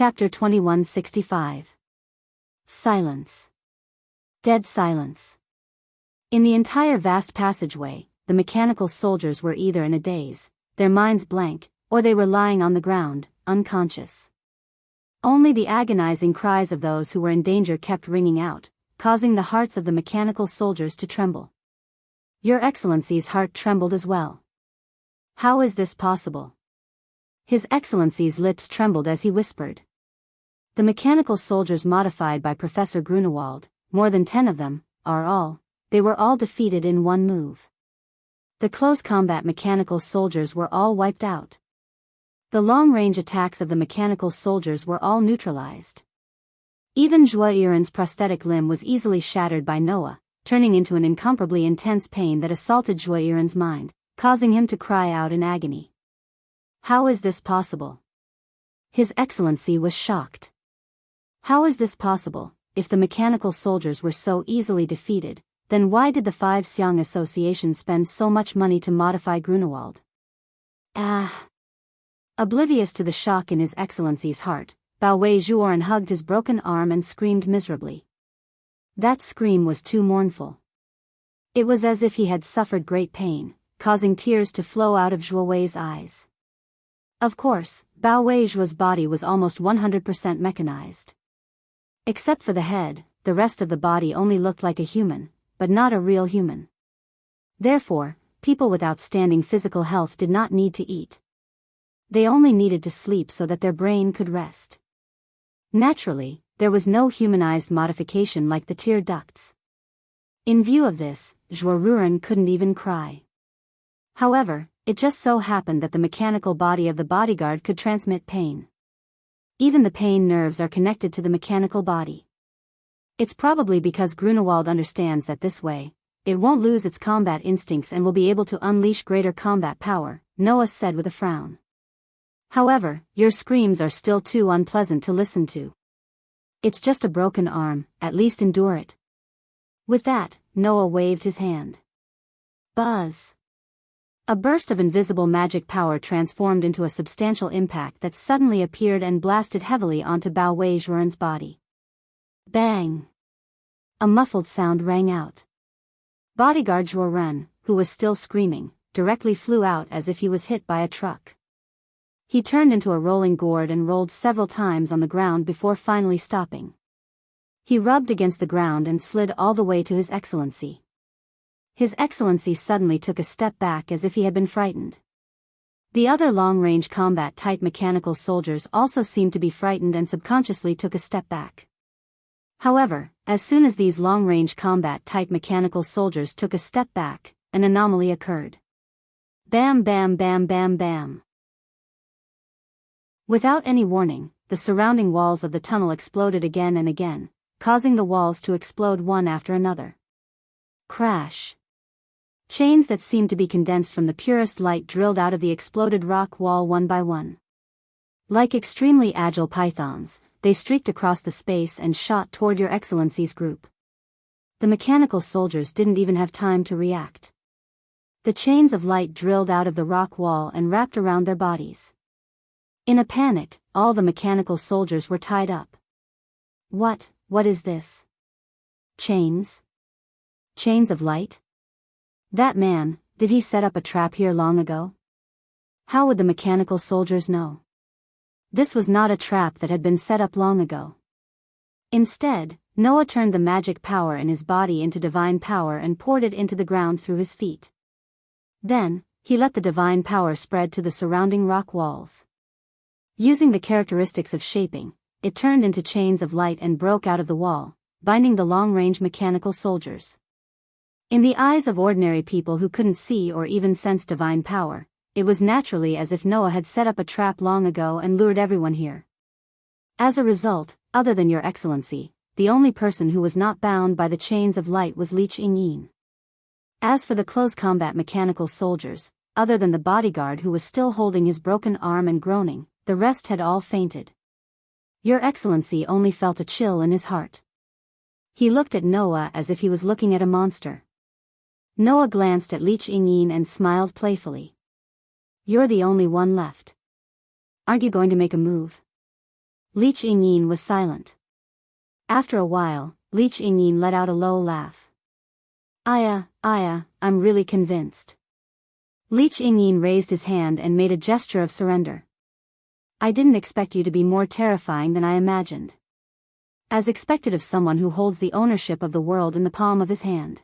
Chapter 2165. Silence. Dead silence. In the entire vast passageway, the mechanical soldiers were either in a daze, their minds blank, or they were lying on the ground, unconscious. Only the agonizing cries of those who were in danger kept ringing out, causing the hearts of the mechanical soldiers to tremble. Your Excellency's heart trembled as well. How is this possible? His Excellency's lips trembled as he whispered. The mechanical soldiers modified by Professor Grunewald, more than 10 of them, they were all defeated in one move. The close combat mechanical soldiers were all wiped out. The long-range attacks of the mechanical soldiers were all neutralized. Even Joyeurin's prosthetic limb was easily shattered by Noah, turning into an incomparably intense pain that assaulted Joyeurin's mind, causing him to cry out in agony. How is this possible? His Excellency was shocked. How is this possible? If the mechanical soldiers were so easily defeated, then why did the 5 Xiong Association spend so much money to modify Grunewald? Oblivious to the shock in His Excellency's heart, Bao Weijuoren hugged his broken arm and screamed miserably. That scream was too mournful. It was as if he had suffered great pain, causing tears to flow out of Zhuo Wei's eyes. Of course, Bao Weijuo's body was almost 100% mechanized. Except for the head, the rest of the body only looked like a human, but not a real human. Therefore, people with outstanding physical health did not need to eat. They only needed to sleep so that their brain could rest. Naturally, there was no humanized modification like the tear ducts. In view of this, Joyeurin couldn't even cry. However, it just so happened that the mechanical body of the bodyguard could transmit pain. Even the pain nerves are connected to the mechanical body. It's probably because Grunewald understands that this way, it won't lose its combat instincts and will be able to unleash greater combat power, Noah said with a frown. However, your screams are still too unpleasant to listen to. It's just a broken arm, at least endure it. With that, Noah waved his hand. Buzz. A burst of invisible magic power transformed into a substantial impact that suddenly appeared and blasted heavily onto Bao Weijuoren's body. Bang! A muffled sound rang out. Bodyguard Joyeurin, who was still screaming, directly flew out as if he was hit by a truck. He turned into a rolling gourd and rolled several times on the ground before finally stopping. He rubbed against the ground and slid all the way to His Excellency. His Excellency suddenly took a step back as if he had been frightened. The other long-range combat-type mechanical soldiers also seemed to be frightened and subconsciously took a step back. However, as soon as these long-range combat-type mechanical soldiers took a step back, an anomaly occurred. Bam bam bam bam bam. Without any warning, the surrounding walls of the tunnel exploded again and again, causing the walls to explode one after another. Crash. Chains that seemed to be condensed from the purest light drilled out of the exploded rock wall one by one. Like extremely agile pythons, they streaked across the space and shot toward Your Excellency's group. The mechanical soldiers didn't even have time to react. The chains of light drilled out of the rock wall and wrapped around their bodies. In a panic, all the mechanical soldiers were tied up. What is this? Chains? Chains of light? That man, did he set up a trap here long ago? How would the mechanical soldiers know? This was not a trap that had been set up long ago. Instead, Noah turned the magic power in his body into divine power and poured it into the ground through his feet. Then, he let the divine power spread to the surrounding rock walls. Using the characteristics of shaping, it turned into chains of light and broke out of the wall, binding the long-range mechanical soldiers. In the eyes of ordinary people who couldn't see or even sense divine power, it was naturally as if Noah had set up a trap long ago and lured everyone here. As a result, other than Your Excellency, the only person who was not bound by the chains of light was Li Qingyin. As for the close combat mechanical soldiers, other than the bodyguard who was still holding his broken arm and groaning, the rest had all fainted. Your Excellency only felt a chill in his heart. He looked at Noah as if he was looking at a monster. Noah glanced at Li Qingyin and smiled playfully. You're the only one left. Aren't you going to make a move? Li Qingyin was silent. After a while, Li Qingyin let out a low laugh. Aya, I'm really convinced. Li Qingyin raised his hand and made a gesture of surrender. I didn't expect you to be more terrifying than I imagined. As expected of someone who holds the ownership of the world in the palm of his hand.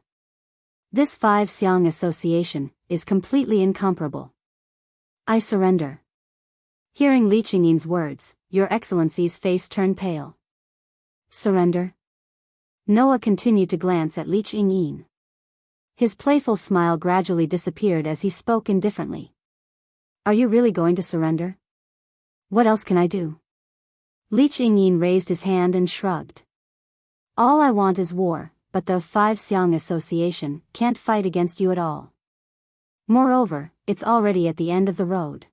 This five xiang association is completely incomparable. I surrender. Hearing Li Qingyin's words, Your Excellency's face turned pale. Surrender? Noah continued to glance at Li Qingyin. His playful smile gradually disappeared as he spoke indifferently. Are you really going to surrender? What else can I do? Li Qingyin raised his hand and shrugged. All I want is war, but the Five Xiang Association can't fight against you at all. Moreover, it's already at the end of the road.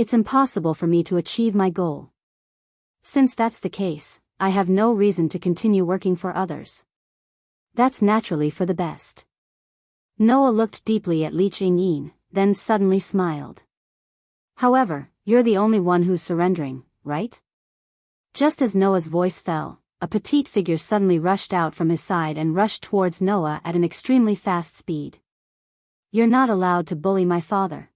It's impossible for me to achieve my goal. Since that's the case, I have no reason to continue working for others. That's naturally for the best. Noah looked deeply at Li Qingyin, then suddenly smiled. However, you're the only one who's surrendering, right? Just as Noah's voice fell, a petite figure suddenly rushed out from his side and rushed towards Noah at an extremely fast speed. You're not allowed to bully my father.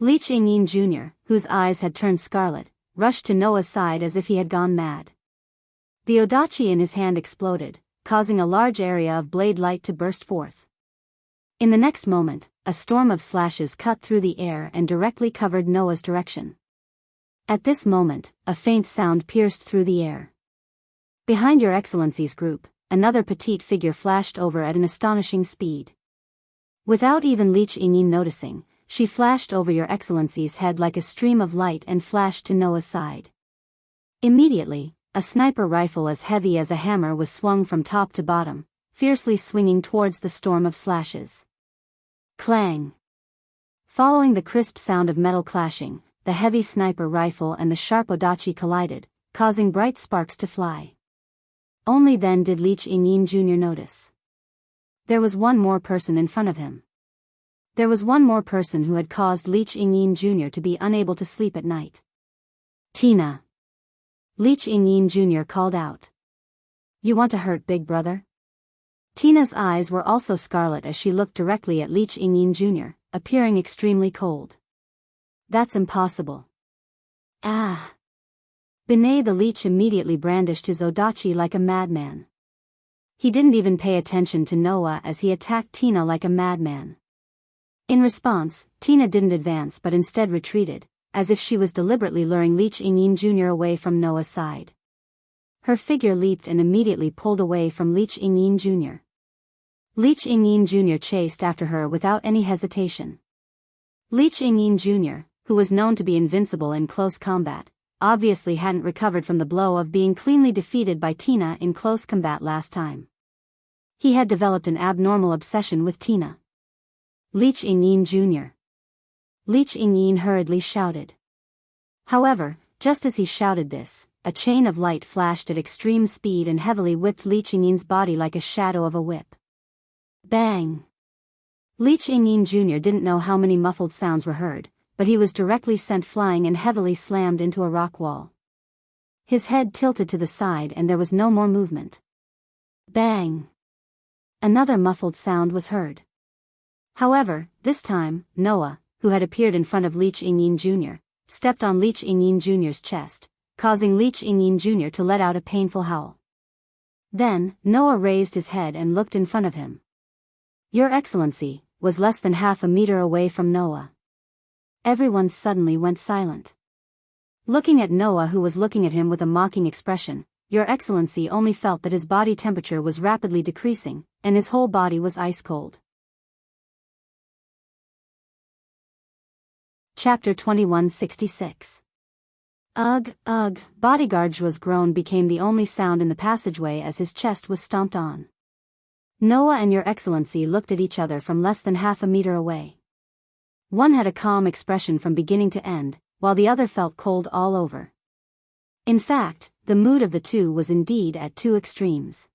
Li Qingyin Jr., whose eyes had turned scarlet, rushed to Noah's side as if he had gone mad. The odachi in his hand exploded, causing a large area of blade light to burst forth. In the next moment, a storm of slashes cut through the air and directly covered Noah's direction. At this moment, a faint sound pierced through the air. Behind Your Excellency's group, another petite figure flashed over at an astonishing speed. Without even Li Qingyin noticing, she flashed over Your Excellency's head like a stream of light and flashed to Noah's side. Immediately, a sniper rifle as heavy as a hammer was swung from top to bottom, fiercely swinging towards the storm of slashes. Clang! Following the crisp sound of metal clashing, the heavy sniper rifle and the sharp odachi collided, causing bright sparks to fly. Only then did Li Qingyin Jr. notice. There was one more person in front of him. There was one more person who had caused Li Qingyin Jr. to be unable to sleep at night. Tina! Li Qingyin Jr. called out. You want to hurt Big Brother? Tina's eyes were also scarlet as she looked directly at Li Qingyin Jr., appearing extremely cold. That's impossible. Ah! Binay the leech immediately brandished his odachi like a madman. He didn't even pay attention to Noah as he attacked Tina like a madman. In response, Tina didn't advance but instead retreated, as if she was deliberately luring Li Qingyin Jr. away from Noah's side. Her figure leaped and immediately pulled away from Li Qingyin Jr. Li Qingyin Jr. chased after her without any hesitation. Li Qingyin Jr., who was known to be invincible in close combat, obviously hadn't recovered from the blow of being cleanly defeated by Tina in close combat last time. He had developed an abnormal obsession with Tina. Li Qingyin Jr. Li Qingyin hurriedly shouted. However, just as he shouted this, a chain of light flashed at extreme speed and heavily whipped Li Qingyin's body like a shadow of a whip. Bang! Li Qingyin Jr. didn't know how many muffled sounds were heard, but he was directly sent flying and heavily slammed into a rock wall. His head tilted to the side and there was no more movement. Bang! Another muffled sound was heard. However, this time, Noah, who had appeared in front of Li Qingyin Jr., stepped on Li Qingyin Jr.'s chest, causing Li Qingyin Jr. to let out a painful howl. Then, Noah raised his head and looked in front of him. Your Excellency was less than half a meter away from Noah. Everyone suddenly went silent. Looking at Noah, who was looking at him with a mocking expression, Your Excellency only felt that his body temperature was rapidly decreasing, and his whole body was ice cold. Chapter 2166. Ugh, bodyguard Zhuo's groan became the only sound in the passageway as his chest was stomped on. Noah and Your Excellency looked at each other from less than half a meter away. One had a calm expression from beginning to end, while the other felt cold all over. In fact, the mood of the two was indeed at two extremes.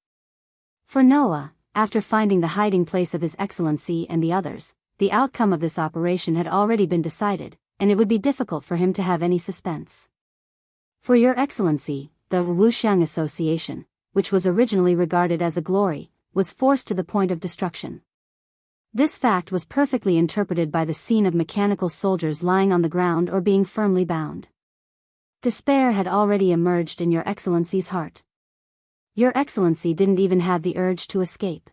For Noah, after finding the hiding place of His Excellency and the others, the outcome of this operation had already been decided, and it would be difficult for him to have any suspense. For Your Excellency, the Wuxiang Association, which was originally regarded as a glory, was forced to the point of destruction. This fact was perfectly interpreted by the scene of mechanical soldiers lying on the ground or being firmly bound. Despair had already emerged in Your Excellency's heart. Your Excellency didn't even have the urge to escape.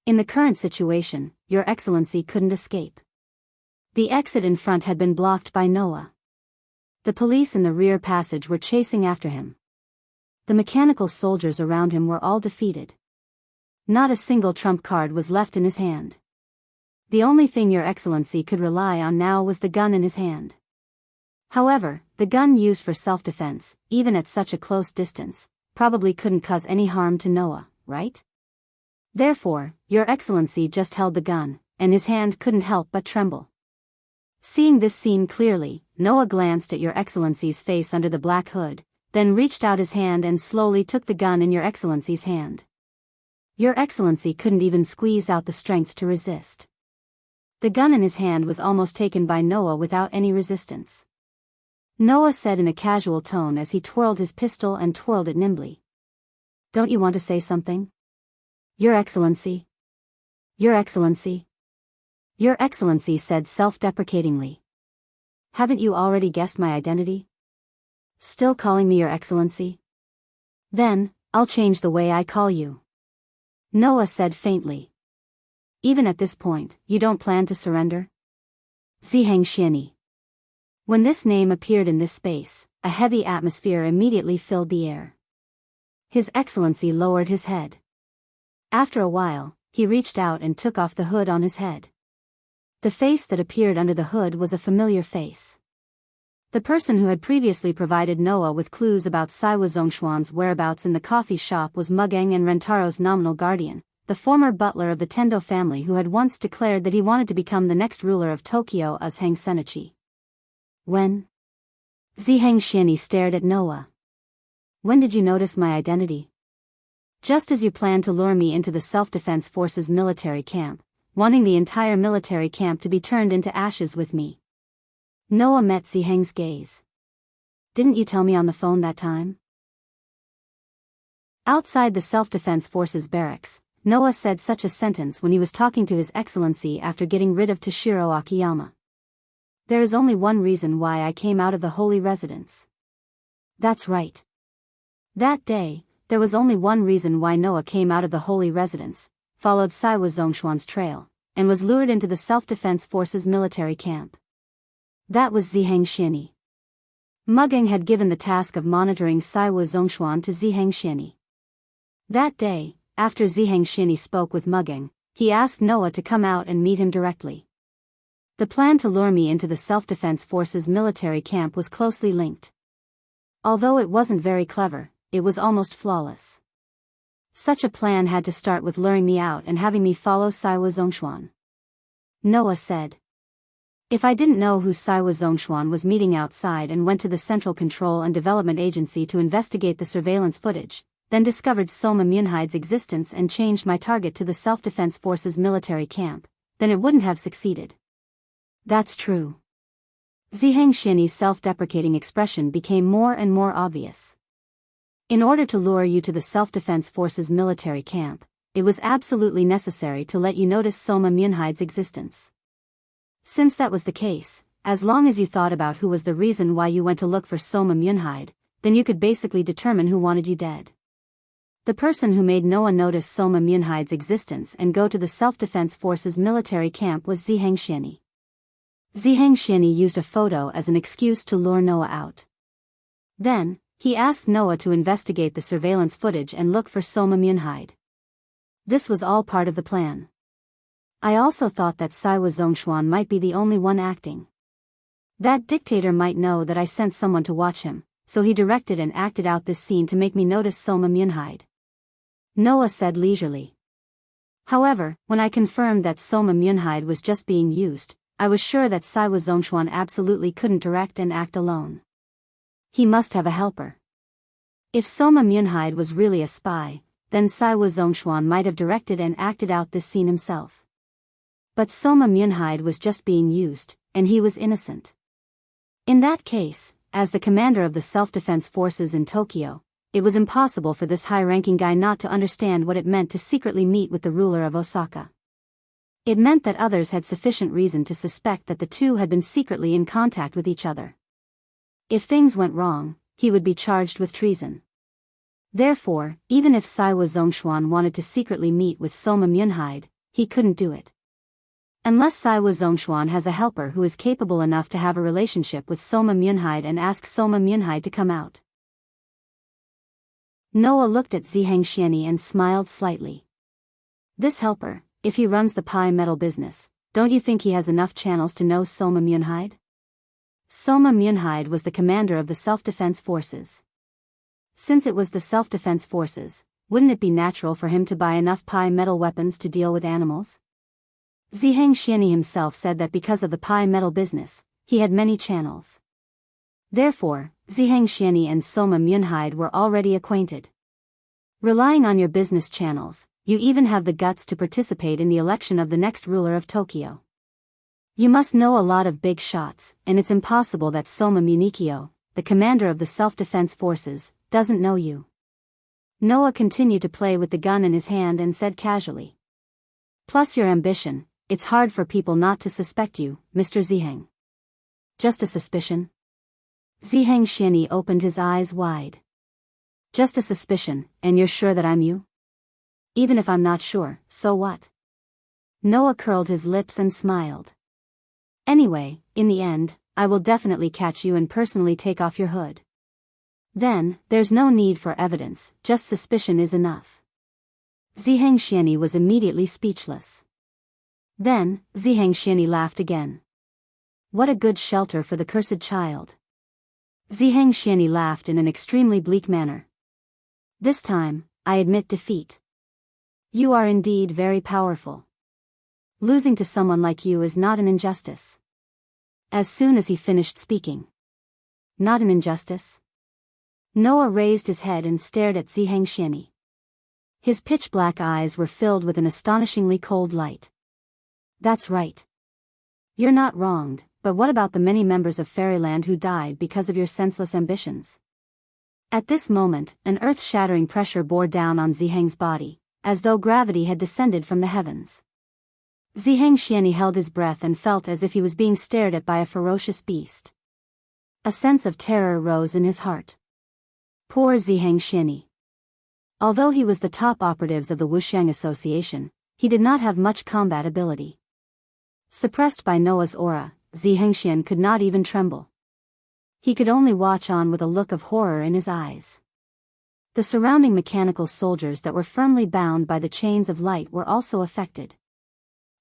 In the current situation, Your Excellency couldn't escape. The exit in front had been blocked by Noah. The police in the rear passage were chasing after him. The mechanical soldiers around him were all defeated. Not a single trump card was left in his hand. The only thing Your Excellency could rely on now was the gun in his hand. However, the gun used for self-defense, even at such a close distance, probably couldn't cause any harm to Noah, right? Therefore, Your Excellency just held the gun, and his hand couldn't help but tremble. Seeing this scene clearly, Noah glanced at Your Excellency's face under the black hood, then reached out his hand and slowly took the gun in Your Excellency's hand. Your Excellency couldn't even squeeze out the strength to resist. The gun in his hand was almost taken by Noah without any resistance. Noah said in a casual tone as he twirled his pistol and twirled it nimbly. "Don't you want to say something? Your Excellency? Your Excellency?" Your Excellency said self-deprecatingly. "Haven't you already guessed my identity? Still calling me Your Excellency? Then, I'll change the way I call you." Noah said faintly. "Even at this point, you don't plan to surrender?" Ziheng Xiani. When this name appeared in this space, a heavy atmosphere immediately filled the air. His Excellency lowered his head. After a while, he reached out and took off the hood on his head. The face that appeared under the hood was a familiar face. The person who had previously provided Noah with clues about Saiwa Zhongshuan's whereabouts in the coffee shop was Mugeng and Rentaro's nominal guardian, the former butler of the Tendo family who had once declared that he wanted to become the next ruler of Tokyo as Heng Senachi. "When?" Ziheng Xiani stared at Noah. "When did you notice my identity?" "Just as you planned to lure me into the Self-Defense Forces military camp, wanting the entire military camp to be turned into ashes with me." Noah met Ziheng's gaze. "Didn't you tell me on the phone that time?" Outside the Self-Defense Forces barracks, Noah said such a sentence when he was talking to His Excellency after getting rid of Toshiro Akiyama. "There is only one reason why I came out of the holy residence." That's right. That day, there was only one reason why Noah came out of the holy residence, followed Saiwa Zhongshuan's trail, and was lured into the Self-Defense Forces military camp. That was Ziheng Xiani. Mugeng had given the task of monitoring Saiwa Zhongshuan to Ziheng Xiani. That day, after Ziheng Xiani spoke with Mugeng, he asked Noah to come out and meet him directly. The plan to lure me into the Self-Defense Forces military camp was closely linked. Although it wasn't very clever, it was almost flawless. Such a plan had to start with luring me out and having me follow Saiwa Zhongshuan. Noah said. If I didn't know who Saiwa Zhongshuan was meeting outside and went to the Central Control and Development Agency to investigate the surveillance footage, then discovered Soma Munhai's existence and changed my target to the Self-Defense Forces military camp, then it wouldn't have succeeded. That's true. Ziheng Xiani's self-deprecating expression became more and more obvious. In order to lure you to the Self-Defense Forces military camp, it was absolutely necessary to let you notice Soma Munhai's existence. Since that was the case, as long as you thought about who was the reason why you went to look for Soma Munhai, then you could basically determine who wanted you dead. The person who made Noah notice Soma Munhai's existence and go to the Self-Defense Forces military camp was Ziheng Xiani. Ziheng Xiani used a photo as an excuse to lure Noah out. Then, he asked Noah to investigate the surveillance footage and look for Soma Munhai. This was all part of the plan. I also thought that Saiwa Zhongshuan might be the only one acting. That dictator might know that I sent someone to watch him, so he directed and acted out this scene to make me notice Soma Munhai. Noah said leisurely. However, when I confirmed that Soma Munhai was just being used, I was sure that Saiwa Zhongshuan absolutely couldn't direct and act alone. He must have a helper. If Soma Munhai was really a spy, then Saiwa Zhongshuan might have directed and acted out this scene himself. But Soma Munhai was just being used, and he was innocent. In that case, as the commander of the self-defense forces in Tokyo, it was impossible for this high-ranking guy not to understand what it meant to secretly meet with the ruler of Osaka. It meant that others had sufficient reason to suspect that the two had been secretly in contact with each other. If things went wrong, he would be charged with treason. Therefore, even if Saiwa Zhongshuan wanted to secretly meet with Soma Myunhide, he couldn't do it. Unless Saiwa Zhongshuan has a helper who is capable enough to have a relationship with Soma Myunhide and ask Soma Myunhide to come out. Noah looked at Ziheng Xianyi and smiled slightly. This helper, if he runs the pie metal business, don't you think he has enough channels to know Soma Myunhide? Soma Myunhide was the commander of the self-defense forces. Since it was the self-defense forces, wouldn't it be natural for him to buy enough pie metal weapons to deal with animals? Ziheng Xianyi himself said that because of the pie metal business, he had many channels. Therefore, Ziheng Xianyi and Soma Myunhide were already acquainted. Relying on your business channels, you even have the guts to participate in the election of the next ruler of Tokyo. You must know a lot of big shots, and it's impossible that Soma Munikyo, the commander of the self-defense forces, doesn't know you. Noah continued to play with the gun in his hand and said casually. Plus your ambition, it's hard for people not to suspect you, Mr. Ziheng. Just a suspicion? Ziheng Xianyi opened his eyes wide. Just a suspicion, and you're sure that I'm you? Even if I'm not sure, so what? Noah curled his lips and smiled. Anyway, in the end, I will definitely catch you and personally take off your hood. Then, there's no need for evidence, just suspicion is enough. Ziheng Xianyi was immediately speechless. Then, Ziheng Xianyi laughed again. What a good shelter for the cursed child. Ziheng Xianyi laughed in an extremely bleak manner. This time, I admit defeat. You are indeed very powerful. Losing to someone like you is not an injustice. As soon as he finished speaking. Not an injustice? Noah raised his head and stared at Ziheng Xianyi. His pitch-black eyes were filled with an astonishingly cold light. That's right. You're not wronged, but what about the many members of Fairyland who died because of your senseless ambitions? At this moment, an earth-shattering pressure bore down on Ziheng's body, as though gravity had descended from the heavens. Ziheng Xianyi held his breath and felt as if he was being stared at by a ferocious beast. A sense of terror rose in his heart. Poor Ziheng Xianyi. Although he was the top operatives of the Wuxiang Association, he did not have much combat ability. Suppressed by Noah's aura, Ziheng Xianyi could not even tremble. He could only watch on with a look of horror in his eyes. The surrounding mechanical soldiers that were firmly bound by the chains of light were also affected.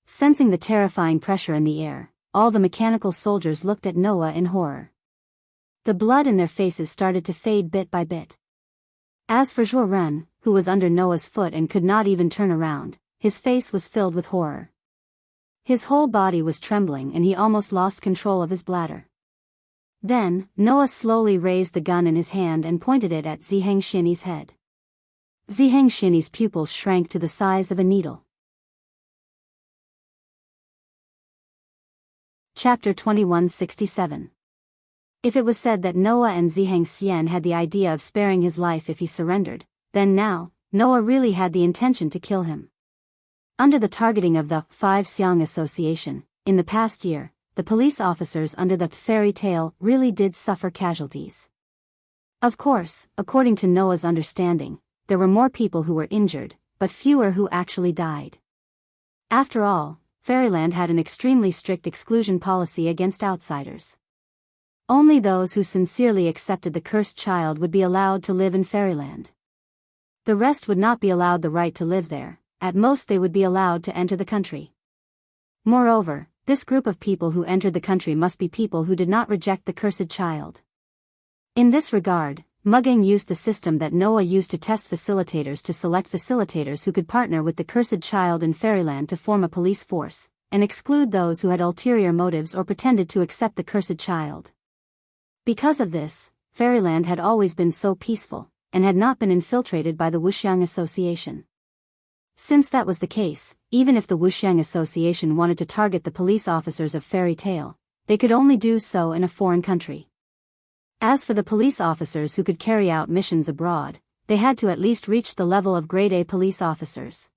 Sensing the terrifying pressure in the air, all the mechanical soldiers looked at Noah in horror. The blood in their faces started to fade bit by bit. As for Zhuo Ren, who was under Noah's foot and could not even turn around, his face was filled with horror. His whole body was trembling and he almost lost control of his bladder. Then, Noah slowly raised the gun in his hand and pointed it at Ziheng Xianyi's head. Ziheng Xianyi's pupils shrank to the size of a needle. Chapter 2167. If it was said that Noah and Ziheng Xian had the idea of sparing his life if he surrendered, then now, Noah really had the intention to kill him. Under the targeting of the Five Xiang Association, in the past year, the police officers under the fairy tale really did suffer casualties. Of course, according to Noah's understanding, there were more people who were injured, but fewer who actually died. After all, Fairyland had an extremely strict exclusion policy against outsiders. Only those who sincerely accepted the cursed child would be allowed to live in Fairyland. The rest would not be allowed the right to live there, at most they would be allowed to enter the country. Moreover, this group of people who entered the country must be people who did not reject the cursed child. In this regard, Mugging used the system that Noah used to test facilitators to select facilitators who could partner with the cursed child in Fairyland to form a police force, and exclude those who had ulterior motives or pretended to accept the cursed child. Because of this, Fairyland had always been so peaceful, and had not been infiltrated by the Wuxiang Association. Since that was the case, even if the Wuxiang Association wanted to target the police officers of Fairy Tale, they could only do so in a foreign country. As for the police officers who could carry out missions abroad, they had to at least reach the level of grade A police officers.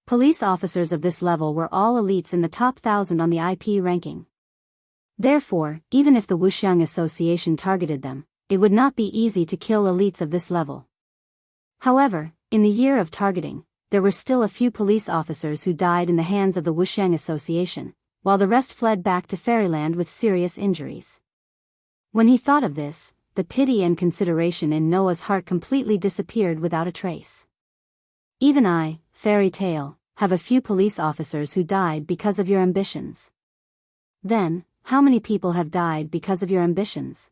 Police officers of this level were all elites in the top 1,000 on the IP ranking. Therefore, even if the Wuxiang Association targeted them, it would not be easy to kill elites of this level. However, in the year of targeting, there were still a few police officers who died in the hands of the Wuxiang Association, while the rest fled back to Fairyland with serious injuries. When he thought of this, the pity and consideration in Noah's heart completely disappeared without a trace. Even I, Fairy Tale, have a few police officers who died because of your ambitions. Then, how many people have died because of your ambitions?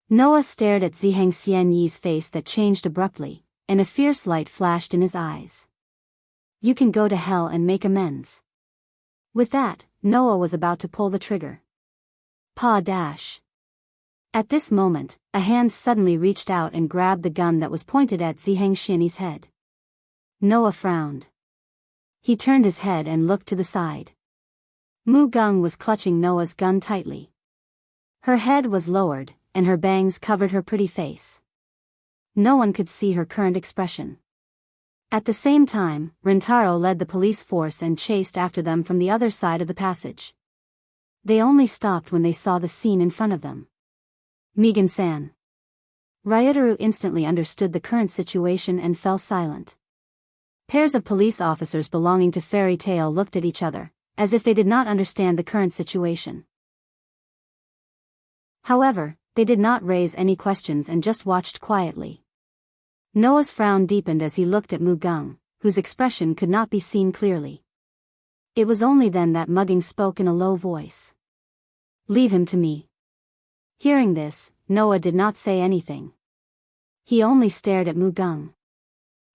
Noah stared at Ziheng Xianyi's face that changed abruptly, and a fierce light flashed in his eyes. You can go to hell and make amends. With that, Noah was about to pull the trigger. Pa dash. At this moment, a hand suddenly reached out and grabbed the gun that was pointed at Ziheng Xianyi's head. Noah frowned. He turned his head and looked to the side. Mu Gung was clutching Noah's gun tightly. Her head was lowered, and her bangs covered her pretty face. No one could see her current expression. At the same time, Rintaro led the police force and chased after them from the other side of the passage. They only stopped when they saw the scene in front of them. Megan-san. Ryutaru instantly understood the current situation and fell silent. Pairs of police officers belonging to Fairy Tale looked at each other, as if they did not understand the current situation. However, they did not raise any questions and just watched quietly. Noah's frown deepened as he looked at Mu Gung, whose expression could not be seen clearly. It was only then that Mugging spoke in a low voice. Leave him to me. Hearing this, Noah did not say anything. He only stared at Mu Gung.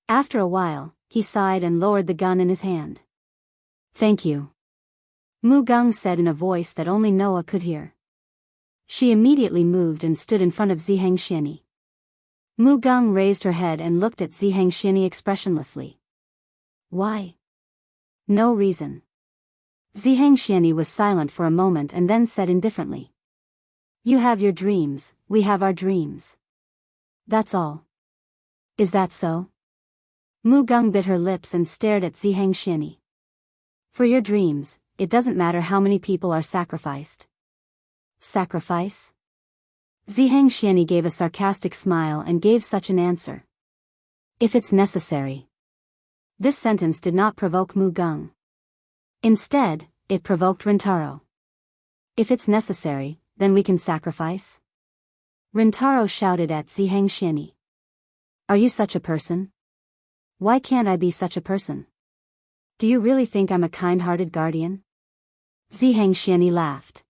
After a while, he sighed and lowered the gun in his hand. Thank you. Mu Gung said in a voice that only Noah could hear. She immediately moved and stood in front of Ziheng Xianyi. Mu Gung raised her head and looked at Ziheng Xianyi expressionlessly. Why? No reason. Ziheng Xianyi was silent for a moment and then said indifferently. You have your dreams, we have our dreams. That's all. Is that so? Mu Gung bit her lips and stared at Ziheng Xianyi. For your dreams, it doesn't matter how many people are sacrificed. Sacrifice? Ziheng Xianyi gave a sarcastic smile and gave such an answer. If it's necessary. This sentence did not provoke Mu Gung. Instead, it provoked Rintaro. If it's necessary, then we can sacrifice? Rintaro shouted at Ziheng Xianyi. Are you such a person? Why can't I be such a person? Do you really think I'm a kind-hearted guardian? Ziheng Xianyi laughed.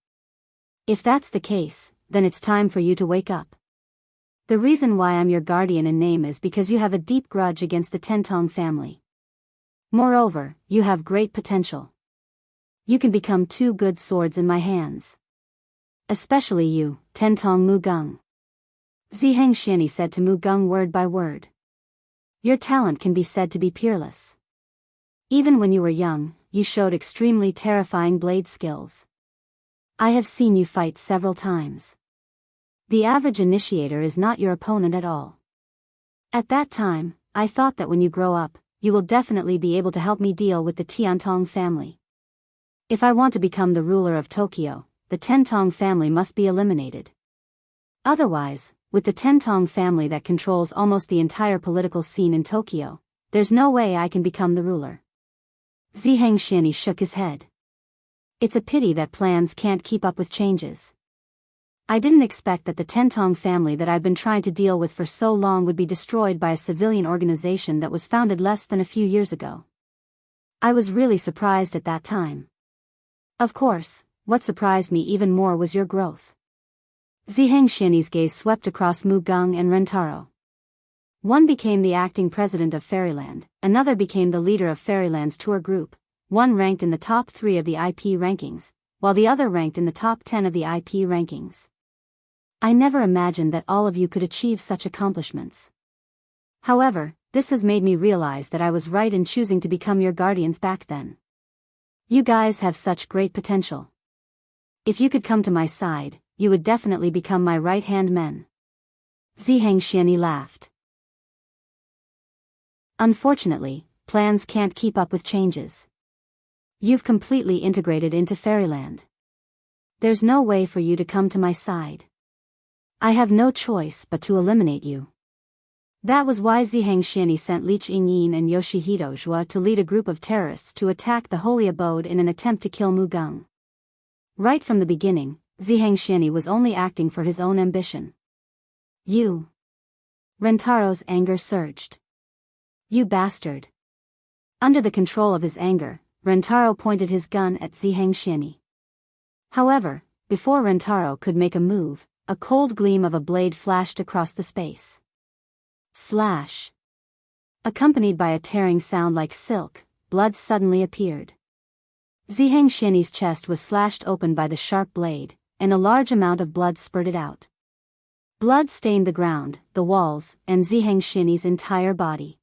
If that's the case, then it's time for you to wake up. The reason why I'm your guardian in name is because you have a deep grudge against the Tentong family. Moreover, you have great potential. You can become two good swords in my hands. Especially you, Tentong Mu Gung. Ziheng Xianyi said to Mu Gung word by word. Your talent can be said to be peerless. Even when you were young, you showed extremely terrifying blade skills. I have seen you fight several times. The average initiator is not your opponent at all. At that time, I thought that when you grow up, you will definitely be able to help me deal with the Tiantong family. If I want to become the ruler of Tokyo, the Tentong family must be eliminated. Otherwise, with the Tentong family that controls almost the entire political scene in Tokyo, there's no way I can become the ruler. Ziheng Xianyi shook his head. It's a pity that plans can't keep up with changes. I didn't expect that the Tentong family that I've been trying to deal with for so long would be destroyed by a civilian organization that was founded less than a few years ago. I was really surprised at that time. Of course, what surprised me even more was your growth. Ziheng Xianyi's gaze swept across Mu Gung and Rintaro. One became the acting president of Fairyland, another became the leader of Fairyland's tour group, one ranked in the top 3 of the IP rankings, while the other ranked in the top 10 of the IP rankings. I never imagined that all of you could achieve such accomplishments. However, this has made me realize that I was right in choosing to become your guardians back then. You guys have such great potential. If you could come to my side, you would definitely become my right-hand man. Ziheng laughed. Unfortunately, plans can't keep up with changes. You've completely integrated into fairyland. There's no way for you to come to my side. I have no choice but to eliminate you. That was why Ziheng sent Li Qingyin and Yoshihito Zhua to lead a group of terrorists to attack the holy abode in an attempt to kill Mu Gang. Right from the beginning, Ziheng was only acting for his own ambition. You. Rentaro's anger surged. You bastard. Under the control of his anger, Rentaro pointed his gun at Ziheng. However, before Rentaro could make a move, a cold gleam of a blade flashed across the space. Slash. Accompanied by a tearing sound like silk, blood suddenly appeared. Ziheng chest was slashed open by the sharp blade, and a large amount of blood spurted out. Blood stained the ground, the walls, and Ziheng entire body.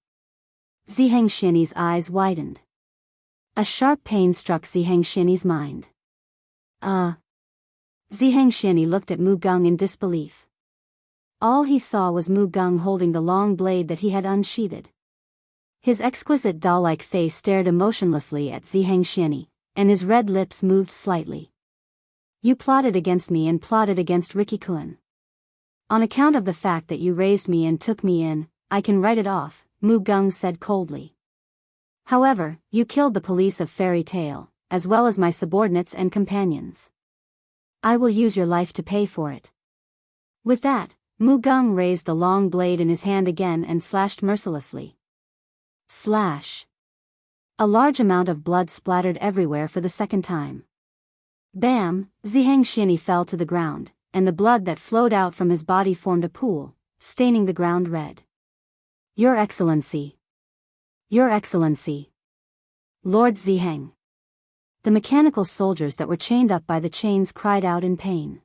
Ziheng eyes widened. A sharp pain struck Ziheng mind. Ziheng looked at Mu Gang in disbelief. All he saw was Mu Gang holding the long blade that he had unsheathed. His exquisite doll-like face stared emotionlessly at Ziheng, and his red lips moved slightly. You plotted against me and plotted against Riki-kun. On account of the fact that you raised me and took me in, I can write it off, Mu Gang said coldly. However, you killed the police of Fairy Tale, as well as my subordinates and companions. I will use your life to pay for it. With that, Mu Gang raised the long blade in his hand again and slashed mercilessly. Slash. A large amount of blood splattered everywhere for the second time. Bam! Ziheng fell to the ground, and the blood that flowed out from his body formed a pool, staining the ground red. Your Excellency. Your Excellency. Lord Ziheng. The mechanical soldiers that were chained up by the chains cried out in pain.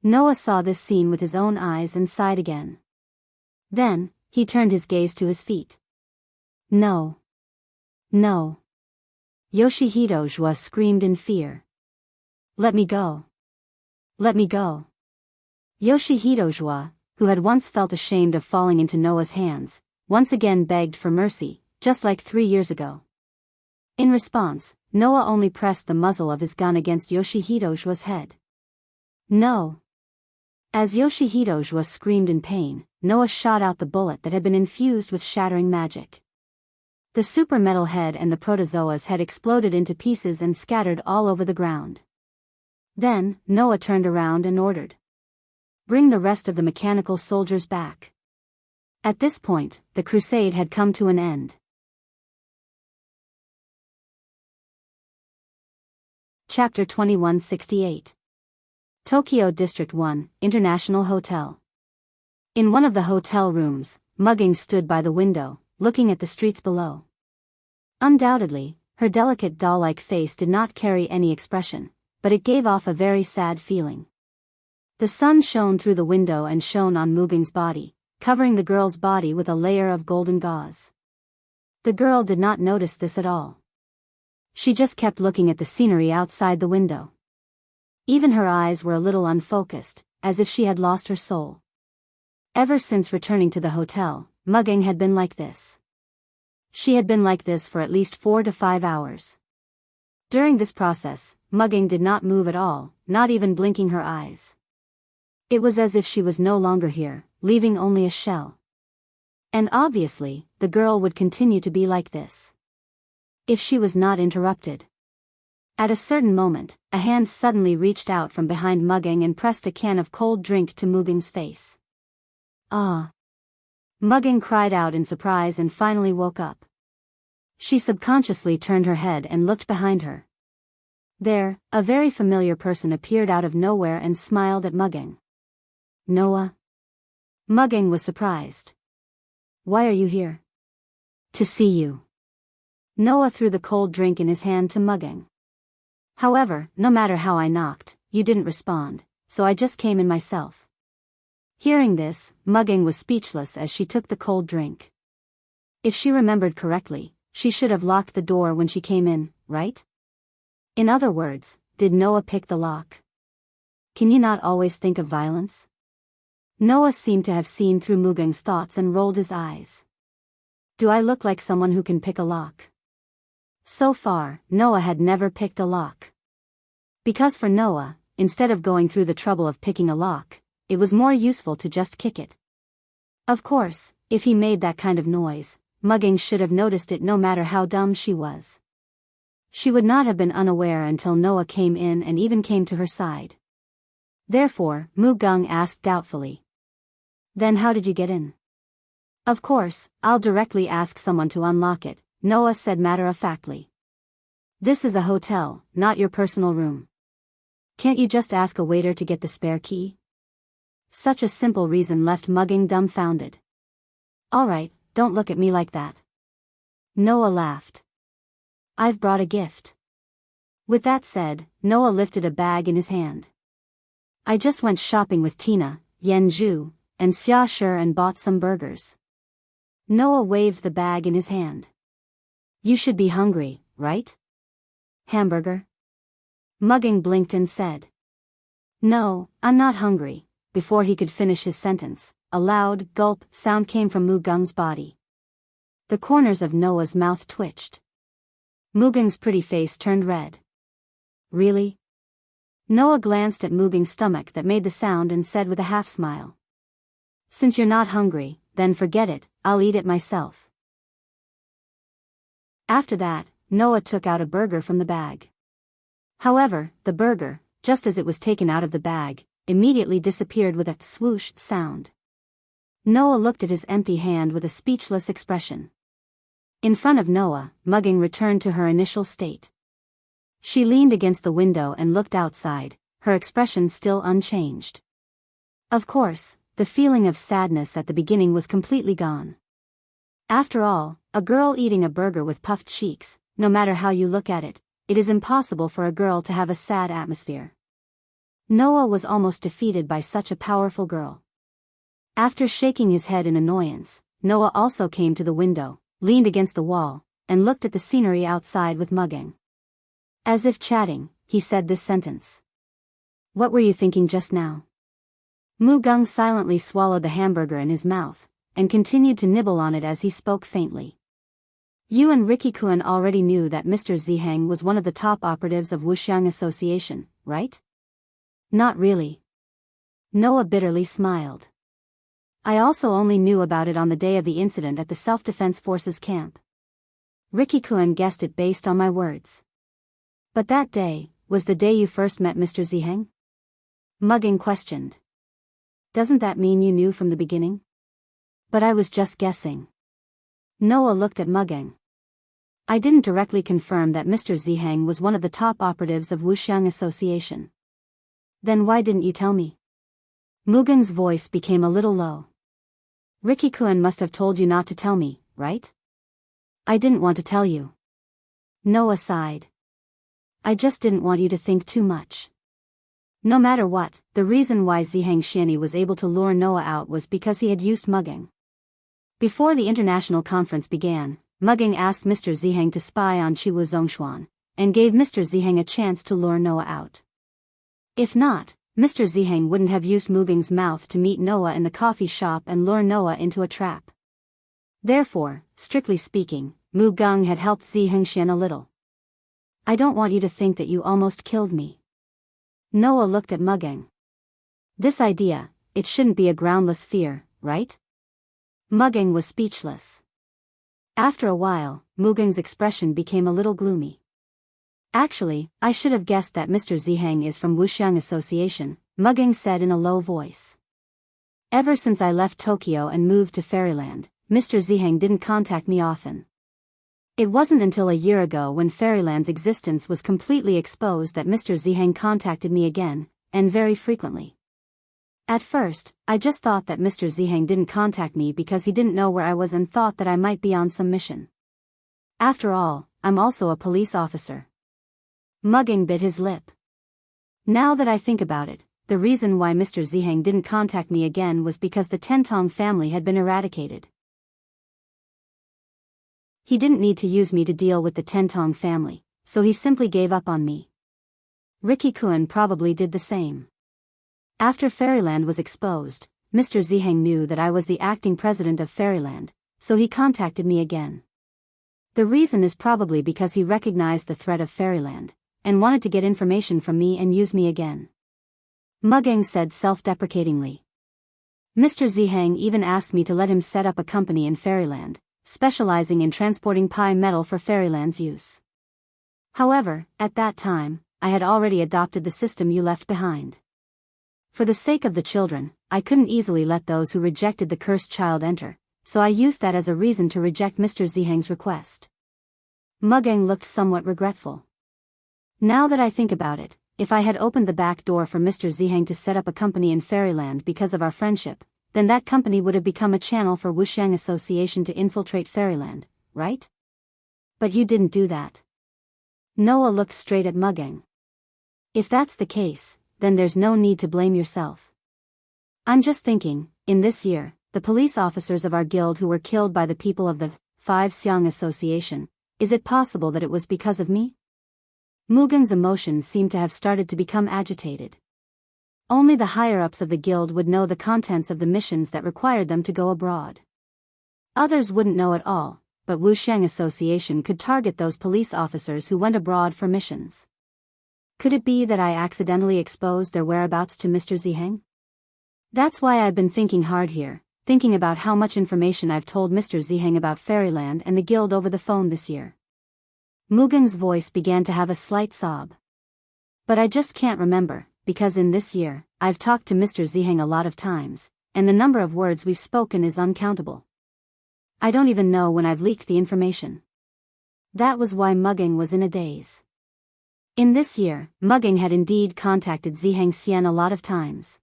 Noah saw this scene with his own eyes and sighed again. Then, he turned his gaze to his feet. No. No. Yoshihito Zhua screamed in fear. Let me go. Let me go. Yoshihito Zhua, who had once felt ashamed of falling into Noah's hands, once again begged for mercy, just like 3 years ago. In response, Noah only pressed the muzzle of his gun against Yoshihito Zhua's head. No. As Yoshihito Zhua screamed in pain, Noah shot out the bullet that had been infused with shattering magic. The super metal head and the protozoa's head exploded into pieces and scattered all over the ground. Then, Noah turned around and ordered. Bring the rest of the mechanical soldiers back. At this point, the crusade had come to an end. Chapter 2168. Tokyo District 1, International Hotel. In one of the hotel rooms, Mugging stood by the window, looking at the streets below. Undoubtedly, her delicate doll-like face did not carry any expression, but it gave off a very sad feeling. The sun shone through the window and shone on Mugging's body, covering the girl's body with a layer of golden gauze. The girl did not notice this at all. She just kept looking at the scenery outside the window. Even her eyes were a little unfocused, as if she had lost her soul. Ever since returning to the hotel, Mugging had been like this. She had been like this for at least 4 to 5 hours. During this process, Mugging did not move at all, not even blinking her eyes. It was as if she was no longer here, leaving only a shell. And obviously, the girl would continue to be like this. If she was not interrupted. At a certain moment, a hand suddenly reached out from behind Mugging and pressed a can of cold drink to Mugging's face. Ah! Mugging cried out in surprise and finally woke up. She subconsciously turned her head and looked behind her. There, a very familiar person appeared out of nowhere and smiled at Mugging. Noah? Mugging was surprised. Why are you here? To see you. Noah threw the cold drink in his hand to Mugging. However, no matter how I knocked, you didn't respond, so I just came in myself. Hearing this, Mugging was speechless as she took the cold drink. If she remembered correctly, she should have locked the door when she came in, right? In other words, did Noah pick the lock? Can you not always think of violence? Noah seemed to have seen through Mugang's thoughts and rolled his eyes. Do I look like someone who can pick a lock? So far, Noah had never picked a lock. Because for Noah, instead of going through the trouble of picking a lock, it was more useful to just kick it. Of course, if he made that kind of noise, Mugging should have noticed it no matter how dumb she was. She would not have been unaware until Noah came in and even came to her side. Therefore, Mugung asked doubtfully. Then how did you get in? Of course, I'll directly ask someone to unlock it, Noah said matter-of-factly. This is a hotel, not your personal room. Can't you just ask a waiter to get the spare key? Such a simple reason left Mugging dumbfounded. Alright, don't look at me like that. Noah laughed. I've brought a gift. With that said, Noah lifted a bag in his hand. I just went shopping with Tina, Yanju, and Xia Shi and bought some burgers. Noah waved the bag in his hand. You should be hungry, right? Hamburger? Mugging blinked and said. No, I'm not hungry. Before he could finish his sentence, a loud gulp sound came from Mugung's body. The corners of Noah's mouth twitched. Mugung's pretty face turned red. Really? Noah glanced at Mugung's stomach that made the sound and said with a half-smile. Since you're not hungry, then forget it, I'll eat it myself. After that, Noah took out a burger from the bag. However, the burger, just as it was taken out of the bag, immediately disappeared with a swoosh sound. Noah looked at his empty hand with a speechless expression. In front of Noah, Mugging returned to her initial state. She leaned against the window and looked outside, her expression still unchanged. Of course, the feeling of sadness at the beginning was completely gone. After all, a girl eating a burger with puffed cheeks, no matter how you look at it, it is impossible for a girl to have a sad atmosphere. Noah was almost defeated by such a powerful girl. After shaking his head in annoyance, Noah also came to the window, leaned against the wall, and looked at the scenery outside with Mugging. As if chatting, he said this sentence. What were you thinking just now? Mugung silently swallowed the hamburger in his mouth, and continued to nibble on it as he spoke faintly. You and Ricky-kun already knew that Mr. Ziheng was one of the top operatives of Wuxiang Association, right? Not really. Noah bitterly smiled. I also only knew about it on the day of the incident at the Self-Defense Forces camp. Ricky-kun guessed it based on my words. But that day, was the day you first met Mr. Ziheng? Mugging questioned. Doesn't that mean you knew from the beginning? But I was just guessing. Noah looked at Mugging. I didn't directly confirm that Mr. Ziheng was one of the top operatives of Wuxiang Association. Then why didn't you tell me? Mugung's voice became a little low. Ricky-kun must have told you not to tell me, right? I didn't want to tell you. Noah sighed. I just didn't want you to think too much. No matter what, the reason why Ziheng Xianyi was able to lure Noah out was because he had used Mugging. Before the international conference began, Mugging asked Mr. Ziheng to spy on Chiwu Zhongshuan, and gave Mr. Ziheng a chance to lure Noah out. If not, Mr. Ziheng wouldn't have used Mugung's mouth to meet Noah in the coffee shop and lure Noah into a trap. Therefore, strictly speaking, Mugung had helped Ziheng Xian a little. I don't want you to think that you almost killed me. Noah looked at Mugging. This idea, it shouldn't be a groundless fear, right? Mugging was speechless. After a while, Mugung's expression became a little gloomy. Actually, I should have guessed that Mr. Ziheng is from Wuxiang Association, Mugging said in a low voice. Ever since I left Tokyo and moved to Fairyland, Mr. Ziheng didn't contact me often. It wasn't until a year ago when Fairyland's existence was completely exposed that Mr. Ziheng contacted me again, and very frequently. At first, I just thought that Mr. Ziheng didn't contact me because he didn't know where I was and thought that I might be on some mission. After all, I'm also a police officer. Mugging bit his lip. Now that I think about it, the reason why Mr. Ziheng didn't contact me again was because the Tentong family had been eradicated. He didn't need to use me to deal with the Tentong family, so he simply gave up on me. Ricky-kun probably did the same. After Fairyland was exposed, Mr. Ziheng knew that I was the acting president of Fairyland, so he contacted me again. The reason is probably because he recognized the threat of Fairyland, and wanted to get information from me and use me again. Mugging said self-deprecatingly. Mr. Ziheng even asked me to let him set up a company in Fairyland, specializing in transporting pi metal for Fairyland's use. However, at that time, I had already adopted the system you left behind. For the sake of the children, I couldn't easily let those who rejected the cursed child enter, so I used that as a reason to reject Mr. Ziheng's request. Mugging looked somewhat regretful. Now that I think about it, if I had opened the back door for Mr. Ziheng to set up a company in Fairyland because of our friendship, then that company would have become a channel for Wuxiang Association to infiltrate Fairyland, right? But you didn't do that. Noah looked straight at Mugging. If that's the case, then there's no need to blame yourself. I'm just thinking, in this year, the police officers of our guild who were killed by the people of the Five Xiang Association, is it possible that it was because of me? Mugen's emotions seemed to have started to become agitated. Only the higher-ups of the guild would know the contents of the missions that required them to go abroad. Others wouldn't know at all, but Wuxiang Association could target those police officers who went abroad for missions. Could it be that I accidentally exposed their whereabouts to Mr. Ziheng? That's why I've been thinking hard here, thinking about how much information I've told Mr. Ziheng about Fairyland and the guild over the phone this year. Mugen's voice began to have a slight sob. But I just can't remember, because in this year, I've talked to Mr. Ziheng a lot of times, and the number of words we've spoken is uncountable. I don't even know when I've leaked the information. That was why Mugging was in a daze. In this year, Mugging had indeed contacted Ziheng Xian a lot of times.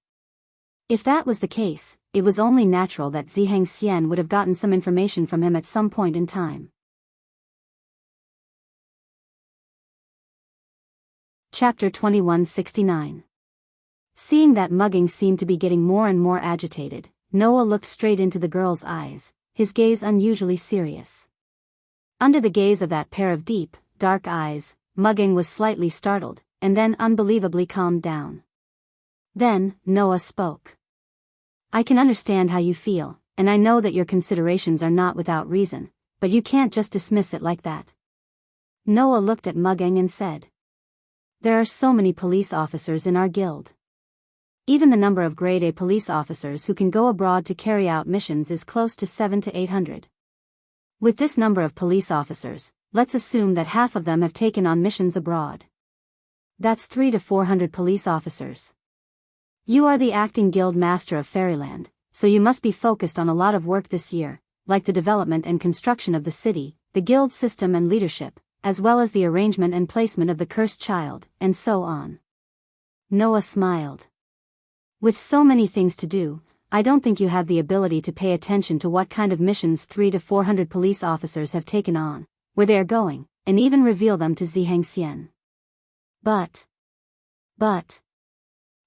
If that was the case, it was only natural that Ziheng Xian would have gotten some information from him at some point in time. Chapter 2169. Seeing that Mugging seemed to be getting more and more agitated, Noah looked straight into the girl's eyes, his gaze unusually serious. Under the gaze of that pair of deep, dark eyes, Mugging was slightly startled, and then unbelievably calmed down. Then, Noah spoke. I can understand how you feel, and I know that your considerations are not without reason, but you can't just dismiss it like that. Noah looked at Mugging and said. There are so many police officers in our guild. Even the number of grade A police officers who can go abroad to carry out missions is close to 700 to 800. With this number of police officers, let's assume that half of them have taken on missions abroad. That's 300 to 400 police officers. You are the acting guild master of Fairyland, so you must be focused on a lot of work this year, like the development and construction of the city, the guild system and leadership, as well as the arrangement and placement of the cursed child, and so on. Noah smiled. With so many things to do, I don't think you have the ability to pay attention to what kind of missions 300 to 400 police officers have taken on, where they are going, and even reveal them to Ziheng Xian. But.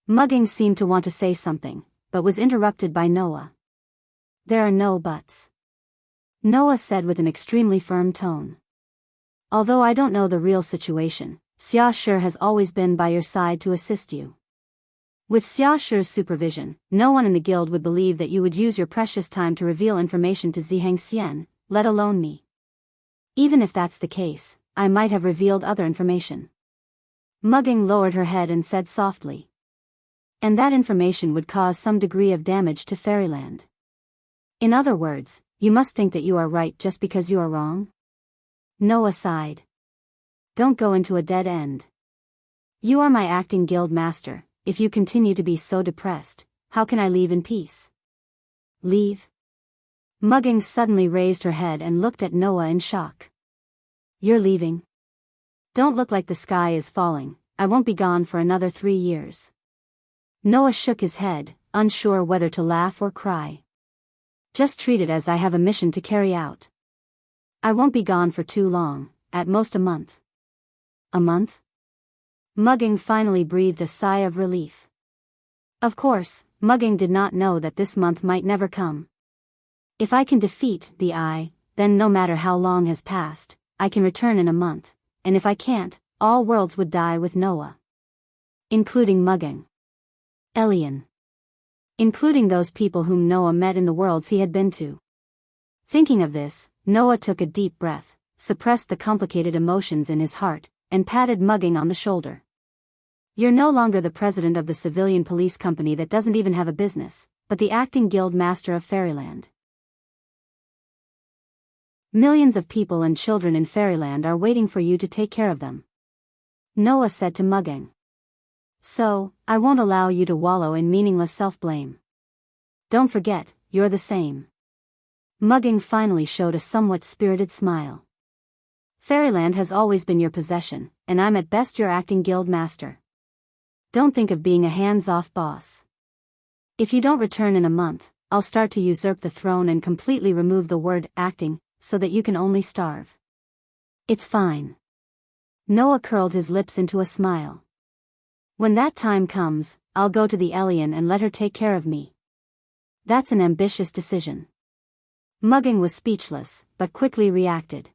Mugging seemed to want to say something, but was interrupted by Noah. There are no buts. Noah said with an extremely firm tone. Although I don't know the real situation, Xia Shi has always been by your side to assist you. With Xia Shi's supervision, no one in the guild would believe that you would use your precious time to reveal information to Ziheng Xian, let alone me. Even if that's the case, I might have revealed other information. Mugging lowered her head and said softly. And that information would cause some degree of damage to Fairyland. In other words, you must think that you are right just because you are wrong? Noah sighed. Don't go into a dead end. You are my acting guild master. If you continue to be so depressed, how can I leave in peace? Leave? Mugging suddenly raised her head and looked at Noah in shock. You're leaving? Don't look like the sky is falling, I won't be gone for another 3 years. Noah shook his head, unsure whether to laugh or cry. Just treat it as I have a mission to carry out. I won't be gone for too long, at most a month. A month? Mugging finally breathed a sigh of relief. Of course, Mugging did not know that this month might never come. If I can defeat the Eye, then no matter how long has passed, I can return in a month, and if I can't, all worlds would die with Noah. Including Mugging. alien. Including those people whom Noah met in the worlds he had been to. Thinking of this, Noah took a deep breath, suppressed the complicated emotions in his heart, and patted Mugging on the shoulder. You're no longer the president of the civilian police company that doesn't even have a business, but the acting guild master of Fairyland. Millions of people and children in Fairyland are waiting for you to take care of them. Noah said to Mugging. So, I won't allow you to wallow in meaningless self-blame. Don't forget, you're the same. Mugging finally showed a somewhat spirited smile. Fairyland has always been your possession, and I'm at best your acting guild master. Don't think of being a hands-off boss. If you don't return in a month, I'll start to usurp the throne and completely remove the word acting, so that you can only starve. It's fine. Noah curled his lips into a smile. When that time comes, I'll go to the alien and let her take care of me. That's an ambitious decision. Mugging was speechless, but quickly reacted.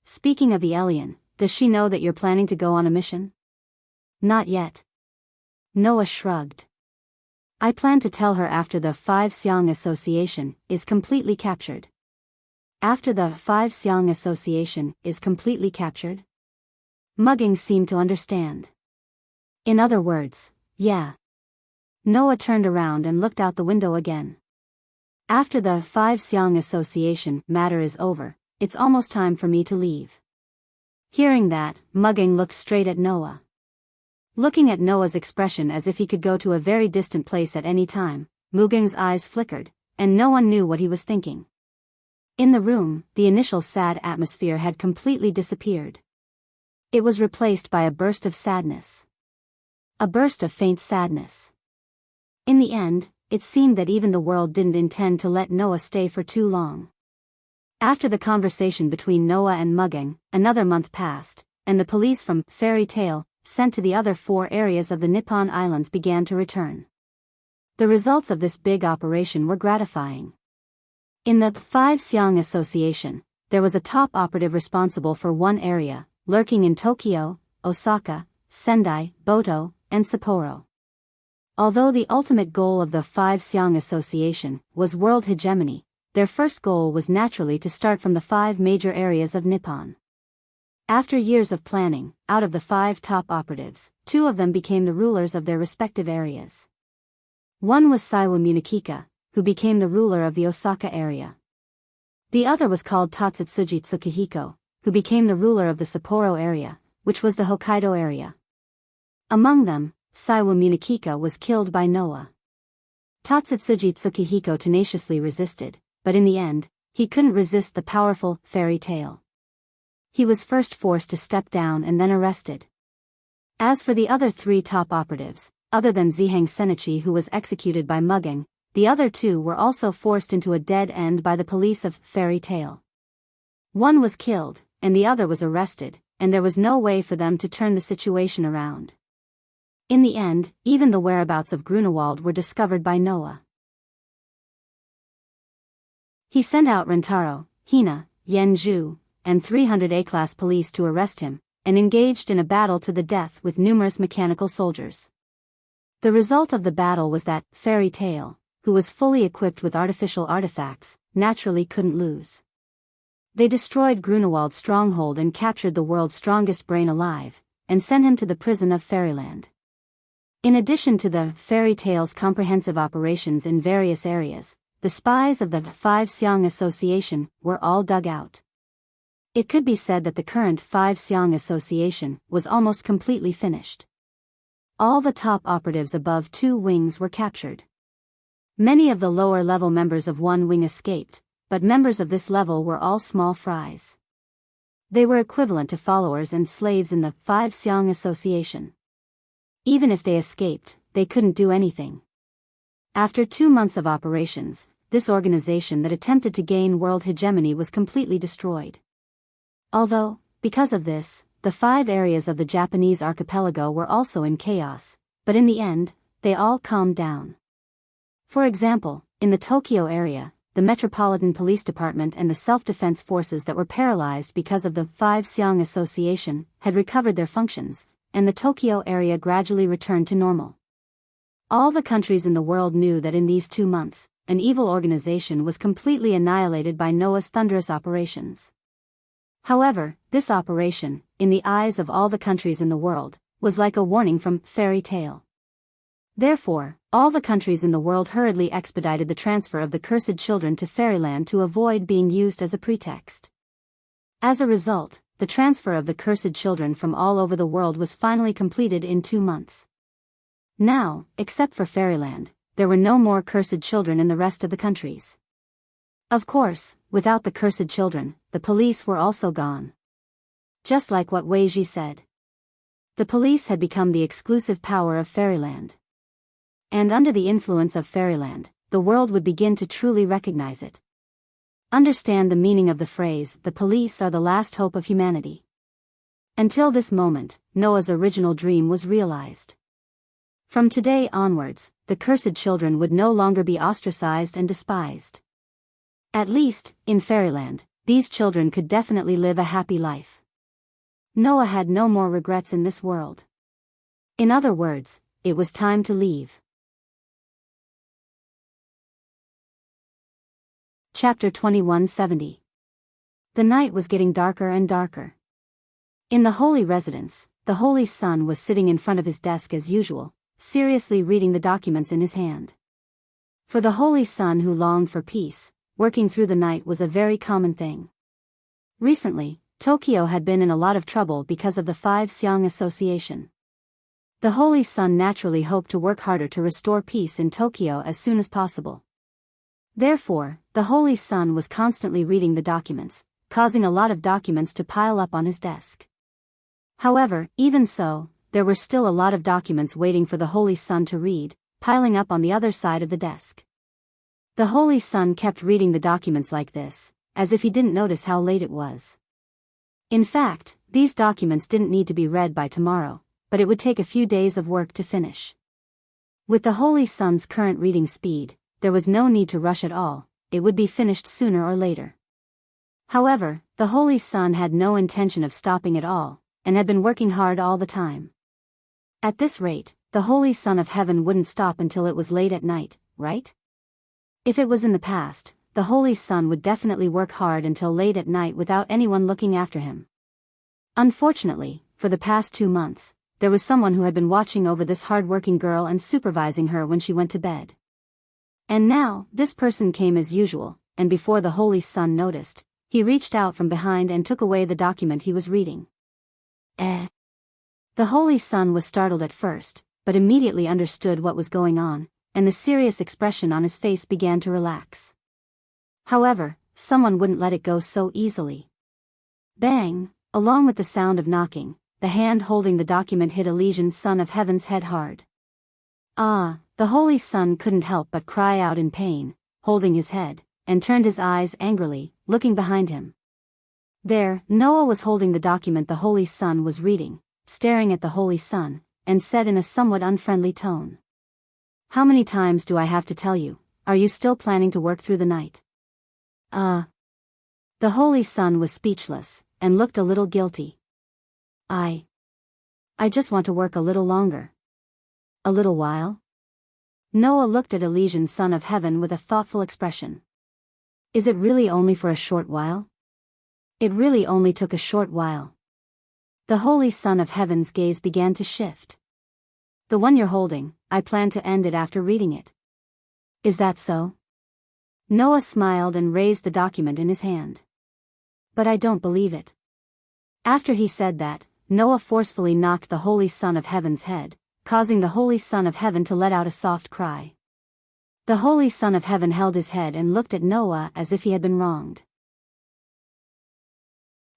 Speaking of the alien, does she know that you're planning to go on a mission? Not yet. Noah shrugged. I plan to tell her after the Five Xiong Association is completely captured. After the Five Xiong Association is completely captured? Mugging seemed to understand. In other words, yeah. Noah turned around and looked out the window again. After the Five Xiong Association matter is over, it's almost time for me to leave. Hearing that, Mugging looked straight at Noah. Looking at Noah's expression as if he could go to a very distant place at any time, Mugging's eyes flickered, and no one knew what he was thinking. In the room, the initial sad atmosphere had completely disappeared. It was replaced by a burst of sadness. A burst of faint sadness. In the end, it seemed that even the world didn't intend to let Noah stay for too long. After the conversation between Noah and Mugging, another month passed, and the police from Fairy Tale, sent to the other 4 areas of the Nippon Islands began to return. The results of this big operation were gratifying. In the Five Xiong Association, there was a top operative responsible for one area, lurking in Tokyo, Osaka, Sendai, Boto, and Sapporo. Although the ultimate goal of the Five Xiong Association was world hegemony, their first goal was naturally to start from the 5 major areas of Nippon. After years of planning, out of the 5 top operatives, 2 of them became the rulers of their respective areas. One was Saiwa Munakika, who became the ruler of the Osaka area. The other was called Tatsutsuji Tsukihiko, who became the ruler of the Sapporo area, which was the Hokkaido area. Among them, Saiwa Munakika was killed by Noah. Tatsutsuji Tsukihiko tenaciously resisted, but in the end, he couldn't resist the powerful Fairy Tale. He was first forced to step down and then arrested. As for the other 3 top operatives, other than Zihang Senichi, who was executed by Mugging, the other 2 were also forced into a dead end by the police of Fairy Tale. One was killed, and the other was arrested, and there was no way for them to turn the situation around. In the end, even the whereabouts of Grunewald were discovered by Noah. He sent out Rentaro, Hina, Yenju, and 300 A-class police to arrest him, and engaged in a battle to the death with numerous mechanical soldiers. The result of the battle was that Fairy Tale, who was fully equipped with artificial artifacts, naturally couldn't lose. They destroyed Grunewald's stronghold and captured the world's strongest brain alive, and sent him to the prison of Fairyland. In addition to the Fairy Tale's comprehensive operations in various areas, the spies of the Five Xiong Association were all dug out. It could be said that the current Five Xiong Association was almost completely finished. All the top operatives above 2 wings were captured. Many of the lower-level members of one wing escaped, but members of this level were all small fries. They were equivalent to followers and slaves in the Five Xiong Association. Even if they escaped, they couldn't do anything. After 2 months of operations, this organization that attempted to gain world hegemony was completely destroyed. Although, because of this, the 5 areas of the Japanese archipelago were also in chaos, but in the end, they all calmed down. For example, in the Tokyo area, the Metropolitan Police Department and the self-defense forces that were paralyzed because of the Five Xiong Association had recovered their functions, and the Tokyo area gradually returned to normal. All the countries in the world knew that in these 2 months, an evil organization was completely annihilated by Noah's thunderous operations. However, this operation, in the eyes of all the countries in the world, was like a warning from fairy tale. Therefore, all the countries in the world hurriedly expedited the transfer of the cursed children to fairyland to avoid being used as a pretext. As a result, the transfer of the cursed children from all over the world was finally completed in 2 months. Now, except for fairyland, there were no more cursed children in the rest of the countries. Of course, without the cursed children, the police were also gone. Just like what Wei Ji said. The police had become the exclusive power of fairyland. And under the influence of fairyland, the world would begin to truly recognize it. Understand the meaning of the phrase, the police are the last hope of humanity. Until this moment, Noah's original dream was realized. From today onwards, the cursed children would no longer be ostracized and despised. At least, in fairyland, these children could definitely live a happy life. Noah had no more regrets in this world. In other words, it was time to leave. Chapter 2170. The night was getting darker and darker. In the holy residence, the holy son was sitting in front of his desk as usual, seriously reading the documents in his hand. For the holy son who longed for peace, working through the night was a very common thing. Recently, Tokyo had been in a lot of trouble because of the Five Xiang Association. The holy son naturally hoped to work harder to restore peace in Tokyo as soon as possible. Therefore, the holy son was constantly reading the documents, causing a lot of documents to pile up on his desk. However, even so, there were still a lot of documents waiting for the holy son to read, piling up on the other side of the desk. The holy son kept reading the documents like this, as if he didn't notice how late it was. In fact, these documents didn't need to be read by tomorrow, but it would take a few days of work to finish. With the holy son's current reading speed, there was no need to rush at all, it would be finished sooner or later. However, the holy son had no intention of stopping at all, and had been working hard all the time. At this rate, the holy son of heaven wouldn't stop until it was late at night, right? If it was in the past, the holy son would definitely work hard until late at night without anyone looking after him. Unfortunately, for the past 2 months, there was someone who had been watching over this hard-working girl and supervising her when she went to bed. And now, this person came as usual, and before the holy son noticed, he reached out from behind and took away the document he was reading. The holy son was startled at first, but immediately understood what was going on, and the serious expression on his face began to relax. However, someone wouldn't let it go so easily. Bang! Along with the sound of knocking, the hand holding the document hit Elysian son of heaven's head hard. The holy son couldn't help but cry out in pain, holding his head, and turned his eyes angrily, looking behind him. There, Noah was holding the document the holy son was reading, staring at the holy son, and said in a somewhat unfriendly tone. "How many times do I have to tell you, are you still planning to work through the night?" The holy son was speechless, and looked a little guilty. I just want to work a little longer. A little while? Noah looked at Elysian son of heaven with a thoughtful expression. Is it really only for a short while? It really only took a short while. The holy son of heaven's gaze began to shift. The one you're holding, I plan to end it after reading it. Is that so? Noah smiled and raised the document in his hand. But I don't believe it. After he said that, Noah forcefully knocked the holy son of heaven's head, causing the holy son of heaven to let out a soft cry. The holy son of heaven held his head and looked at Noah as if he had been wronged.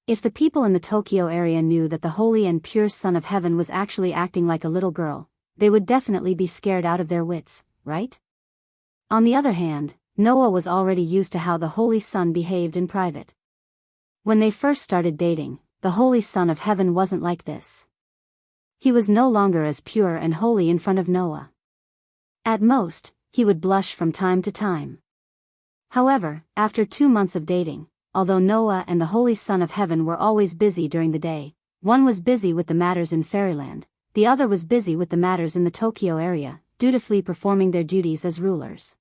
If the people in the Tokyo area knew that the holy and pure son of heaven was actually acting like a little girl, they would definitely be scared out of their wits, right? On the other hand, Noah was already used to how the holy son behaved in private. When they first started dating, the holy son of heaven wasn't like this. He was no longer as pure and holy in front of Noah. At most, he would blush from time to time. However, after 2 months of dating, although Noah and the holy son of heaven were always busy during the day, one was busy with the matters in fairyland, the other was busy with the matters in the Tokyo area, dutifully performing their duties as rulers.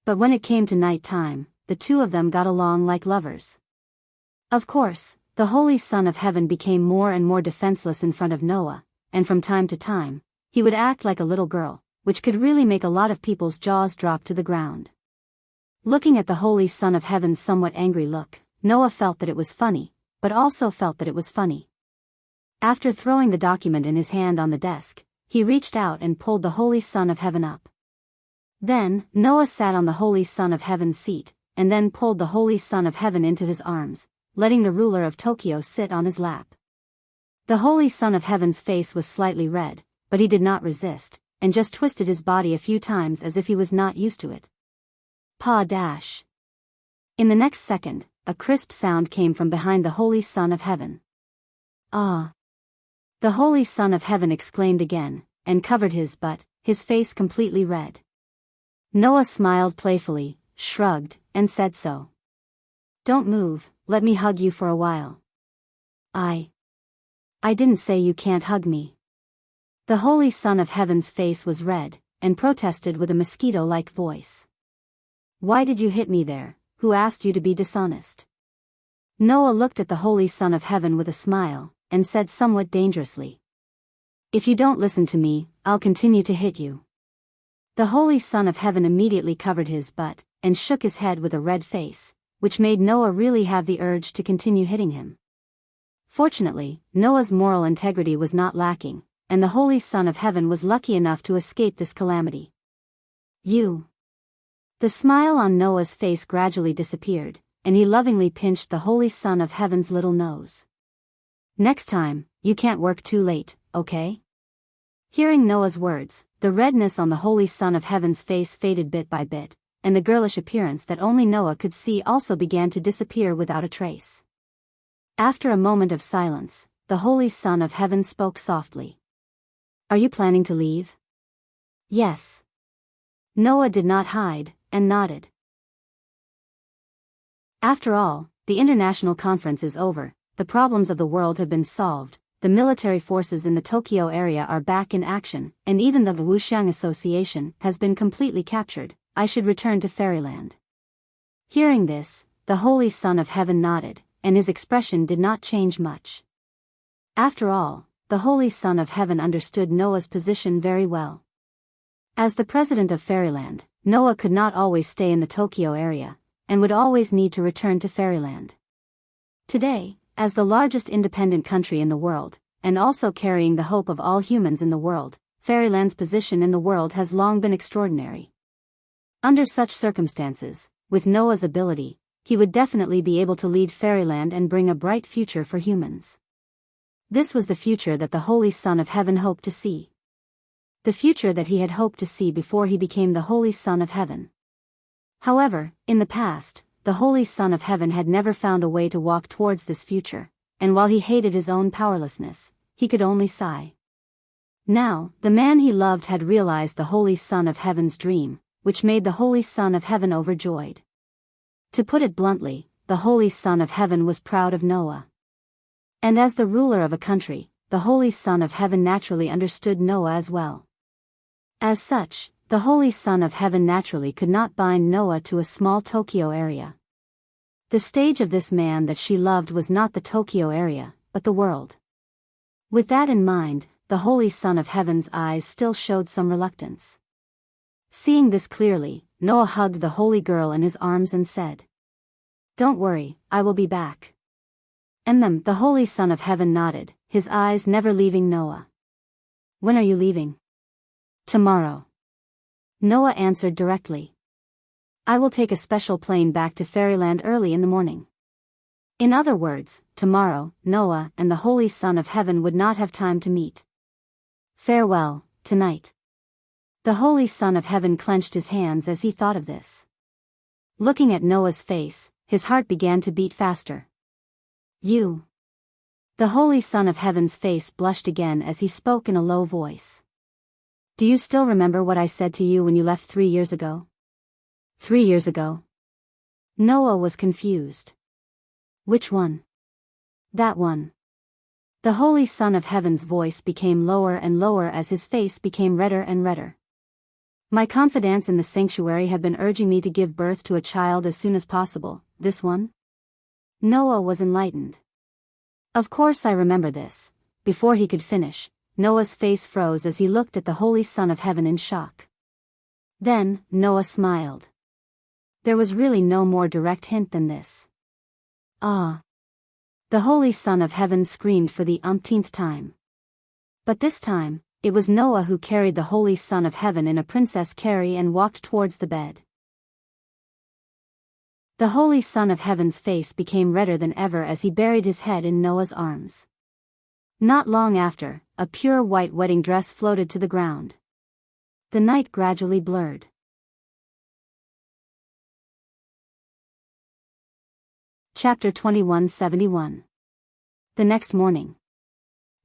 But when it came to night time, the two of them got along like lovers. Of course, the Holy Son of Heaven became more and more defenseless in front of Noah, and from time to time, he would act like a little girl, which could really make a lot of people's jaws drop to the ground. Looking at the Holy Son of Heaven's somewhat angry look, Noah felt that it was funny, but also felt that it was funny. After throwing the document in his hand on the desk, he reached out and pulled the Holy Son of Heaven up. Then, Noah sat on the Holy Son of Heaven's seat, and then pulled the Holy Son of Heaven into his arms, letting the ruler of Tokyo sit on his lap. The Holy Son of Heaven's face was slightly red, but he did not resist, and just twisted his body a few times as if he was not used to it. Pa dash. In the next second, a crisp sound came from behind the Holy Son of Heaven. Ah! The Holy Son of Heaven exclaimed again, and covered his butt, his face completely red. Noah smiled playfully, shrugged, and said so. Don't move, let me hug you for a while. I didn't say you can't hug me. The Holy Son of Heaven's face was red, and protested with a mosquito-like voice. Why did you hit me there? Who asked you to be dishonest? Noah looked at the Holy Son of Heaven with a smile, and said somewhat dangerously. If you don't listen to me, I'll continue to hit you. The Holy Son of Heaven immediately covered his butt, and shook his head with a red face, which made Noah really have the urge to continue hitting him. Fortunately, Noah's moral integrity was not lacking, and the Holy Son of Heaven was lucky enough to escape this calamity. You. The smile on Noah's face gradually disappeared, and he lovingly pinched the Holy Son of Heaven's little nose. Next time, you can't work too late, okay? Hearing Noah's words, the redness on the Holy Son of Heaven's face faded bit by bit, and the girlish appearance that only Noah could see also began to disappear without a trace. After a moment of silence, the Holy Son of Heaven spoke softly. Are you planning to leave? Yes. Noah did not hide, and nodded. After all, the international conference is over, the problems of the world have been solved, the military forces in the Tokyo area are back in action, and even the Wuxiang Association has been completely captured. I should return to Fairyland. Hearing this, the Holy Son of Heaven nodded, and his expression did not change much. After all, the Holy Son of Heaven understood Noah's position very well. As the president of Fairyland, Noah could not always stay in the Tokyo area, and would always need to return to Fairyland. Today, as the largest independent country in the world, and also carrying the hope of all humans in the world, Fairyland's position in the world has long been extraordinary. Under such circumstances, with Noah's ability, he would definitely be able to lead Fairyland and bring a bright future for humans. This was the future that the Holy Son of Heaven hoped to see. The future that he had hoped to see before he became the Holy Son of Heaven. However, in the past, the Holy Son of Heaven had never found a way to walk towards this future, and while he hated his own powerlessness, he could only sigh. Now, the man he loved had realized the Holy Son of Heaven's dream, which made the Holy Son of Heaven overjoyed. To put it bluntly, the Holy Son of Heaven was proud of Noah. And as the ruler of a country, the Holy Son of Heaven naturally understood Noah as well. As such, the Holy Son of Heaven naturally could not bind Noah to a small Tokyo area. The stage of this man that she loved was not the Tokyo area, but the world. With that in mind, the Holy Son of Heaven's eyes still showed some reluctance. Seeing this clearly, Noah hugged the holy girl in his arms and said, "Don't worry, I will be back." The Holy Son of Heaven nodded, his eyes never leaving Noah. "When are you leaving?" "Tomorrow." Noah answered directly. "I will take a special plane back to Fairyland early in the morning." In other words, tomorrow, Noah and the Holy Son of Heaven would not have time to meet. Farewell, tonight. The Holy Son of Heaven clenched his hands as he thought of this. Looking at Noah's face, his heart began to beat faster. "You." The Holy Son of Heaven's face blushed again as he spoke in a low voice. "Do you still remember what I said to you when you left 3 years ago?" 3 years ago? Noah was confused. "Which one?" "That one." The Holy Son of Heaven's voice became lower and lower as his face became redder and redder. My confidants in the sanctuary have been urging me to give birth to a child as soon as possible. This one? Noah was enlightened. Of course I remember this. Before he could finish, Noah's face froze as he looked at the Holy Son of Heaven in shock. Then, Noah smiled. There was really no more direct hint than this. Ah! The Holy Son of Heaven screamed for the umpteenth time. But this time, it was Noah who carried the Holy Son of Heaven in a princess carry and walked towards the bed. The Holy Son of Heaven's face became redder than ever as he buried his head in Noah's arms. Not long after, a pure white wedding dress floated to the ground. The night gradually blurred. Chapter 2171. The next morning.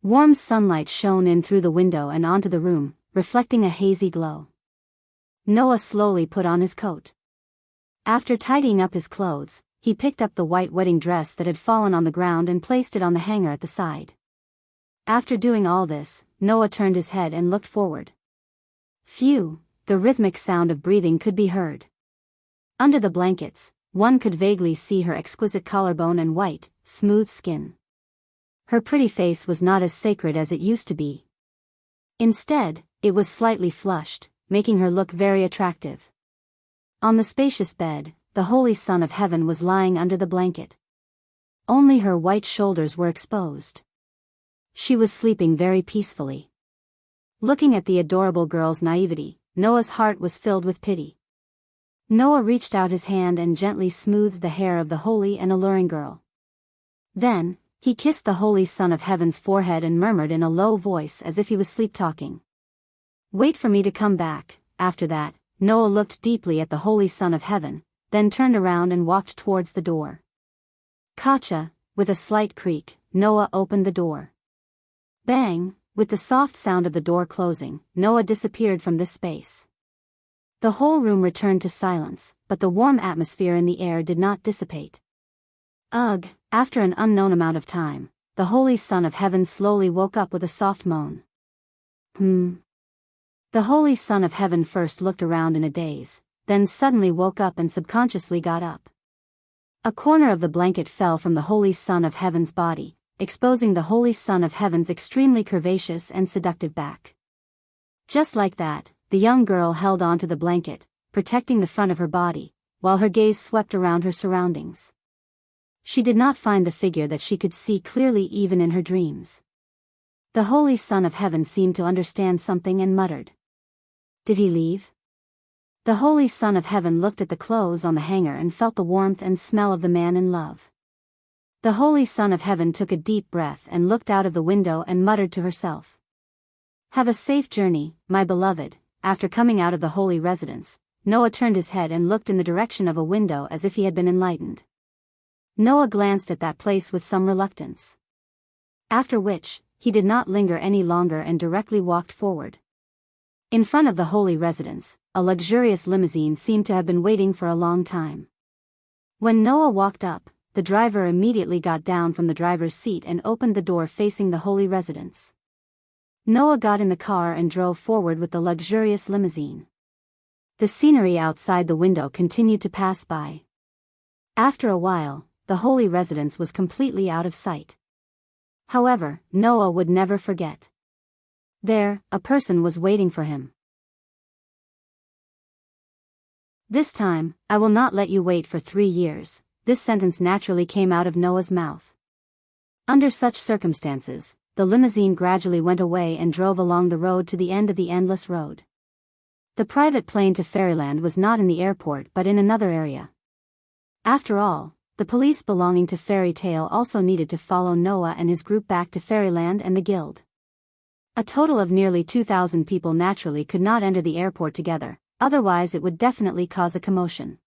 Warm sunlight shone in through the window and onto the room, reflecting a hazy glow. Noah slowly put on his coat. After tidying up his clothes, he picked up the white wedding dress that had fallen on the ground and placed it on the hanger at the side. After doing all this, Noah turned his head and looked forward. Phew, the rhythmic sound of breathing could be heard. Under the blankets, one could vaguely see her exquisite collarbone and white, smooth skin. Her pretty face was not as sacred as it used to be. Instead, it was slightly flushed, making her look very attractive. On the spacious bed, the Holy Son of Heaven was lying under the blanket. Only her white shoulders were exposed. She was sleeping very peacefully. Looking at the adorable girl's naivety, Noah's heart was filled with pity. Noah reached out his hand and gently smoothed the hair of the holy and alluring girl. Then, he kissed the Holy Son of Heaven's forehead and murmured in a low voice as if he was sleep-talking. Wait for me to come back. After that, Noah looked deeply at the Holy Son of Heaven, then turned around and walked towards the door. Kacha, with a slight creak, Noah opened the door. Bang! With the soft sound of the door closing, Noah disappeared from this space. The whole room returned to silence, but the warm atmosphere in the air did not dissipate. Ugh! After an unknown amount of time, the Holy Son of Heaven slowly woke up with a soft moan. The Holy Son of Heaven first looked around in a daze, then suddenly woke up and subconsciously got up. A corner of the blanket fell from the Holy Son of Heaven's body, exposing the Holy Son of Heaven's extremely curvaceous and seductive back. Just like that, the young girl held onto the blanket, protecting the front of her body, while her gaze swept around her surroundings. She did not find the figure that she could see clearly even in her dreams. The Holy Son of Heaven seemed to understand something and muttered. Did he leave? The Holy Son of Heaven looked at the clothes on the hanger and felt the warmth and smell of the man in love. The Holy Son of Heaven took a deep breath and looked out of the window and muttered to herself. Have a safe journey, my beloved. After coming out of the holy residence, Noah turned his head and looked in the direction of a window as if he had been enlightened. Noah glanced at that place with some reluctance. After which, he did not linger any longer and directly walked forward. In front of the holy residence, a luxurious limousine seemed to have been waiting for a long time. When Noah walked up, the driver immediately got down from the driver's seat and opened the door facing the holy residence. Noah got in the car and drove forward with the luxurious limousine. The scenery outside the window continued to pass by. After a while, the holy residence was completely out of sight. However, Noah would never forget. There, a person was waiting for him. This time, I will not let you wait for 3 years. This sentence naturally came out of Noah's mouth. Under such circumstances, the limousine gradually went away and drove along the road to the end of the endless road. The private plane to Fairyland was not in the airport but in another area. After all, the police belonging to Fairy Tale also needed to follow Noah and his group back to Fairyland and the guild. A total of nearly 2,000 people naturally could not enter the airport together, otherwise it would definitely cause a commotion.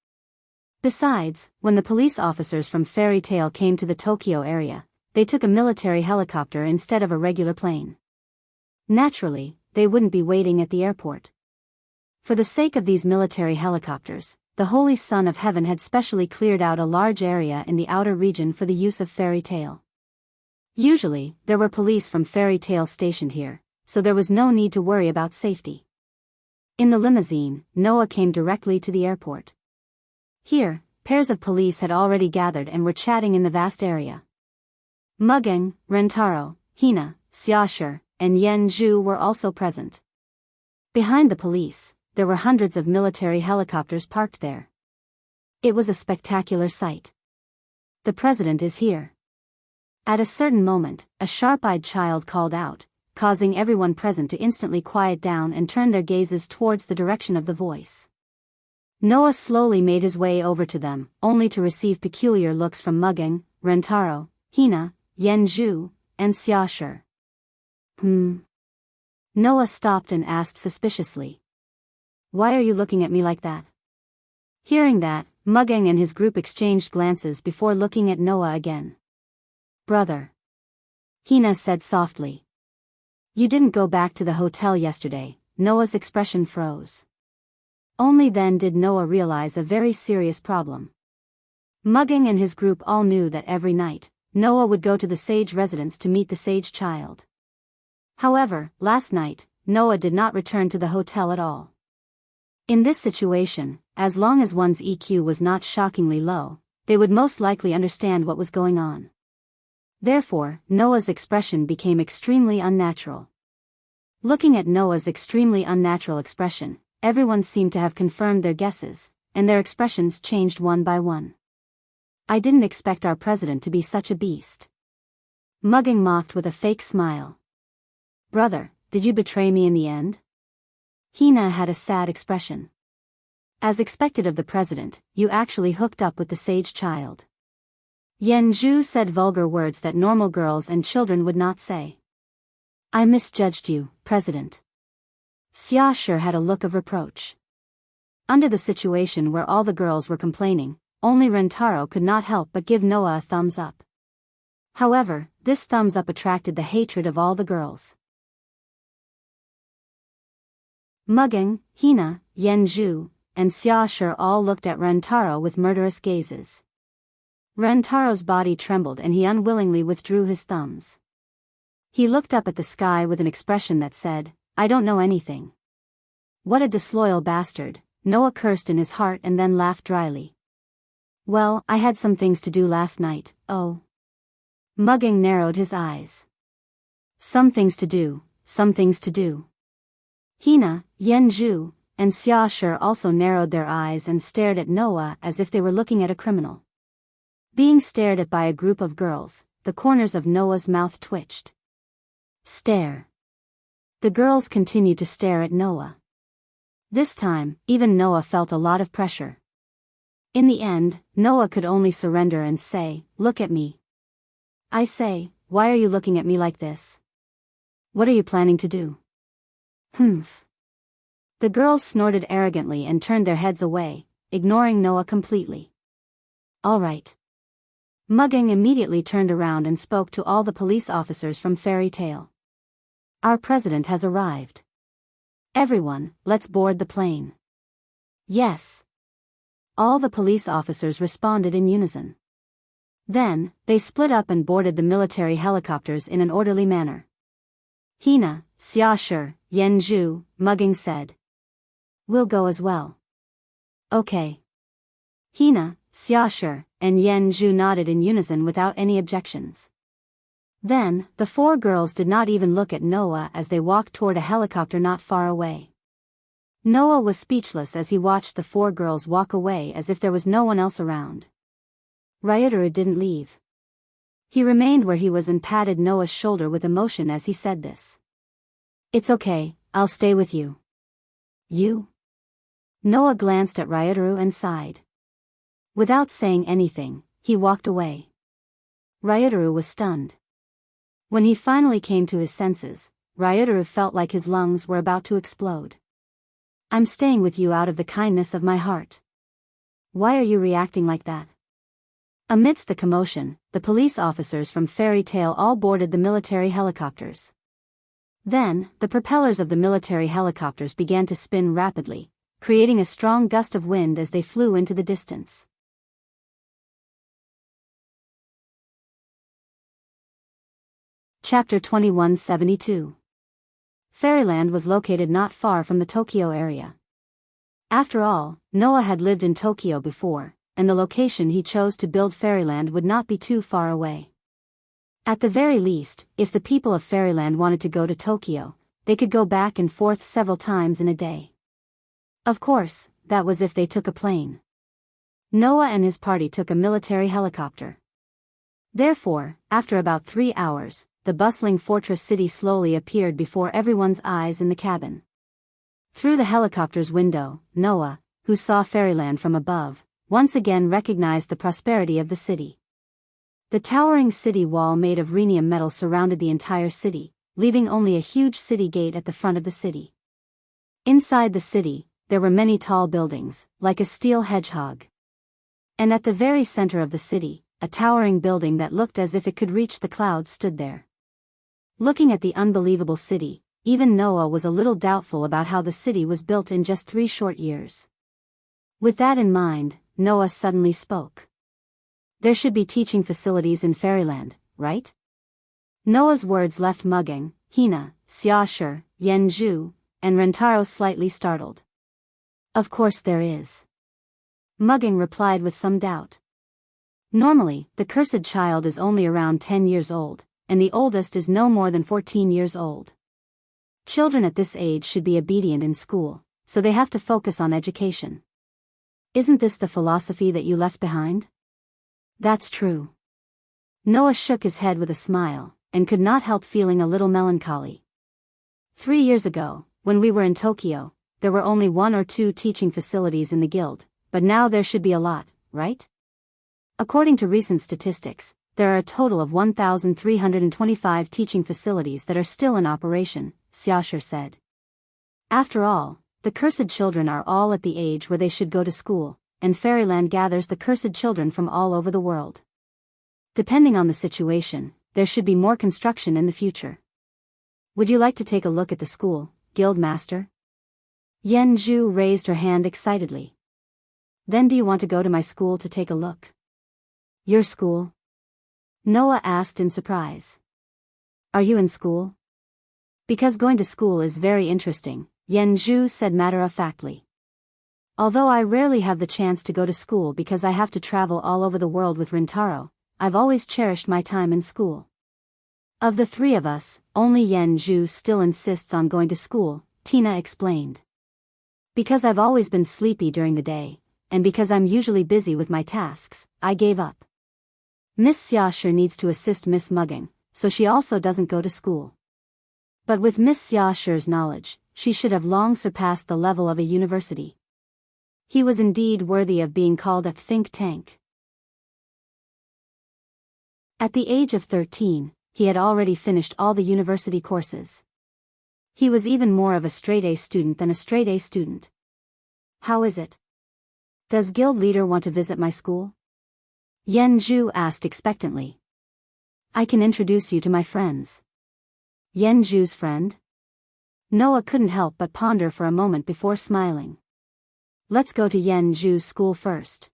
Besides, when the police officers from Fairy Tale came to the Tokyo area, they took a military helicopter instead of a regular plane. Naturally, they wouldn't be waiting at the airport. For the sake of these military helicopters, the Holy Son of Heaven had specially cleared out a large area in the outer region for the use of Fairy Tale. Usually, there were police from Fairy Tale stationed here, so there was no need to worry about safety. In the limousine, Noah came directly to the airport. Here, pairs of police had already gathered and were chatting in the vast area. Mugging, Rentaro, Hina, Xiaoshi, and Yen Zhu were also present. Behind the police, there were hundreds of military helicopters parked there. It was a spectacular sight. The president is here. At a certain moment, a sharp-eyed child called out, causing everyone present to instantly quiet down and turn their gazes towards the direction of the voice. Noah slowly made his way over to them, only to receive peculiar looks from Mugging, Rentaro, Hina, Yen Zhu, and Xiaoshi. Noah stopped and asked suspiciously. Why are you looking at me like that? Hearing that, Mugging and his group exchanged glances before looking at Noah again. Brother. Hina said softly. You didn't go back to the hotel yesterday. Noah's expression froze. Only then did Noah realize a very serious problem. Mugging and his group all knew that every night, Noah would go to the sage residence to meet the sage child. However, last night, Noah did not return to the hotel at all. In this situation, as long as one's EQ was not shockingly low, they would most likely understand what was going on. Therefore, Noah's expression became extremely unnatural. Looking at Noah's extremely unnatural expression, everyone seemed to have confirmed their guesses, and their expressions changed one by one. I didn't expect our president to be such a beast. Mugging mocked with a fake smile. Brother, did you betray me in the end? Hina had a sad expression. As expected of the president, you actually hooked up with the sage child. Yen Zhu said vulgar words that normal girls and children would not say. I misjudged you, President. Xiaoshi had a look of reproach. Under the situation where all the girls were complaining, only Rentaro could not help but give Noah a thumbs up. However, this thumbs up attracted the hatred of all the girls. Mugging, Hina, Yen Zhu, and Xiaoshi all looked at Rentaro with murderous gazes. Rentaro's body trembled and he unwillingly withdrew his thumbs. He looked up at the sky with an expression that said, I don't know anything. What a disloyal bastard, Noah cursed in his heart and then laughed dryly. Well, I had some things to do last night, oh. Mugging narrowed his eyes. Some things to do, some things to do. Hina, Yen Zhu, and Xiaoshi also narrowed their eyes and stared at Noah as if they were looking at a criminal. Being stared at by a group of girls, the corners of Noah's mouth twitched. Stare. The girls continued to stare at Noah. This time, even Noah felt a lot of pressure. In the end, Noah could only surrender and say, look at me. I say, why are you looking at me like this? What are you planning to do? Humph. The girls snorted arrogantly and turned their heads away, ignoring Noah completely. All right. Mugging immediately turned around and spoke to all the police officers from Fairy Tale. Our president has arrived. Everyone, let's board the plane. Yes. All the police officers responded in unison. Then, they split up and boarded the military helicopters in an orderly manner. Hina, Xiaoshi, Yen Zhu, Mugging said. We'll go as well. Okay. Hina, Xiaoshi, and Yen Zhu nodded in unison without any objections. Then, the four girls did not even look at Noah as they walked toward a helicopter not far away. Noah was speechless as he watched the four girls walk away as if there was no one else around. Ryutaru didn't leave. He remained where he was and patted Noah's shoulder with emotion as he said this. It's okay, I'll stay with you. You? Noah glanced at Ryutaru and sighed. Without saying anything, he walked away. Ryutaru was stunned. When he finally came to his senses, Ryutaru felt like his lungs were about to explode. I'm staying with you out of the kindness of my heart. Why are you reacting like that? Amidst the commotion, the police officers from Fairy Tale all boarded the military helicopters. Then, the propellers of the military helicopters began to spin rapidly, creating a strong gust of wind as they flew into the distance. Chapter 2172. Fairyland was located not far from the Tokyo area. After all, Noah had lived in Tokyo before, and the location he chose to build Fairyland would not be too far away. At the very least, if the people of Fairyland wanted to go to Tokyo, they could go back and forth several times in a day. Of course, that was if they took a plane. Noah and his party took a military helicopter. Therefore, after about 3 hours, the bustling fortress city slowly appeared before everyone's eyes in the cabin. Through the helicopter's window, Noah, who saw Fairyland from above, once again recognized the prosperity of the city. The towering city wall made of rhenium metal surrounded the entire city, leaving only a huge city gate at the front of the city. Inside the city, there were many tall buildings, like a steel hedgehog. And at the very center of the city, a towering building that looked as if it could reach the clouds stood there. Looking at the unbelievable city, even Noah was a little doubtful about how the city was built in just 3 short years. With that in mind, Noah suddenly spoke. There should be teaching facilities in Fairyland, right? Noah's words left Mugging, Hina, Xiaoshi, Yanzhu, and Rentaro slightly startled. Of course there is. Mugging replied with some doubt. Normally, the cursed child is only around 10 years old, and the oldest is no more than 14 years old. Children at this age should be obedient in school, so they have to focus on education. Isn't this the philosophy that you left behind? That's true. Noah shook his head with a smile, and could not help feeling a little melancholy. 3 years ago, when we were in Tokyo, there were only 1 or 2 teaching facilities in the guild, but now there should be a lot, right? According to recent statistics, there are a total of 1,325 teaching facilities that are still in operation, Xiaoshi said. After all, the cursed children are all at the age where they should go to school, and Fairyland gathers the cursed children from all over the world. Depending on the situation, there should be more construction in the future. Would you like to take a look at the school, Guild Master? Yanzhu raised her hand excitedly. Then do you want to go to my school to take a look? Your school? Noah asked in surprise. Are you in school? Because going to school is very interesting, Yanzhu said matter-of-factly. Although I rarely have the chance to go to school because I have to travel all over the world with Rintaro, I've always cherished my time in school. Of the 3 of us, only Yanzhu still insists on going to school, Tina explained. Because I've always been sleepy during the day, and because I'm usually busy with my tasks, I gave up. Miss Xiaoshi needs to assist Miss Mugging, so she also doesn't go to school. But with Miss Xiaoshi's knowledge, she should have long surpassed the level of a university. He was indeed worthy of being called a think tank. At the age of 13, he had already finished all the university courses. He was even more of a straight-A student than a straight-A student. How is it? Does guild leader want to visit my school? Yanzhu asked expectantly. I can introduce you to my friends. Yanzhu's friend? Noah couldn't help but ponder for a moment before smiling. Let's go to Yanzhu's school first.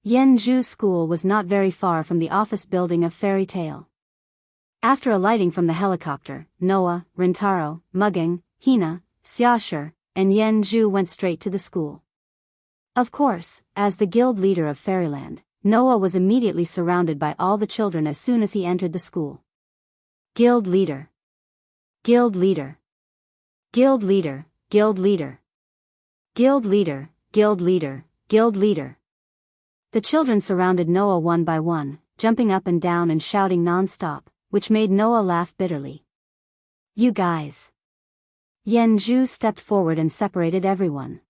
Yanzhu's school was not very far from the office building of Fairy Tale. After alighting from the helicopter, Noah, Rintaro, Mugging, Hina, Xiaoshi, and Yanzhu went straight to the school. Of course, as the guild leader of Fairyland, Noah was immediately surrounded by all the children as soon as he entered the school. Guild leader. Guild leader. Guild leader, guild leader. Guild leader, guild leader, guild leader. The children surrounded Noah one by one, jumping up and down and shouting non-stop, which made Noah laugh bitterly. You guys. Yanzhu stepped forward and separated everyone.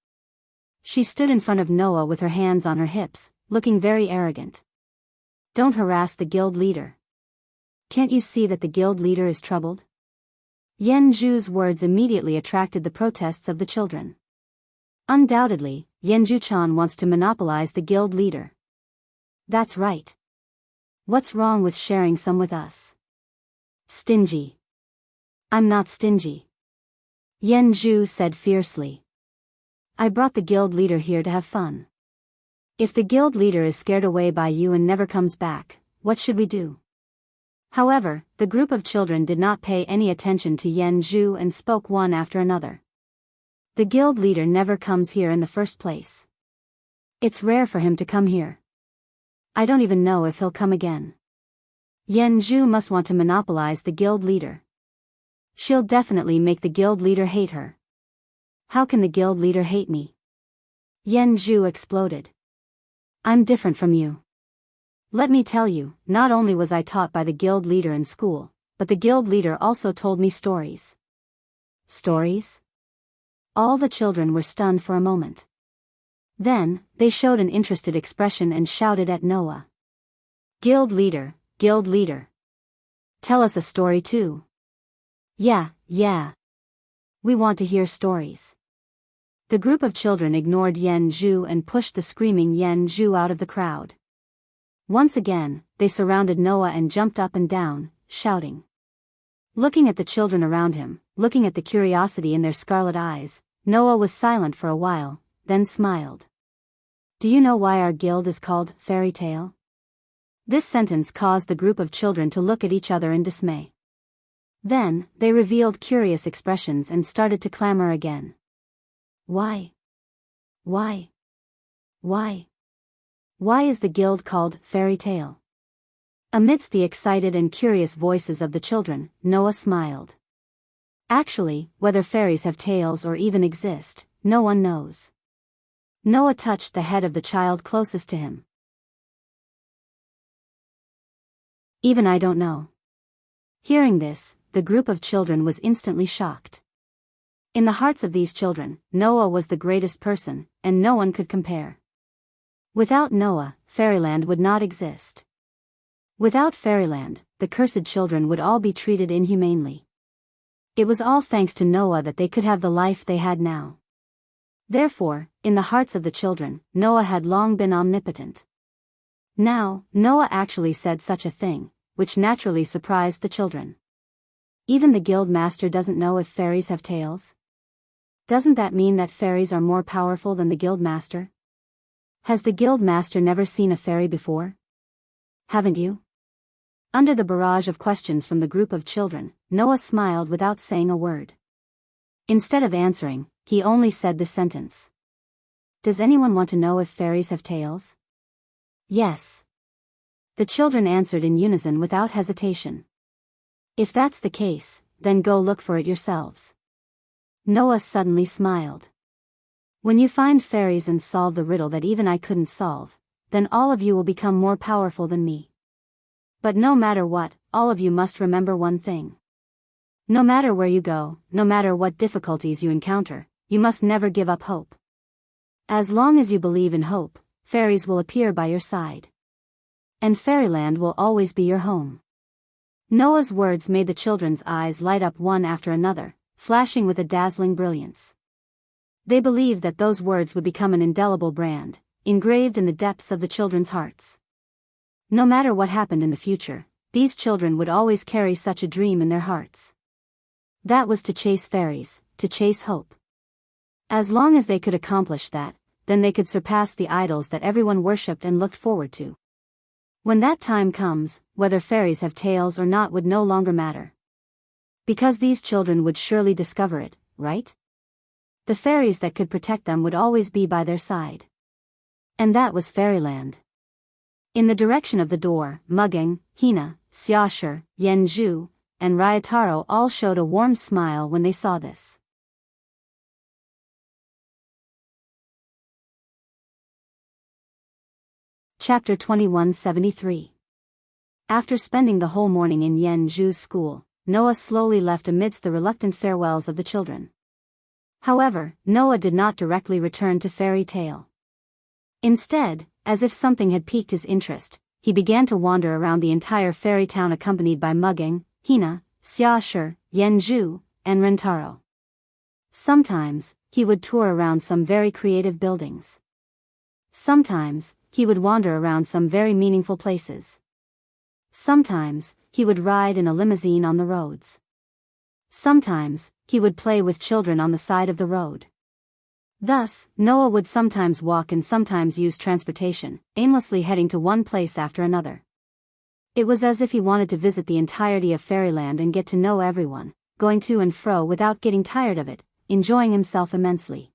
She stood in front of Noah with her hands on her hips, looking very arrogant. Don't harass the guild leader. Can't you see that the guild leader is troubled? Yanzhu's words immediately attracted the protests of the children. Undoubtedly, Yanzhu-chan wants to monopolize the guild leader. That's right. What's wrong with sharing some with us? Stingy. I'm not stingy. Yanzhu said fiercely. I brought the guild leader here to have fun. If the guild leader is scared away by you and never comes back, what should we do? However, the group of children did not pay any attention to Yen Zhu and spoke one after another. The guild leader never comes here in the first place. It's rare for him to come here. I don't even know if he'll come again. Yen Zhu must want to monopolize the guild leader. She'll definitely make the guild leader hate her. How can the guild leader hate me? Yen Zhu exploded. I'm different from you. Let me tell you, not only was I taught by the guild leader in school, but the guild leader also told me stories. Stories? All the children were stunned for a moment. Then, they showed an interested expression and shouted at Noah. Guild leader, guild leader. Tell us a story too. Yeah. We want to hear stories. The group of children ignored Yen Zhu and pushed the screaming Yen Zhu out of the crowd. Once again, they surrounded Noah and jumped up and down, shouting. Looking at the children around him, looking at the curiosity in their scarlet eyes, Noah was silent for a while, then smiled. Do you know why our guild is called Fairy Tale? This sentence caused the group of children to look at each other in dismay. Then, they revealed curious expressions and started to clamor again. Why? Why? Why? Why is the guild called Fairy Tale? Amidst the excited and curious voices of the children, Noah smiled. Actually, whether fairies have tails or even exist, no one knows. Noah touched the head of the child closest to him. Even I don't know. Hearing this, the group of children was instantly shocked. In the hearts of these children, Noah was the greatest person, and no one could compare. Without Noah, Fairyland would not exist. Without Fairyland, the cursed children would all be treated inhumanely. It was all thanks to Noah that they could have the life they had now. Therefore, in the hearts of the children, Noah had long been omnipotent. Now, Noah actually said such a thing, which naturally surprised the children. Even the guild master doesn't know if fairies have tails? Doesn't that mean that fairies are more powerful than the guild master? Has the guild master never seen a fairy before? Haven't you? Under the barrage of questions from the group of children, Noah smiled without saying a word. Instead of answering, he only said this sentence. Does anyone want to know if fairies have tails? Yes. The children answered in unison without hesitation. If that's the case, then go look for it yourselves. Noah suddenly smiled. When you find fairies and solve the riddle that even I couldn't solve, then all of you will become more powerful than me. But no matter what, all of you must remember one thing. No matter where you go, no matter what difficulties you encounter, you must never give up hope. As long as you believe in hope, fairies will appear by your side. And Fairyland will always be your home. Noah's words made the children's eyes light up one after another, flashing with a dazzling brilliance. They believed that those words would become an indelible brand, engraved in the depths of the children's hearts. No matter what happened in the future, these children would always carry such a dream in their hearts. That was to chase fairies, to chase hope. As long as they could accomplish that, then they could surpass the idols that everyone worshipped and looked forward to. When that time comes, whether fairies have tails or not would no longer matter. Because these children would surely discover it, right? The fairies that could protect them would always be by their side. And that was Fairyland. In the direction of the door, Mugging, Hina, Xiaoshi, Yen Zhu, and Ryotaro all showed a warm smile when they saw this. Chapter 2173. After spending the whole morning in Yen Zhu's school, Noah slowly left amidst the reluctant farewells of the children. However, Noah did not directly return to Fairy Tale. Instead, as if something had piqued his interest, he began to wander around the entire fairy town accompanied by Mugging, Hina, Xiaoshi, Yen Zhu, and Rentaro. Sometimes, he would tour around some very creative buildings. Sometimes, he would wander around some very meaningful places. Sometimes, he would ride in a limousine on the roads. Sometimes, he would play with children on the side of the road. Thus, Noah would sometimes walk and sometimes use transportation, aimlessly heading to one place after another. It was as if he wanted to visit the entirety of fairyland and get to know everyone, going to and fro without getting tired of it, enjoying himself immensely.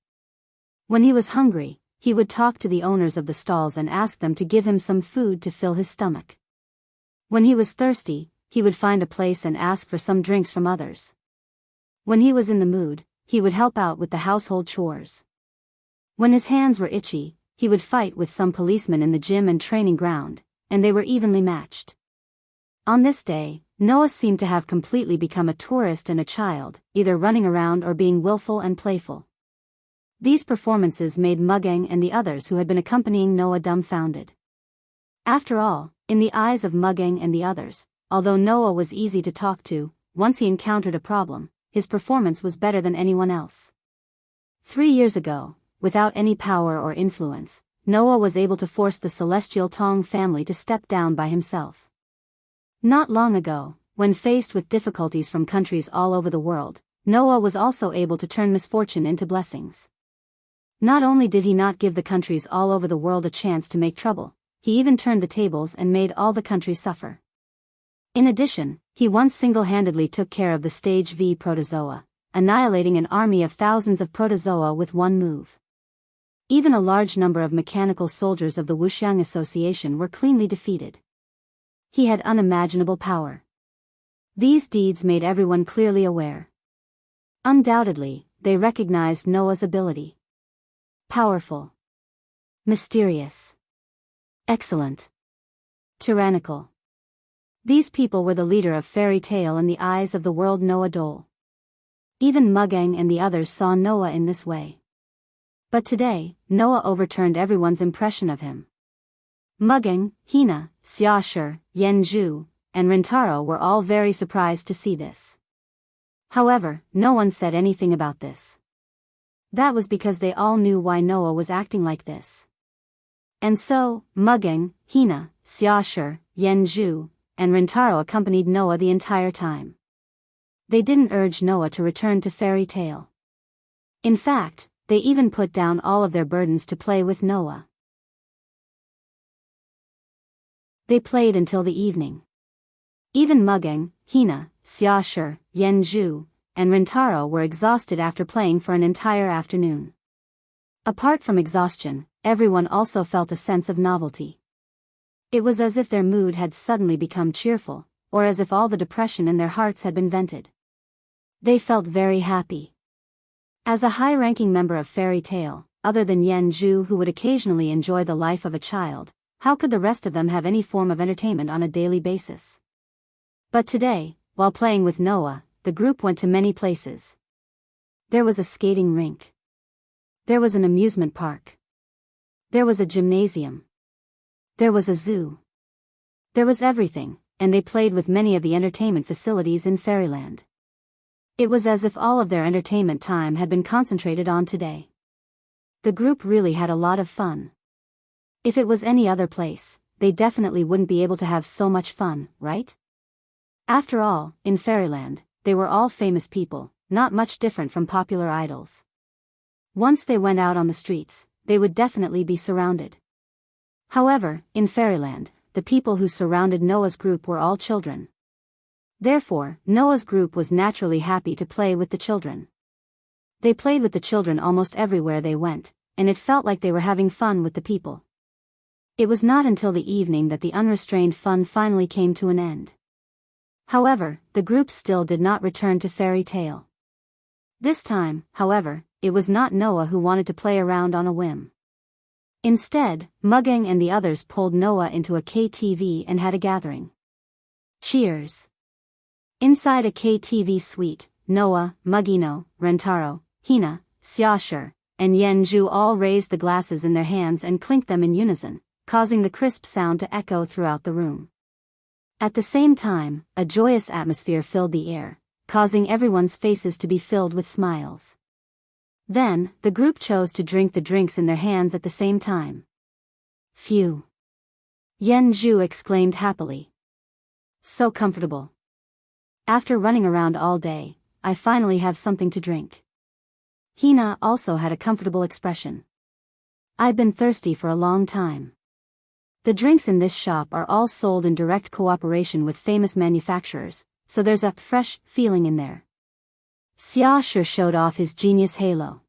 When he was hungry, he would talk to the owners of the stalls and ask them to give him some food to fill his stomach. When he was thirsty, he would find a place and ask for some drinks from others. When he was in the mood, he would help out with the household chores. When his hands were itchy, he would fight with some policemen in the gym and training ground, and they were evenly matched. On this day, Noah seemed to have completely become a tourist and a child, either running around or being willful and playful. These performances made Mugeng and the others who had been accompanying Noah dumbfounded. After all, in the eyes of Mugeng and the others, although Noah was easy to talk to, once he encountered a problem, his performance was better than anyone else. 3 years ago, without any power or influence, Noah was able to force the celestial Tong family to step down by himself. Not long ago, when faced with difficulties from countries all over the world, Noah was also able to turn misfortune into blessings. Not only did he not give the countries all over the world a chance to make trouble, he even turned the tables and made all the countries suffer. In addition, he once single-handedly took care of the Stage V protozoa, annihilating an army of thousands of protozoa with one move. Even a large number of mechanical soldiers of the Wuxiang Association were cleanly defeated. He had unimaginable power. These deeds made everyone clearly aware. Undoubtedly, they recognized Noah's ability. Powerful. Mysterious. Excellent. Tyrannical. These people were the leader of fairy tale in the eyes of the world Noah Dole. Even Mugeng and the others saw Noah in this way. But today, Noah overturned everyone's impression of him. Mugeng, Hina, Xiaoshi, Yanzhu, and Rintaro were all very surprised to see this. However, no one said anything about this. That was because they all knew why Noah was acting like this. And so, Mugeng, Hina, Xiaoshi, Yanzhu, and Rintaro accompanied Noah the entire time. They didn't urge Noah to return to fairy tale. In fact, they even put down all of their burdens to play with Noah. They played until the evening. Even Mugeng, Hina, Xiaoshi, Yanzhu, and Rintaro were exhausted after playing for an entire afternoon. Apart from exhaustion, everyone also felt a sense of novelty. It was as if their mood had suddenly become cheerful, or as if all the depression in their hearts had been vented. They felt very happy. As a high-ranking member of fairy tale, other than Yanzhu who would occasionally enjoy the life of a child, how could the rest of them have any form of entertainment on a daily basis? But today, while playing with Noah, the group went to many places. There was a skating rink. There was an amusement park. There was a gymnasium. There was a zoo. There was everything, and they played with many of the entertainment facilities in Fairyland. It was as if all of their entertainment time had been concentrated on today. The group really had a lot of fun. If it was any other place, they definitely wouldn't be able to have so much fun, right? After all, in Fairyland, they were all famous people, not much different from popular idols. Once they went out on the streets, they would definitely be surrounded. However, in Fairyland, the people who surrounded Noah's group were all children. Therefore, Noah's group was naturally happy to play with the children. They played with the children almost everywhere they went, and it felt like they were having fun with the people. It was not until the evening that the unrestrained fun finally came to an end. However, the group still did not return to fairy tale. This time, however, it was not Noah who wanted to play around on a whim. Instead, Mugeng and the others pulled Noah into a KTV and had a gathering. Cheers! Inside a KTV suite, Noah, Mugino, Rentaro, Hina, Xiaoshi, and Yanzhu all raised the glasses in their hands and clinked them in unison, causing the crisp sound to echo throughout the room. At the same time, a joyous atmosphere filled the air, causing everyone's faces to be filled with smiles. Then, the group chose to drink the drinks in their hands at the same time. Phew! Yanzhu exclaimed happily. So comfortable. After running around all day, I finally have something to drink. Hina also had a comfortable expression. I've been thirsty for a long time. The drinks in this shop are all sold in direct cooperation with famous manufacturers, so there's a fresh feeling in there. Xia Shi showed off his genius halo.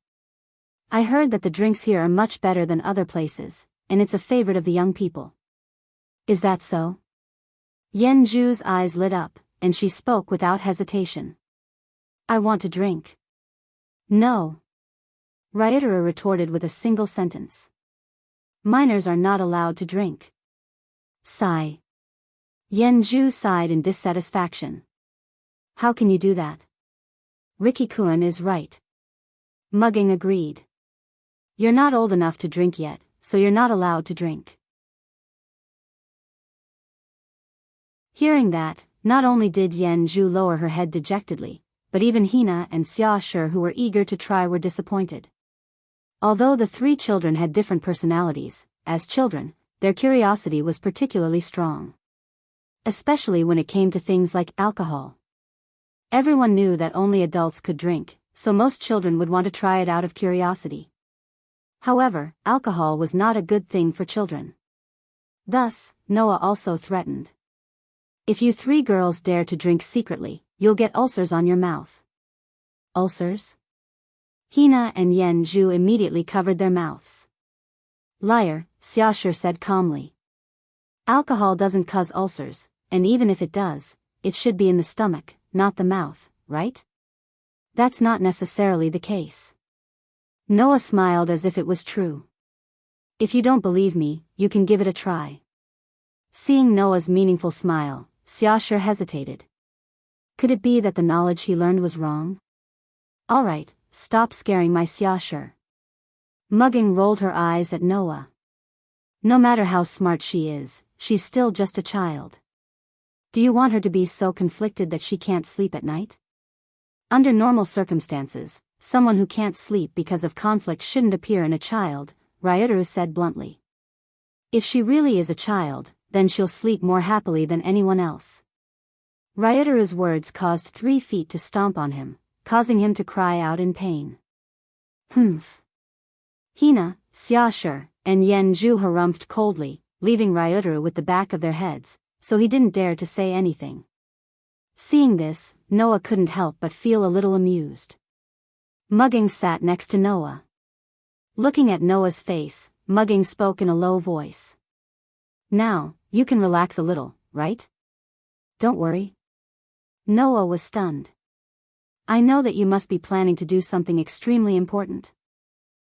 I heard that the drinks here are much better than other places, and it's a favorite of the young people. Is that so? Yan Zhu's eyes lit up, and she spoke without hesitation. I want to drink. No. Ryotaro retorted with a single sentence. Minors are not allowed to drink. Sigh. Yan Zhu sighed in dissatisfaction. How can you do that? Riki-kun is right. Mugging agreed. You're not old enough to drink yet, so you're not allowed to drink. Hearing that, not only did Yan Zhu lower her head dejectedly, but even Hina and Xia Shi, who were eager to try, were disappointed. Although the three children had different personalities, as children, their curiosity was particularly strong. Especially when it came to things like alcohol. Everyone knew that only adults could drink, so most children would want to try it out of curiosity. However, alcohol was not a good thing for children. Thus, Noah also threatened. If you three girls dare to drink secretly, you'll get ulcers on your mouth. Ulcers? Hina and Yan Zhu immediately covered their mouths. Liar, Xia Shi said calmly. Alcohol doesn't cause ulcers, and even if it does, it should be in the stomach, not the mouth, right? That's not necessarily the case. Noah smiled as if it was true. If you don't believe me, you can give it a try. Seeing Noah's meaningful smile, Xia Shi hesitated. Could it be that the knowledge he learned was wrong? All right, stop scaring my Xia Shi. Mugging rolled her eyes at Noah. No matter how smart she is, she's still just a child. Do you want her to be so conflicted that she can't sleep at night? Under normal circumstances, someone who can't sleep because of conflict shouldn't appear in a child, Ryotaro said bluntly. If she really is a child, then she'll sleep more happily than anyone else. Ryotaro's words caused 3 feet to stomp on him, causing him to cry out in pain. Humph. Hina, Xia Shi, and Yan Zhu harumphed coldly, leaving Ryotaro with the back of their heads, so he didn't dare to say anything. Seeing this, Noah couldn't help but feel a little amused. Mugging sat next to Noah. Looking at Noah's face, Mugging spoke in a low voice. Now, you can relax a little, right? Don't worry. Noah was stunned. I know that you must be planning to do something extremely important.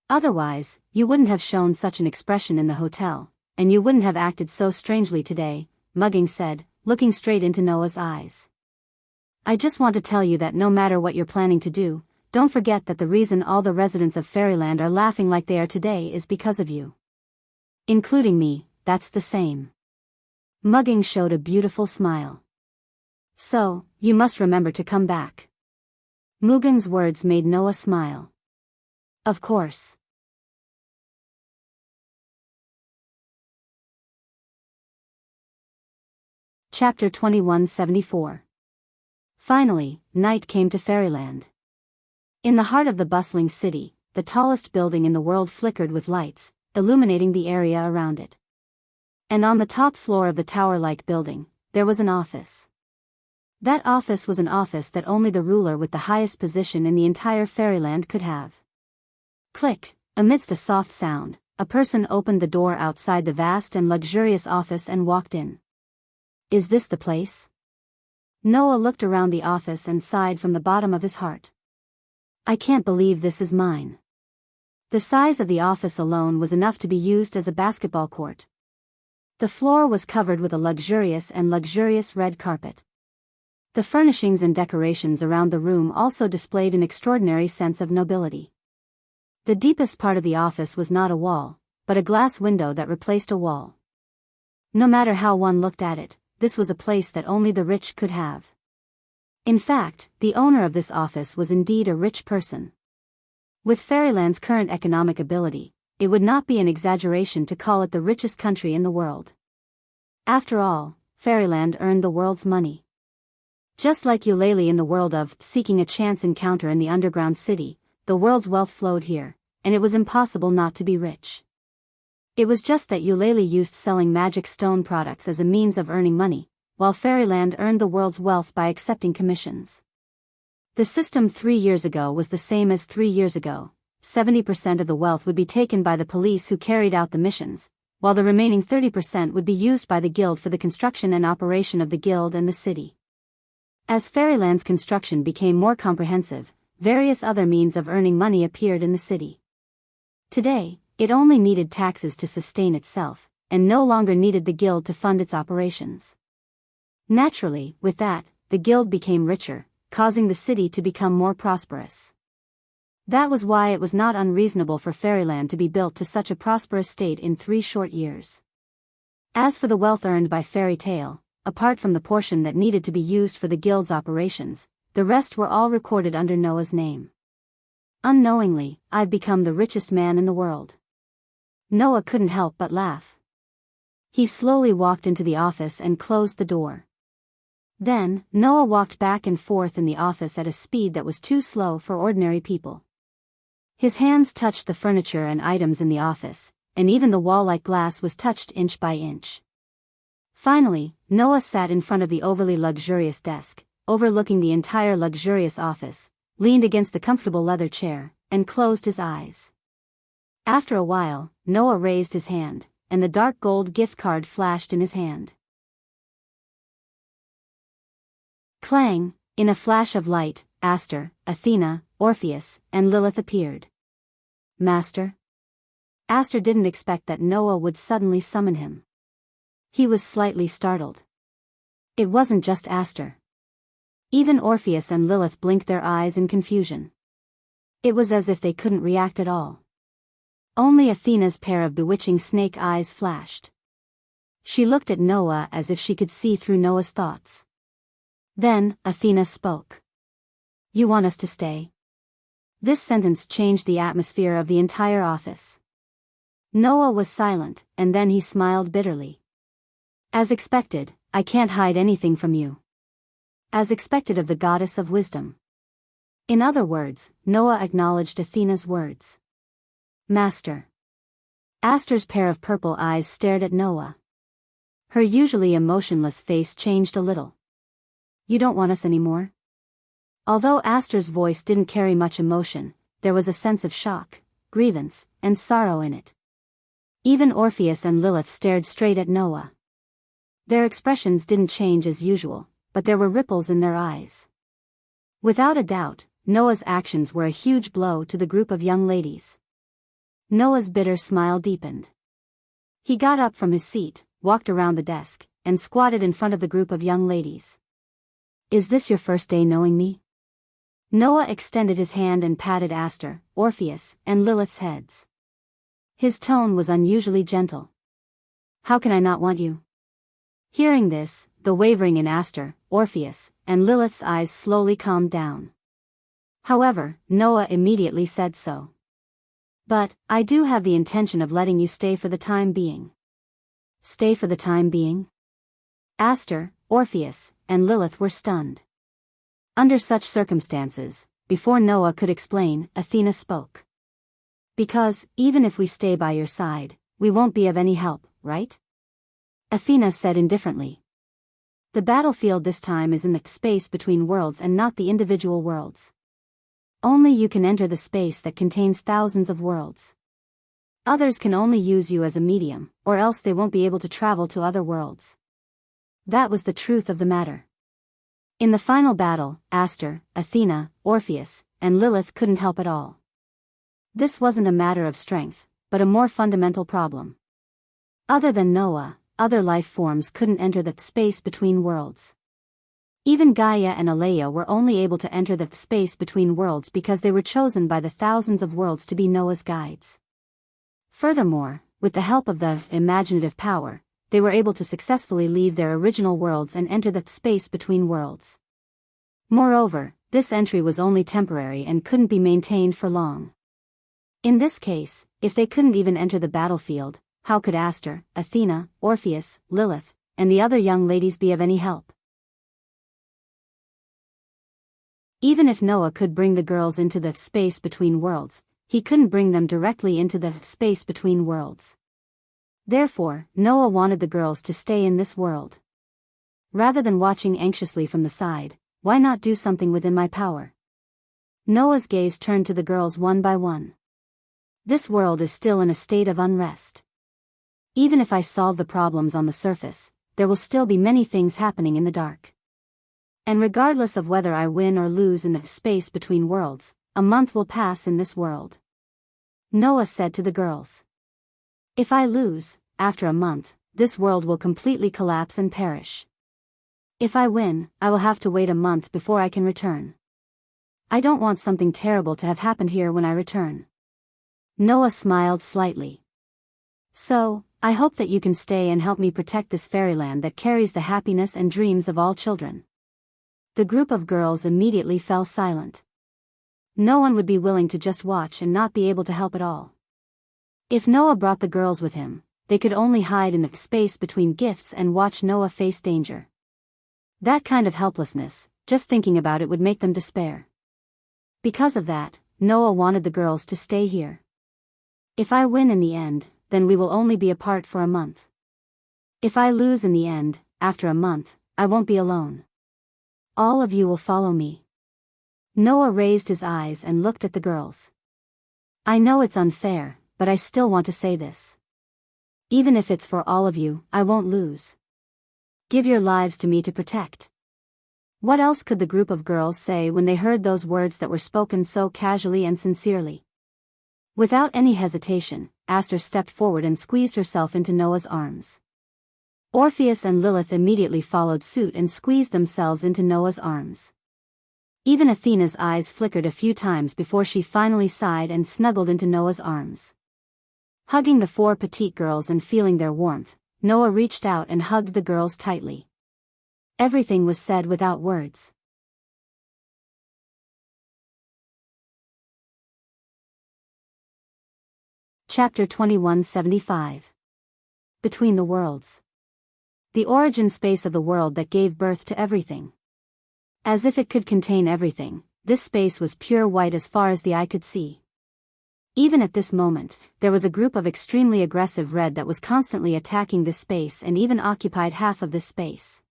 Otherwise, you wouldn't have shown such an expression in the hotel, and you wouldn't have acted so strangely today, Mugging said, looking straight into Noah's eyes. I just want to tell you that no matter what you're planning to do, don't forget that the reason all the residents of Fairyland are laughing like they are today is because of you. Including me, that's the same. Mugging showed a beautiful smile. So, you must remember to come back. Mugging's words made Noah smile. Of course. Chapter 2174. Finally, night came to Fairyland. In the heart of the bustling city, the tallest building in the world flickered with lights, illuminating the area around it. And on the top floor of the tower-like building, there was an office. That office was an office that only the ruler with the highest position in the entire Fairyland could have. Click, amidst a soft sound, a person opened the door outside the vast and luxurious office and walked in. Is this the place? Noah looked around the office and sighed from the bottom of his heart. I can't believe this is mine. The size of the office alone was enough to be used as a basketball court. The floor was covered with a luxurious red carpet. The furnishings and decorations around the room also displayed an extraordinary sense of nobility. The deepest part of the office was not a wall, but a glass window that replaced a wall. No matter how one looked at it, this was a place that only the rich could have. In fact, the owner of this office was indeed a rich person. With Fairyland's current economic ability, it would not be an exaggeration to call it the richest country in the world. After all, Fairyland earned the world's money. Just like Eulalie in the world of seeking a chance encounter in the underground city, the world's wealth flowed here, and it was impossible not to be rich. It was just that Eulalie used selling magic stone products as a means of earning money, while Fairyland earned the world's wealth by accepting commissions. The system 3 years ago was the same as 3 years ago. 70% of the wealth would be taken by the police who carried out the missions, while the remaining 30% would be used by the guild for the construction and operation of the guild and the city. As Fairyland's construction became more comprehensive, various other means of earning money appeared in the city. Today, it only needed taxes to sustain itself, and no longer needed the guild to fund its operations. Naturally, with that, the guild became richer, causing the city to become more prosperous. That was why it was not unreasonable for Fairyland to be built to such a prosperous state in 3 short years. As for the wealth earned by Fairy Tale, apart from the portion that needed to be used for the guild's operations, the rest were all recorded under Noah's name. Unknowingly, I've become the richest man in the world. Noah couldn't help but laugh. He slowly walked into the office and closed the door. Then, Noah walked back and forth in the office at a speed that was too slow for ordinary people. His hands touched the furniture and items in the office, and even the wall-like glass was touched inch by inch. Finally, Noah sat in front of the overly luxurious desk, overlooking the entire luxurious office, leaned against the comfortable leather chair, and closed his eyes. After a while, Noah raised his hand, and the dark gold gift card flashed in his hand. Clang! In a flash of light, Aster, Athena, Orpheus, and Lilith appeared. Master? Aster didn't expect that Noah would suddenly summon him. He was slightly startled. It wasn't just Aster. Even Orpheus and Lilith blinked their eyes in confusion. It was as if they couldn't react at all. Only Athena's pair of bewitching snake eyes flashed. She looked at Noah as if she could see through Noah's thoughts. Then, Athena spoke. You want us to stay? This sentence changed the atmosphere of the entire office. Noah was silent, and then he smiled bitterly. As expected, I can't hide anything from you. As expected of the goddess of wisdom. In other words, Noah acknowledged Athena's words. Master. Aster's pair of purple eyes stared at Noah. Her usually emotionless face changed a little. You don't want us anymore? Although Aster's voice didn't carry much emotion, there was a sense of shock, grievance, and sorrow in it. Even Orpheus and Lilith stared straight at Noah. Their expressions didn't change as usual, but there were ripples in their eyes. Without a doubt, Noah's actions were a huge blow to the group of young ladies. Noah's bitter smile deepened. He got up from his seat, walked around the desk, and squatted in front of the group of young ladies. Is this your first day knowing me? Noah extended his hand and patted Aster, Orpheus, and Lilith's heads. His tone was unusually gentle. How can I not want you? Hearing this, the wavering in Aster, Orpheus, and Lilith's eyes slowly calmed down. However, Noah immediately said so. But, I do have the intention of letting you stay for the time being. Stay for the time being? Aster, Orpheus, and Lilith were stunned. Under such circumstances, before Noah could explain, Athena spoke. Because, even if we stay by your side, we won't be of any help, right? Athena said indifferently. The battlefield this time is in the space between worlds and not the individual worlds. Only you can enter the space that contains thousands of worlds. Others can only use you as a medium, or else they won't be able to travel to other worlds. That was the truth of the matter. In the final battle, Aster, Athena, Orpheus, and Lilith couldn't help at all. This wasn't a matter of strength, but a more fundamental problem. Other than Noah, other life forms couldn't enter the space between worlds. Even Gaia and Alea were only able to enter the space between worlds because they were chosen by the thousands of worlds to be Noah's guides. Furthermore, with the help of the imaginative power, they were able to successfully leave their original worlds and enter the space between worlds. Moreover, this entry was only temporary and couldn't be maintained for long. In this case, if they couldn't even enter the battlefield, how could Aster, Athena, Orpheus, Lilith, and the other young ladies be of any help? Even if Noah could bring the girls into the space between worlds, he couldn't bring them directly into the space between worlds. Therefore, Noah wanted the girls to stay in this world. Rather than watching anxiously from the side, why not do something within my power? Noah's gaze turned to the girls one by one. This world is still in a state of unrest. Even if I solve the problems on the surface, there will still be many things happening in the dark. And regardless of whether I win or lose in the space between worlds, a month will pass in this world. Noah said to the girls. If I lose, after a month, this world will completely collapse and perish. If I win, I will have to wait a month before I can return. I don't want something terrible to have happened here when I return. Noah smiled slightly. So, I hope that you can stay and help me protect this fairyland that carries the happiness and dreams of all children. The group of girls immediately fell silent. No one would be willing to just watch and not be able to help at all. If Noah brought the girls with him, they could only hide in the space between gifts and watch Noah face danger. That kind of helplessness, just thinking about it would make them despair. Because of that, Noah wanted the girls to stay here. If I win in the end, then we will only be apart for a month. If I lose in the end, after a month, I won't be alone. All of you will follow me. Noah raised his eyes and looked at the girls. I know it's unfair, but I still want to say this. Even if it's for all of you, I won't lose. Give your lives to me to protect. What else could the group of girls say when they heard those words that were spoken so casually and sincerely? Without any hesitation, Aster stepped forward and squeezed herself into Noah's arms. Orpheus and Lilith immediately followed suit and squeezed themselves into Noah's arms. Even Athena's eyes flickered a few times before she finally sighed and snuggled into Noah's arms. Hugging the four petite girls and feeling their warmth, Noah reached out and hugged the girls tightly. Everything was said without words. Chapter 2175. Between the Worlds. The origin space of the world that gave birth to everything. As if it could contain everything, this space was pure white as far as the eye could see. Even at this moment, there was a group of extremely aggressive red that was constantly attacking this space and even occupied half of this space.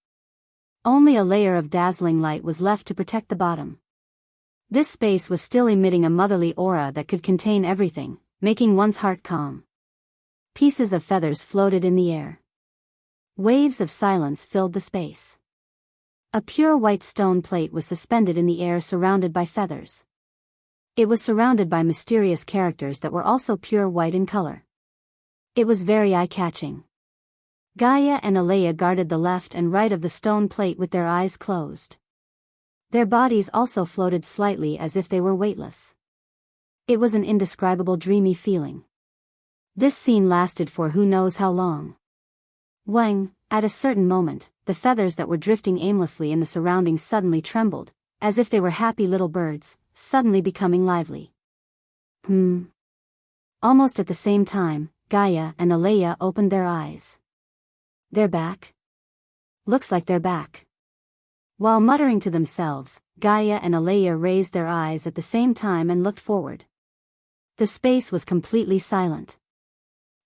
Only a layer of dazzling light was left to protect the bottom. This space was still emitting a motherly aura that could contain everything, making one's heart calm. Pieces of feathers floated in the air. Waves of silence filled the space. A pure white stone plate was suspended in the air surrounded by feathers. It was surrounded by mysterious characters that were also pure white in color. It was very eye-catching. Gaia and Alea guarded the left and right of the stone plate with their eyes closed. Their bodies also floated slightly as if they were weightless. It was an indescribable dreamy feeling. This scene lasted for who knows how long. When, at a certain moment, the feathers that were drifting aimlessly in the surroundings suddenly trembled, as if they were happy little birds, suddenly becoming lively. Almost at the same time, Gaia and Alea opened their eyes. They're back? Looks like they're back. While muttering to themselves, Gaia and Alea raised their eyes at the same time and looked forward. The space was completely silent.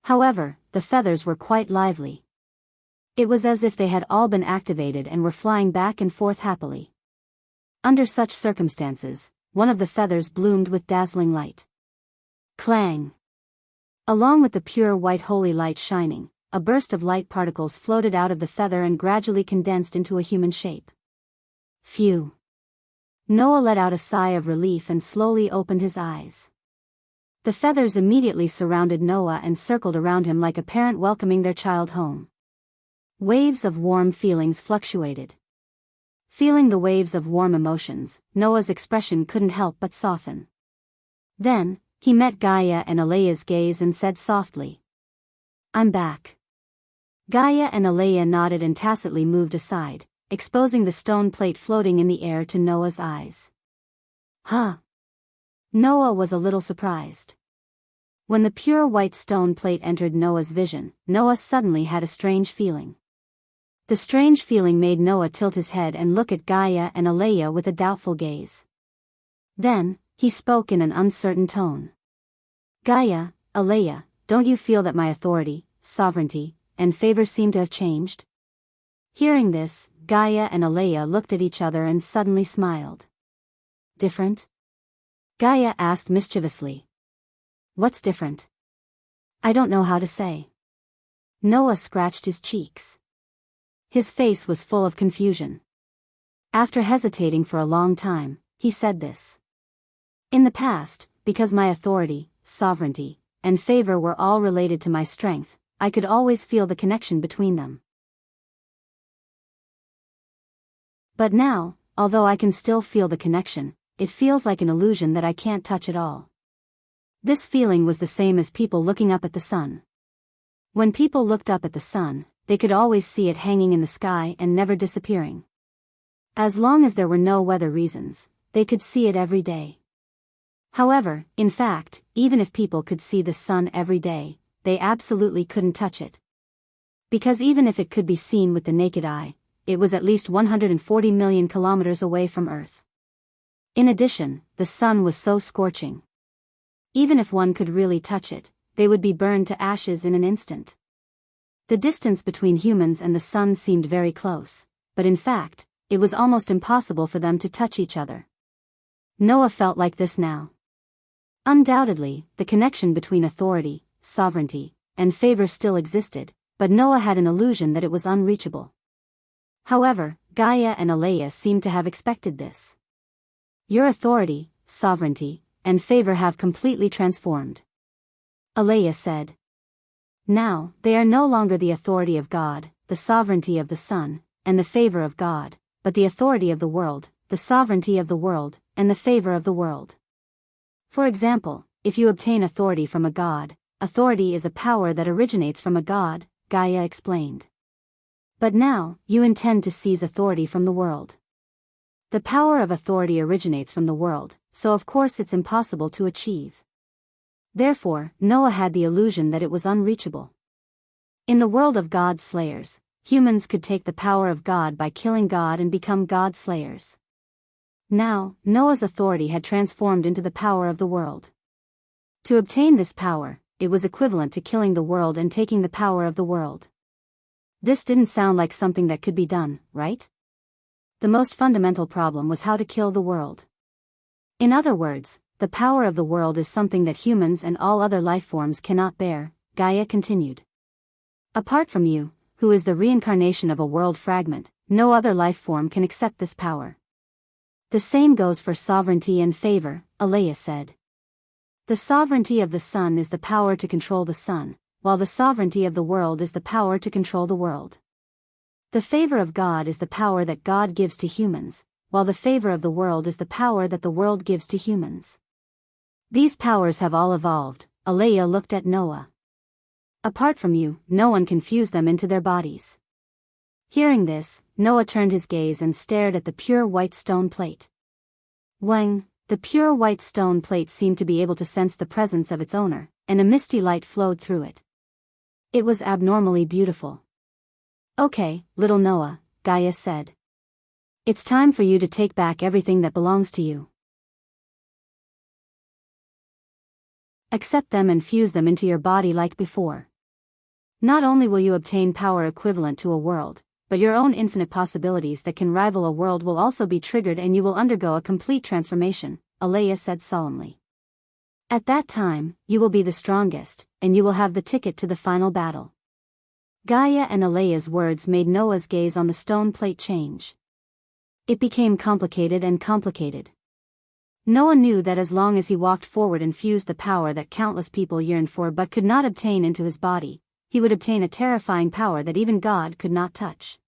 However, the feathers were quite lively. It was as if they had all been activated and were flying back and forth happily. Under such circumstances, one of the feathers bloomed with dazzling light. Clang! Along with the pure white holy light shining, a burst of light particles floated out of the feather and gradually condensed into a human shape. Phew! Noah let out a sigh of relief and slowly opened his eyes. The feathers immediately surrounded Noah and circled around him like a parent welcoming their child home. Waves of warm feelings fluctuated. Feeling the waves of warm emotions, Noah's expression couldn't help but soften. Then, he met Gaia and Alea's gaze and said softly, "I'm back." Gaia and Alea nodded and tacitly moved aside, exposing the stone plate floating in the air to Noah's eyes. Huh? Noah was a little surprised. When the pure white stone plate entered Noah's vision, Noah suddenly had a strange feeling. The strange feeling made Noah tilt his head and look at Gaia and Alea with a doubtful gaze. Then, he spoke in an uncertain tone. "Gaia, Alea, don't you feel that my authority, sovereignty, and favor seem to have changed? Hearing this, Gaia and Alea looked at each other and suddenly smiled. Different? Gaia asked mischievously. What's different? I don't know how to say. Noah scratched his cheeks. His face was full of confusion. After hesitating for a long time, he said this. In the past, because my authority, sovereignty, and favor were all related to my strength, I could always feel the connection between them. But now, although I can still feel the connection, it feels like an illusion that I can't touch at all. This feeling was the same as people looking up at the sun. When people looked up at the sun, they could always see it hanging in the sky and never disappearing. As long as there were no weather reasons, they could see it every day. However, in fact, even if people could see the sun every day, they absolutely couldn't touch it. Because even if it could be seen with the naked eye, it was at least 140 million kilometers away from Earth. In addition, the sun was so scorching. Even if one could really touch it, they would be burned to ashes in an instant. The distance between humans and the sun seemed very close, but in fact, it was almost impossible for them to touch each other. Noah felt like this now. Undoubtedly, the connection between authority, sovereignty, and favor still existed, but Noah had an illusion that it was unreachable. However, Gaia and Alea seemed to have expected this. Your authority, sovereignty, and favor have completely transformed. Alea said. Now, they are no longer the authority of God, the sovereignty of the sun, and the favor of God, but the authority of the world, the sovereignty of the world, and the favor of the world. For example, if you obtain authority from a god, authority is a power that originates from a god, Gaia explained. But now, you intend to seize authority from the world. The power of authority originates from the world, so of course it's impossible to achieve. Therefore, Noah had the illusion that it was unreachable. In the world of God slayers, humans could take the power of God by killing God and become God slayers. Now, Noah's authority had transformed into the power of the world. To obtain this power, it was equivalent to killing the world and taking the power of the world. This didn't sound like something that could be done, right? The most fundamental problem was how to kill the world. In other words, the power of the world is something that humans and all other life forms cannot bear, Gaia continued. Apart from you, who is the reincarnation of a world fragment, no other life form can accept this power. The same goes for sovereignty and favor, Alea said. The sovereignty of the sun is the power to control the sun, while the sovereignty of the world is the power to control the world. The favor of God is the power that God gives to humans, while the favor of the world is the power that the world gives to humans. These powers have all evolved, Alea looked at Noah. Apart from you, no one can fuse them into their bodies. Hearing this, Noah turned his gaze and stared at the pure white stone plate. Wang, the pure white stone plate seemed to be able to sense the presence of its owner, and a misty light flowed through it. It was abnormally beautiful. Okay, little Noah, Gaia said. It's time for you to take back everything that belongs to you. Accept them and fuse them into your body like before. Not only will you obtain power equivalent to a world, but your own infinite possibilities that can rival a world will also be triggered and you will undergo a complete transformation, Alea said solemnly. At that time, you will be the strongest, and you will have the ticket to the final battle. Gaia and Alea's words made Noah's gaze on the stone plate change. It became complicated and complicated. Noah knew that as long as he walked forward and fused the power that countless people yearned for but could not obtain into his body, he would obtain a terrifying power that even God could not touch.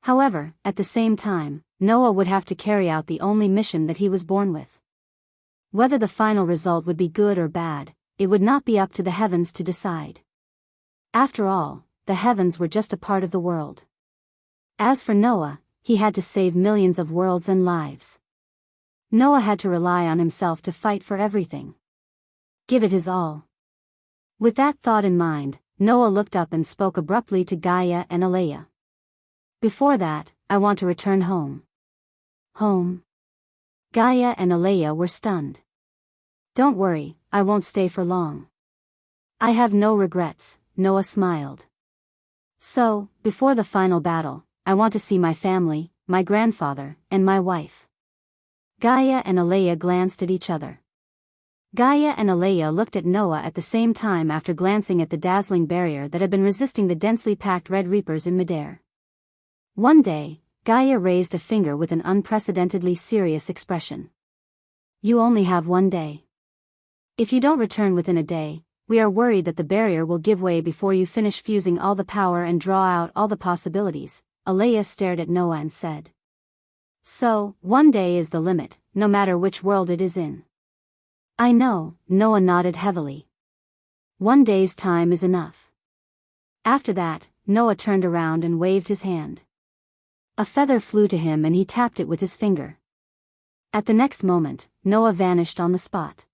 However, at the same time, Noah would have to carry out the only mission that he was born with. Whether the final result would be good or bad, it would not be up to the heavens to decide. After all, the heavens were just a part of the world. As for Noah, he had to save millions of worlds and lives. Noah had to rely on himself to fight for everything. Give it his all. With that thought in mind, Noah looked up and spoke abruptly to Gaia and Alea. Before that, I want to return home. Home? Gaia and Alea were stunned. Don't worry, I won't stay for long. I have no regrets, Noah smiled. So, before the final battle, I want to see my family, my grandfather, and my wife. Gaia and Alea glanced at each other. Gaia and Alea looked at Noah at the same time after glancing at the dazzling barrier that had been resisting the densely packed Red Reapers in midair. One day, Gaia raised a finger with an unprecedentedly serious expression. You only have 1 day. If you don't return within a day, we are worried that the barrier will give way before you finish fusing all the power and draw out all the possibilities. Alea stared at Noah and said. So, 1 day is the limit, no matter which world it is in. I know, Noah nodded heavily. 1 day's time is enough. After that, Noah turned around and waved his hand. A feather flew to him and he tapped it with his finger. At the next moment, Noah vanished on the spot.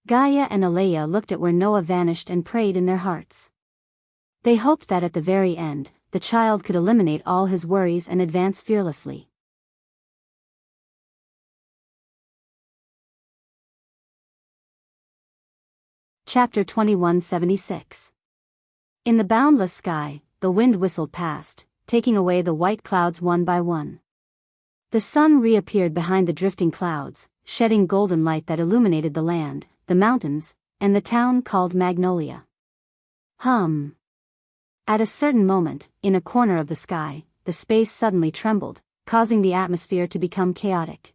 Gaia and Alea looked at where Noah vanished and prayed in their hearts. They hoped that at the very end, the child could eliminate all his worries and advance fearlessly. Chapter 2176. In the boundless sky, the wind whistled past, taking away the white clouds one by one. The sun reappeared behind the drifting clouds, shedding golden light that illuminated the land, the mountains, and the town called Magnolia. At a certain moment, in a corner of the sky, the space suddenly trembled, causing the atmosphere to become chaotic.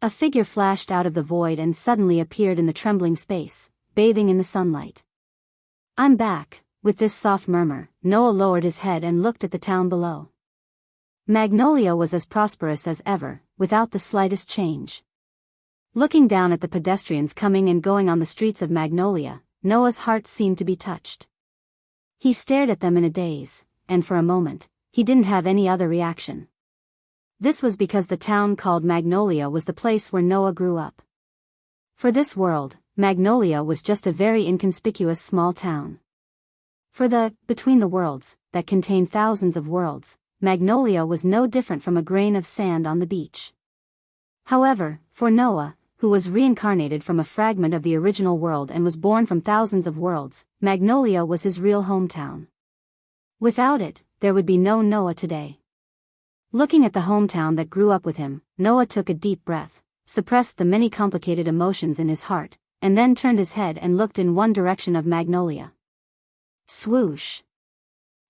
A figure flashed out of the void and suddenly appeared in the trembling space, bathing in the sunlight. I'm back. With this soft murmur, Noah lowered his head and looked at the town below. Magnolia was as prosperous as ever, without the slightest change. Looking down at the pedestrians coming and going on the streets of Magnolia, Noah's heart seemed to be touched. He stared at them in a daze, and for a moment, he didn't have any other reaction. This was because the town called Magnolia was the place where Noah grew up. For this world, Magnolia was just a very inconspicuous small town. For the between the worlds, that contained thousands of worlds, Magnolia was no different from a grain of sand on the beach. However, for Noah, who was reincarnated from a fragment of the original world and was born from thousands of worlds, Magnolia was his real hometown. Without it, there would be no Noah today. Looking at the hometown that grew up with him, Noah took a deep breath, suppressed the many complicated emotions in his heart, and then turned his head and looked in one direction of Magnolia. Swoosh!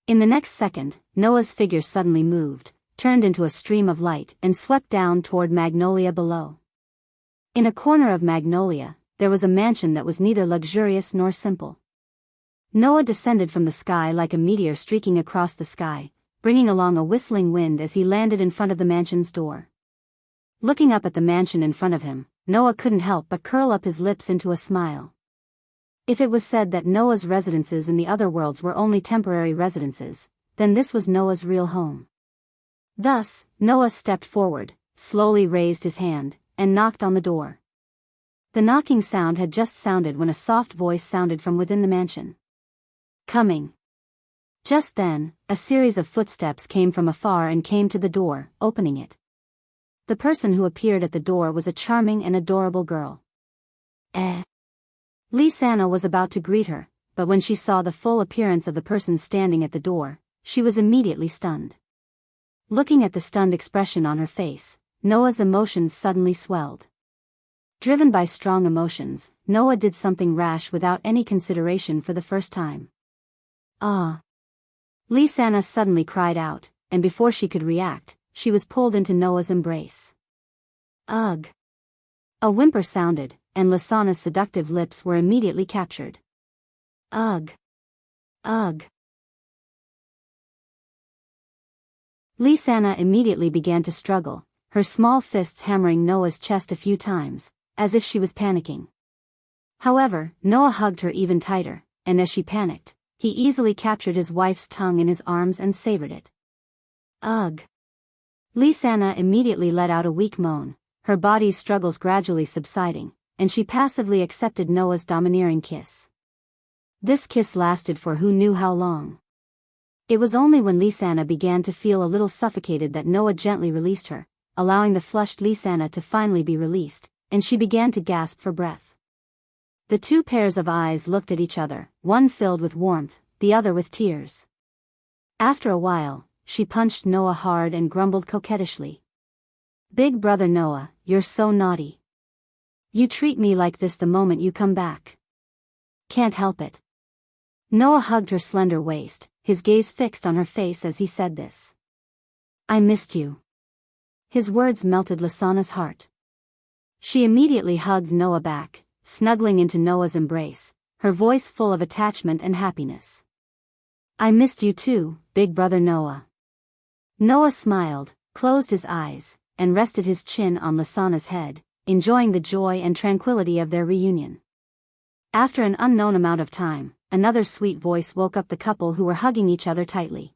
In the next second, Noah's figure suddenly moved, turned into a stream of light and swept down toward Magnolia below. In a corner of Magnolia, there was a mansion that was neither luxurious nor simple. Noah descended from the sky like a meteor streaking across the sky, bringing along a whistling wind as he landed in front of the mansion's door. Looking up at the mansion in front of him, Noah couldn't help but curl up his lips into a smile. If it was said that Noah's residences in the other worlds were only temporary residences, then this was Noah's real home. Thus, Noah stepped forward, slowly raised his hand, and knocked on the door. The knocking sound had just sounded when a soft voice sounded from within the mansion. Coming. Just then, a series of footsteps came from afar and came to the door, opening it. The person who appeared at the door was a charming and adorable girl. Lisanna was about to greet her, but when she saw the full appearance of the person standing at the door, she was immediately stunned. Looking at the stunned expression on her face, Noah's emotions suddenly swelled. Driven by strong emotions, Noah did something rash without any consideration for the first time. Ah! Lisanna suddenly cried out, and before she could react, she was pulled into Noah's embrace. Ugh! A whimper sounded, and Lisanna's seductive lips were immediately captured. Ugh! Ugh! Lisanna immediately began to struggle, her small fists hammering Noah's chest a few times, as if she was panicking. However, Noah hugged her even tighter, and as she panicked, he easily captured his wife's tongue in his arms and savored it. Ugh! Lisanna immediately let out a weak moan, her body's struggles gradually subsiding, and she passively accepted Noah's domineering kiss. This kiss lasted for who knew how long. It was only when Lisanna began to feel a little suffocated that Noah gently released her, allowing the flushed Lisanna to finally be released, and she began to gasp for breath. The two pairs of eyes looked at each other, one filled with warmth, the other with tears. After a while, she punched Noah hard and grumbled coquettishly. "Big brother Noah, you're so naughty. You treat me like this the moment you come back." "Can't help it." Noah hugged her slender waist, his gaze fixed on her face as he said this. "I missed you." His words melted Lysana's heart. She immediately hugged Noah back, snuggling into Noah's embrace, her voice full of attachment and happiness. "I missed you too, big brother Noah." Noah smiled, closed his eyes, and rested his chin on Lysana's head, enjoying the joy and tranquility of their reunion. After an unknown amount of time, another sweet voice woke up the couple who were hugging each other tightly.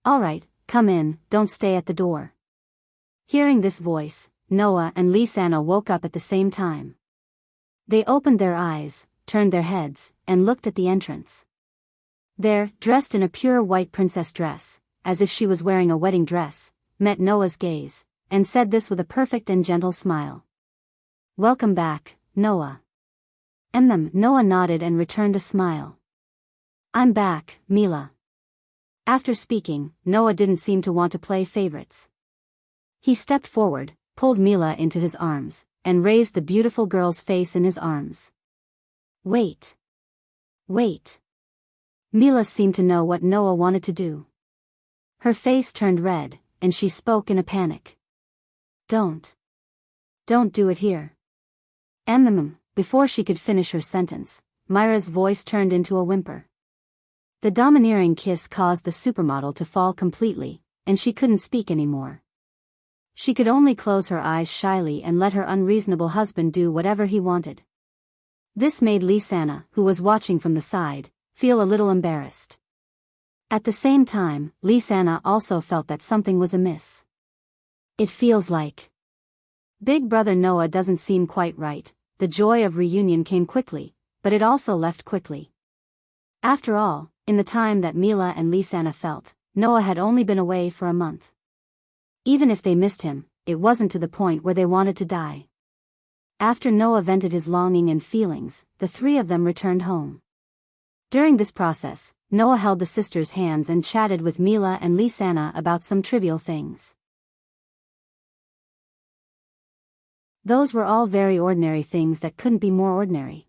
"All right, come in, don't stay at the door." Hearing this voice, Noah and Lysana woke up at the same time. They opened their eyes, turned their heads, and looked at the entrance. There, dressed in a pure white princess dress, as if she was wearing a wedding dress, met Noah's gaze, and said this with a perfect and gentle smile. "Welcome back, Noah." Noah nodded and returned a smile. "I'm back, Mila." After speaking, Noah didn't seem to want to play favorites. He stepped forward, pulled Mila into his arms, and raised the beautiful girl's face in his arms. Wait. Mila seemed to know what Noah wanted to do. Her face turned red, and she spoke in a panic. Don't do it here." Before she could finish her sentence, Myra's voice turned into a whimper. The domineering kiss caused the supermodel to fall completely, and she couldn't speak anymore. She could only close her eyes shyly and let her unreasonable husband do whatever he wanted. This made Lysana, who was watching from the side, feel a little embarrassed. At the same time, Lysana also felt that something was amiss. "It feels like Big brother Noah doesn't seem quite right." The joy of reunion came quickly, but it also left quickly. After all, in the time that Mila and Lysana felt, Noah had only been away for a month. Even if they missed him, it wasn't to the point where they wanted to die. After Noah vented his longing and feelings, the three of them returned home. During this process, Noah held the sisters' hands and chatted with Mila and Lysana about some trivial things. Those were all very ordinary things that couldn't be more ordinary.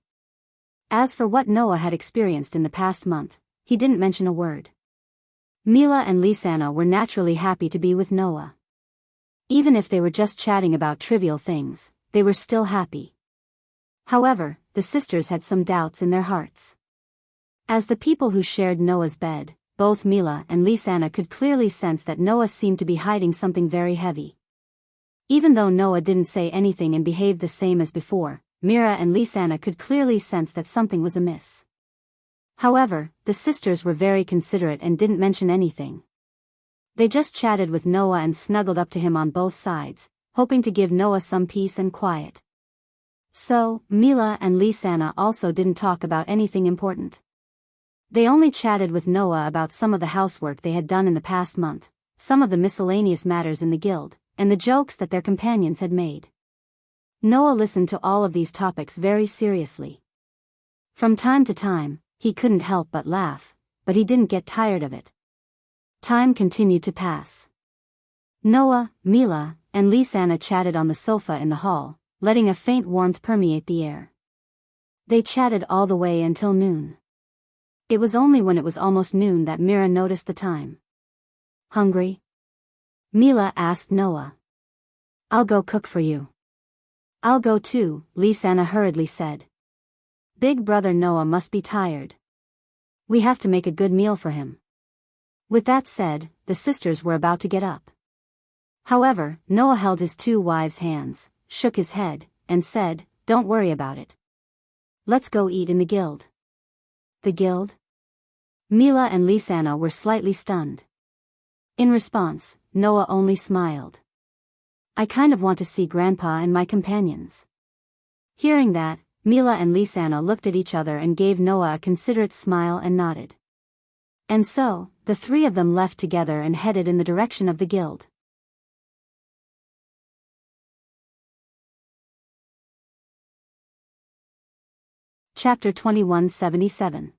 As for what Noah had experienced in the past month, he didn't mention a word. Mila and Lysana were naturally happy to be with Noah. Even if they were just chatting about trivial things, they were still happy. However, the sisters had some doubts in their hearts. As the people who shared Noah's bed, both Mila and Lysana could clearly sense that Noah seemed to be hiding something very heavy. Even though Noah didn't say anything and behaved the same as before, Mira and Lysana could clearly sense that something was amiss. However, the sisters were very considerate and didn't mention anything. They just chatted with Noah and snuggled up to him on both sides, hoping to give Noah some peace and quiet. So, Mila and Lysana also didn't talk about anything important. They only chatted with Noah about some of the housework they had done in the past month, some of the miscellaneous matters in the guild, and the jokes that their companions had made. Noah listened to all of these topics very seriously. From time to time, he couldn't help but laugh, but he didn't get tired of it. Time continued to pass. Noah, Mila, and Lysana chatted on the sofa in the hall, letting a faint warmth permeate the air. They chatted all the way until noon. It was only when it was almost noon that Mira noticed the time. "Hungry?" Mila asked Noah. "I'll go cook for you." "I'll go too," Lysana hurriedly said. "Big brother Noah must be tired. We have to make a good meal for him." With that said, the sisters were about to get up. However, Noah held his two wives' hands, shook his head, and said, "Don't worry about it. Let's go eat in the guild." "The guild?" Mila and Lysana were slightly stunned. In response, Noah only smiled. "I kind of want to see Grandpa and my companions." Hearing that, Mila and Lysana looked at each other and gave Noah a considerate smile and nodded. And so, the three of them left together and headed in the direction of the guild. Chapter 2177.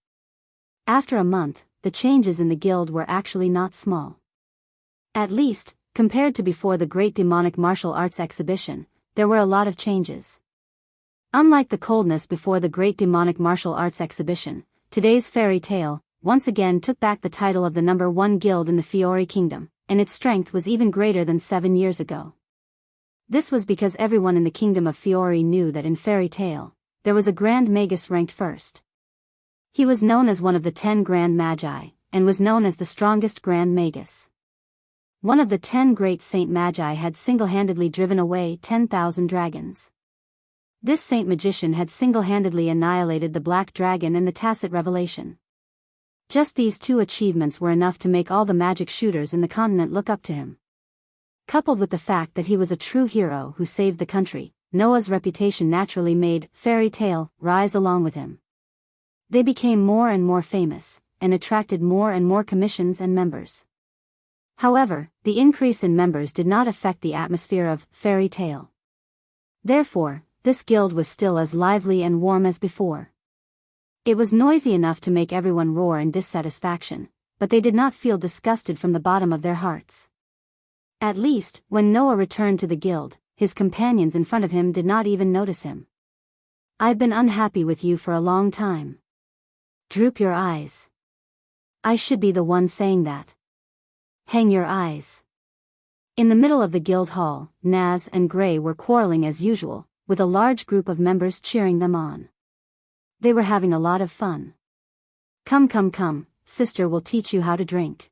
After a month, the changes in the guild were actually not small. At least, compared to before the Great Demonic Martial Arts Exhibition, there were a lot of changes. Unlike the coldness before the Great Demonic Martial Arts Exhibition, today's fairy tale once again took back the title of the #1 guild in the Fiori Kingdom, and its strength was even greater than 7 years ago. This was because everyone in the Kingdom of Fiori knew that in fairy tale, there was a Grand Magus ranked first. He was known as one of the 10 Grand Magi, and was known as the strongest Grand Magus. One of the 10 great Saint Magi had single-handedly driven away 10,000 dragons. This Saint Magician had single-handedly annihilated the Black Dragon and the Tacit Revelation. Just these 2 achievements were enough to make all the magic shooters in the continent look up to him. Coupled with the fact that he was a true hero who saved the country, Noah's reputation naturally made fairy tale rise along with him. They became more and more famous, and attracted more and more commissions and members. However, the increase in members did not affect the atmosphere of fairy tale. Therefore, this guild was still as lively and warm as before. It was noisy enough to make everyone roar in dissatisfaction, but they did not feel disgusted from the bottom of their hearts. At least, when Noah returned to the guild, his companions in front of him did not even notice him. "I've been unhappy with you for a long time. Droop your eyes. I should be the one saying that. Hang your eyes." In the middle of the guild hall, Naz and Gray were quarreling as usual, with a large group of members cheering them on. They were having a lot of fun. Come, sister will teach you how to drink.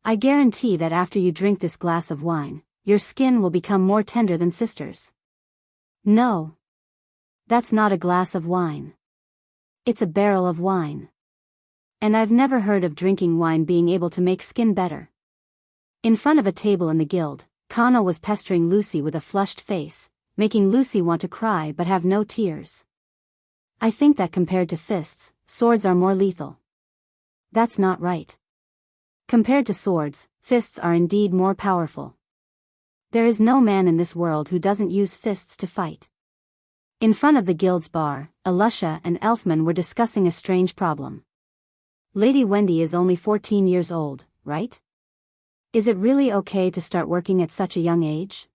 I guarantee that after you drink this glass of wine, your skin will become more tender than sister's." "No. That's not a glass of wine. It's a barrel of wine. And I've never heard of drinking wine being able to make skin better." In front of a table in the guild, Kano was pestering Lucy with a flushed face, making Lucy want to cry but have no tears. "I think that compared to fists, swords are more lethal." "That's not right. Compared to swords, fists are indeed more powerful. There is no man in this world who doesn't use fists to fight." In front of the guild's bar, Elusha and Elfman were discussing a strange problem. "Lady Wendy is only 14 years old, right? Is it really okay to start working at such a young age?"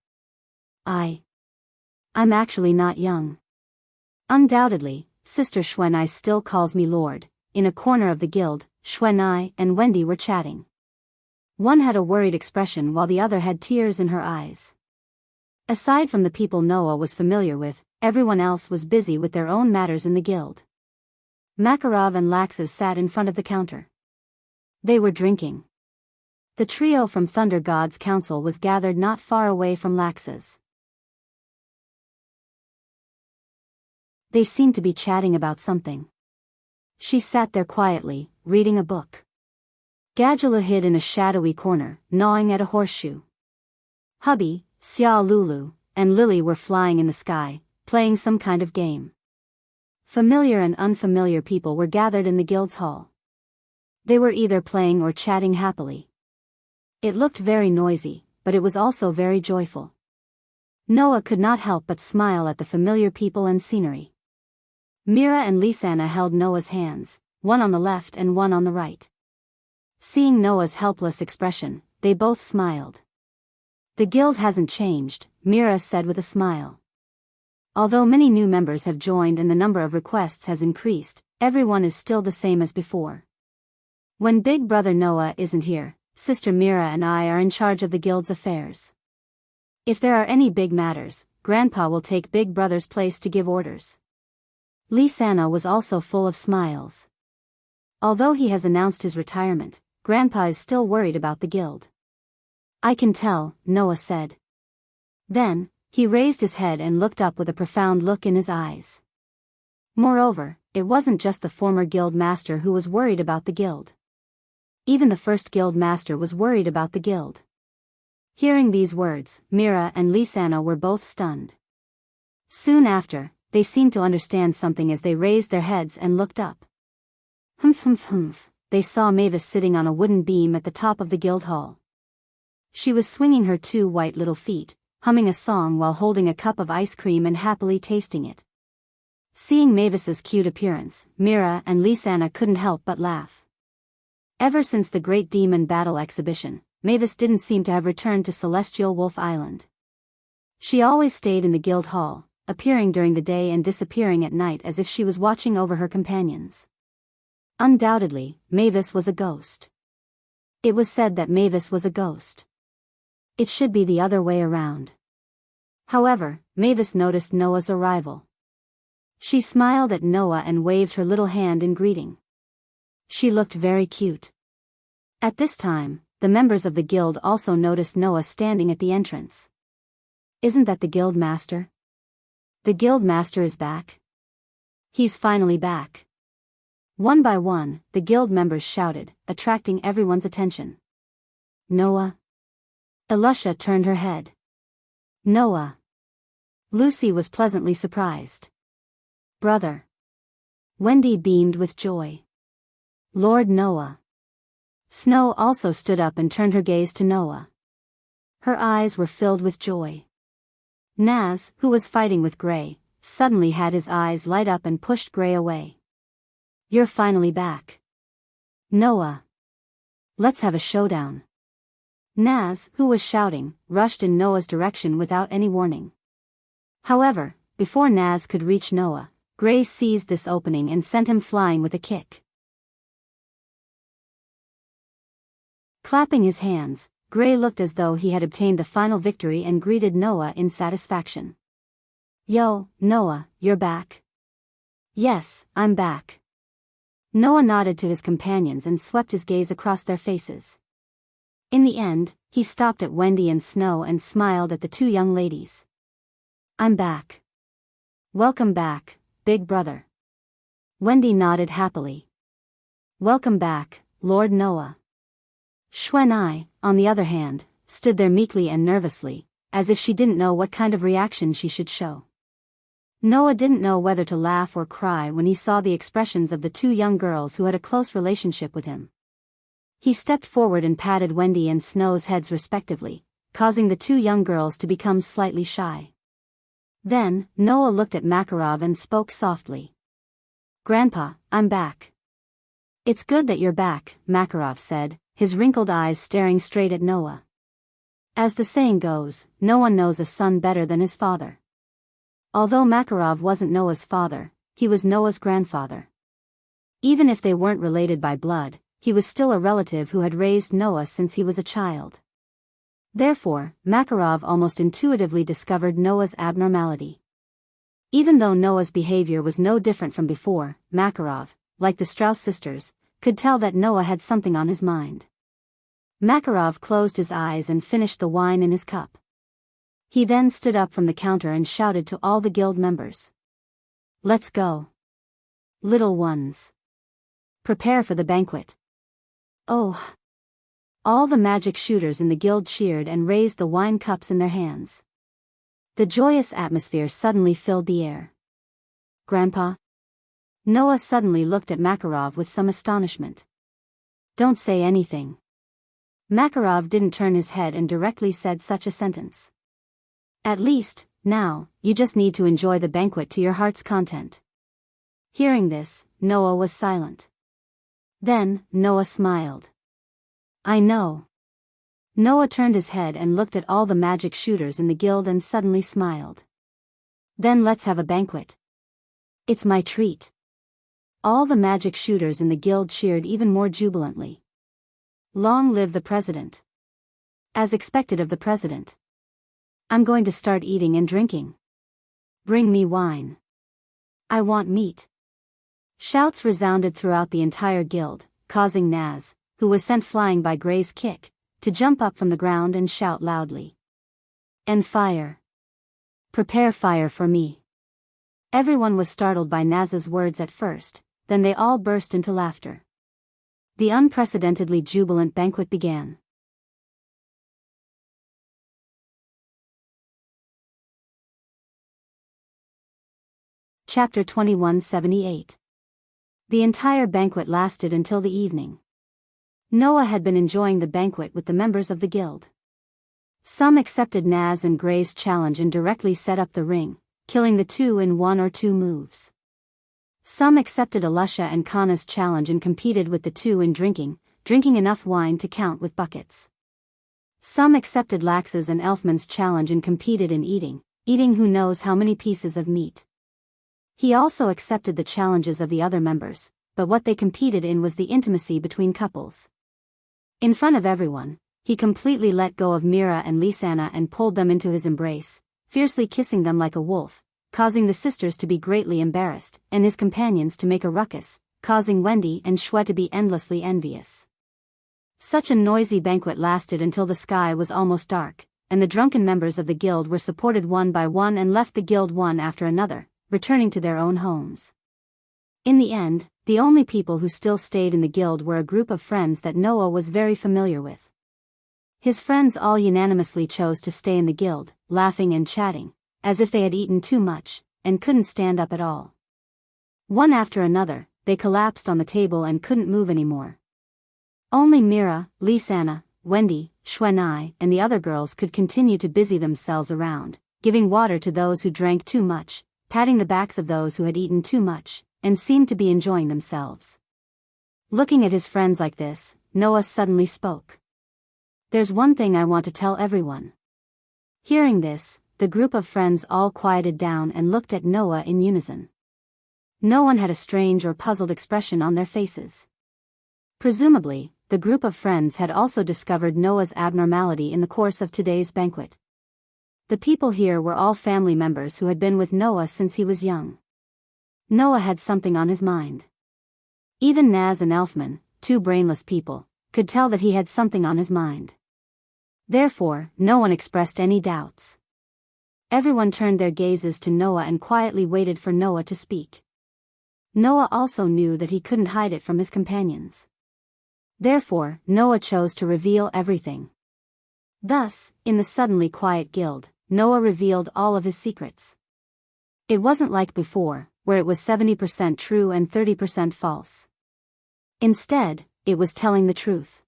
I'm actually not young. Undoubtedly, Sister Xuanai still calls me Lord." In a corner of the guild, Xuanai and Wendy were chatting. One had a worried expression while the other had tears in her eyes. Aside from the people Noah was familiar with, everyone else was busy with their own matters in the guild. Makarov and Laxus sat in front of the counter. They were drinking. The trio from Thunder God's Council was gathered not far away from Laxus. They seemed to be chatting about something. She sat there quietly, reading a book. Gadjula hid in a shadowy corner, gnawing at a horseshoe. Hubby, Xia Lulu, and Lily were flying in the sky, playing some kind of game. Familiar and unfamiliar people were gathered in the guild's hall. They were either playing or chatting happily. It looked very noisy, but it was also very joyful. Noah could not help but smile at the familiar people and scenery. Mira and Lisanna held Noah's hands, one on the left and one on the right. Seeing Noah's helpless expression, they both smiled. "The guild hasn't changed," Mira said with a smile. "Although many new members have joined and the number of requests has increased, everyone is still the same as before. When Big Brother Noah isn't here, Sister Mira and I are in charge of the guild's affairs. If there are any big matters, Grandpa will take Big Brother's place to give orders." Lisanna was also full of smiles. Although he has announced his retirement, Grandpa is still worried about the guild. "I can tell," Noah said. Then, he raised his head and looked up with a profound look in his eyes. Moreover, it wasn't just the former guild master who was worried about the guild. Even the first guild master was worried about the guild. Hearing these words, Mira and Lisanna were both stunned. Soon after, they seemed to understand something as they raised their heads and looked up. Humph. They saw Mavis sitting on a wooden beam at the top of the guild hall. She was swinging her 2 white little feet, humming a song while holding a cup of ice cream and happily tasting it. Seeing Mavis's cute appearance, Mira and Lisanna couldn't help but laugh. Ever since the Great Demon Battle exhibition, Mavis didn't seem to have returned to Celestial Wolf Island. She always stayed in the guild hall, appearing during the day and disappearing at night as if she was watching over her companions. Undoubtedly, Mavis was a ghost. It was said that Mavis was a ghost. It should be the other way around. However, Mavis noticed Noah's arrival. She smiled at Noah and waved her little hand in greeting. She looked very cute. At this time, the members of the guild also noticed Noah standing at the entrance. Isn't that the guild master? The guild master is back. He's finally back. One by one, the guild members shouted, attracting everyone's attention. Noah? Elusha turned her head. Noah. Lucy was pleasantly surprised. Brother. Wendy beamed with joy. Lord Noah. Snow also stood up and turned her gaze to Noah. Her eyes were filled with joy. Naz, who was fighting with Gray, suddenly had his eyes light up and pushed Gray away. You're finally back. Noah. Let's have a showdown. Naz, who was shouting, rushed in Noah's direction without any warning. However, before Naz could reach Noah, Gray seized this opening and sent him flying with a kick. Clapping his hands, Gray looked as though he had obtained the final victory and greeted Noah in satisfaction. Yo, Noah, you're back? Yes, I'm back. Noah nodded to his companions and swept his gaze across their faces. In the end, he stopped at Wendy and Snow and smiled at the two young ladies. I'm back. Welcome back, big brother. Wendy nodded happily. Welcome back, Lord Noah. Xuanai, on the other hand, stood there meekly and nervously, as if she didn't know what kind of reaction she should show. Noah didn't know whether to laugh or cry when he saw the expressions of the two young girls who had a close relationship with him. He stepped forward and patted Wendy and Snow's heads respectively, causing the two young girls to become slightly shy. Then, Noah looked at Makarov and spoke softly. Grandpa, I'm back. It's good that you're back, Makarov said, his wrinkled eyes staring straight at Noah. As the saying goes, no one knows a son better than his father. Although Makarov wasn't Noah's father, he was Noah's grandfather. Even if they weren't related by blood, he was still a relative who had raised Noah since he was a child. Therefore, Makarov almost intuitively discovered Noah's abnormality. Even though Noah's behavior was no different from before, Makarov, like the Strauss sisters, could tell that Noah had something on his mind. Makarov closed his eyes and finished the wine in his cup. He then stood up from the counter and shouted to all the guild members. Let's go. Little ones. Prepare for the banquet. Oh. All the magic shooters in the guild cheered and raised the wine cups in their hands. The joyous atmosphere suddenly filled the air. Grandpa? Noah suddenly looked at Makarov with some astonishment. Don't say anything. Makarov didn't turn his head and directly said such a sentence. At least, now, you just need to enjoy the banquet to your heart's content. Hearing this, Noah was silent. Then, Noah smiled. I know. Noah turned his head and looked at all the magic shooters in the guild and suddenly smiled. Then let's have a banquet. It's my treat. All the magic shooters in the guild cheered even more jubilantly. Long live the president. As expected of the president. I'm going to start eating and drinking. Bring me wine. I want meat. Shouts resounded throughout the entire guild, causing Naz, who was sent flying by Gray's kick, to jump up from the ground and shout loudly. And fire. Prepare fire for me. Everyone was startled by Naz's words at first, then they all burst into laughter. The unprecedentedly jubilant banquet began. Chapter 2178. The entire banquet lasted until the evening. Noah had been enjoying the banquet with the members of the guild. Some accepted Naz and Gray's challenge and directly set up the ring, killing the two in 1 or 2 moves. Some accepted Alusha and Kana's challenge and competed with the two in drinking enough wine to count with buckets. Some accepted Lax's and Elfman's challenge and competed in eating who knows how many pieces of meat. He also accepted the challenges of the other members, but what they competed in was the intimacy between couples. In front of everyone, he completely let go of Mira and Lisanna and pulled them into his embrace, fiercely kissing them like a wolf, causing the sisters to be greatly embarrassed, and his companions to make a ruckus, causing Wendy and Shwe to be endlessly envious. Such a noisy banquet lasted until the sky was almost dark, and the drunken members of the guild were supported one by one and left the guild one after another, returning to their own homes. In the end, the only people who still stayed in the guild were a group of friends that Noah was very familiar with. His friends all unanimously chose to stay in the guild, laughing and chatting, as if they had eaten too much, and couldn't stand up at all. One after another, they collapsed on the table and couldn't move anymore. Only Mira, Lisanna, Wendy, Shwe and the other girls could continue to busy themselves around, giving water to those who drank too much, patting the backs of those who had eaten too much, and seemed to be enjoying themselves. Looking at his friends like this, Noah suddenly spoke. "There's one thing I want to tell everyone." Hearing this, the group of friends all quieted down and looked at Noah in unison. No one had a strange or puzzled expression on their faces. Presumably, the group of friends had also discovered Noah's abnormality in the course of today's banquet. The people here were all family members who had been with Noah since he was young. Noah had something on his mind. Even Naz and Elfman, two brainless people, could tell that he had something on his mind. Therefore, no one expressed any doubts. Everyone turned their gazes to Noah and quietly waited for Noah to speak. Noah also knew that he couldn't hide it from his companions. Therefore, Noah chose to reveal everything. Thus, in the suddenly quiet guild, Noah revealed all of his secrets. It wasn't like before, where it was 70% true and 30% false. Instead, it was telling the truth.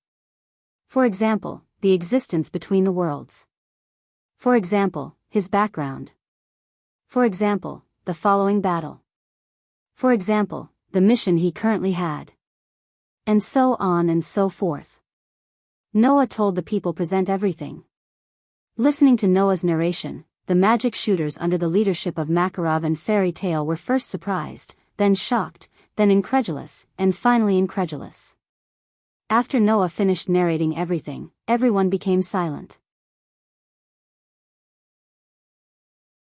For example, the existence between the worlds. For example, his background. For example, the following battle. For example, the mission he currently had. And so on and so forth. Noah told the people present everything. Listening to Noah's narration, the magic shooters under the leadership of Makarov and Fairy Tale were first surprised, then shocked, then incredulous, and finally incredulous. After Noah finished narrating everything, everyone became silent.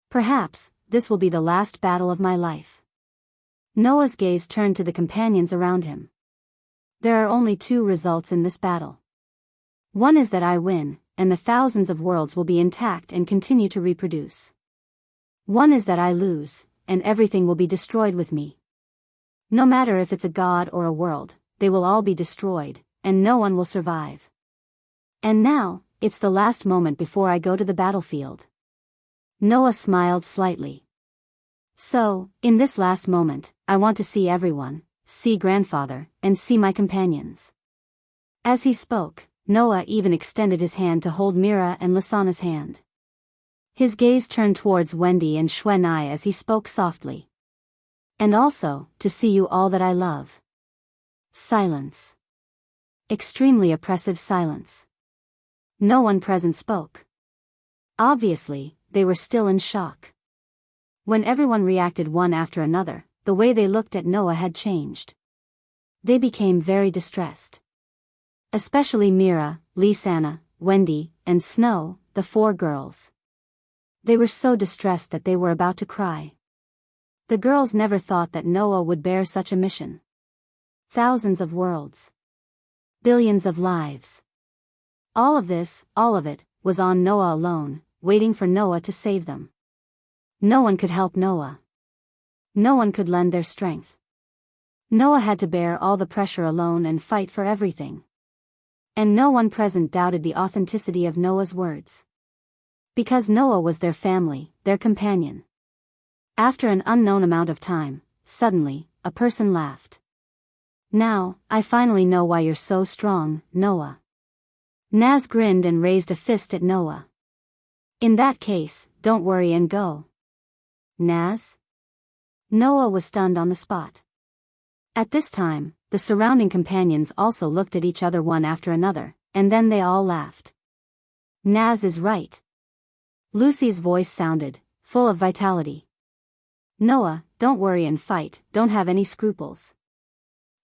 "Perhaps, this will be the last battle of my life." Noah's gaze turned to the companions around him. "There are only two results in this battle. One is that I win, and the thousands of worlds will be intact and continue to reproduce. One is that I lose, and everything will be destroyed with me. No matter if it's a god or a world, they will all be destroyed, and no one will survive. And now, it's the last moment before I go to the battlefield." Noah smiled slightly. "So, in this last moment, I want to see everyone, see grandfather, and see my companions." As he spoke, Noah even extended his hand to hold Mira and Lisanna's hand. His gaze turned towards Wendy and Shwe as he spoke softly. "And also, to see you all that I love." Silence. Extremely oppressive silence. No one present spoke. Obviously, they were still in shock. When everyone reacted one after another, the way they looked at Noah had changed. They became very distressed. Especially Mira, Lisanna, Wendy, and Snow, the four girls. They were so distressed that they were about to cry. The girls never thought that Noah would bear such a mission. Thousands of worlds. Billions of lives. All of it, was on Noah alone, waiting for Noah to save them. No one could help Noah. No one could lend their strength. Noah had to bear all the pressure alone and fight for everything. And no one present doubted the authenticity of Noah's words. Because Noah was their family, their companion. After an unknown amount of time, suddenly, a person laughed. "Now, I finally know why you're so strong, Noah." Naz grinned and raised a fist at Noah. "In that case, don't worry and go." "Naz?" Noah was stunned on the spot. At this time, the surrounding companions also looked at each other one after another, and then they all laughed. Naz is right. Lucy's voice sounded, full of vitality. Noah, don't worry and fight, don't have any scruples.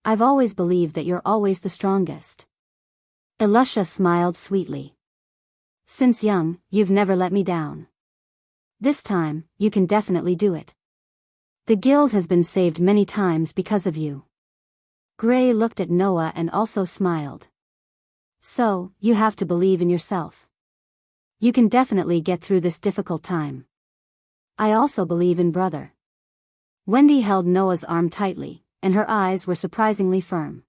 I've always believed that you're always the strongest. Elisha smiled sweetly. Since young, you've never let me down. This time, you can definitely do it. The guild has been saved many times because of you. Gray looked at Noah and also smiled. So, you have to believe in yourself. You can definitely get through this difficult time. I also believe in brother. Wendy held Noah's arm tightly, and her eyes were surprisingly firm.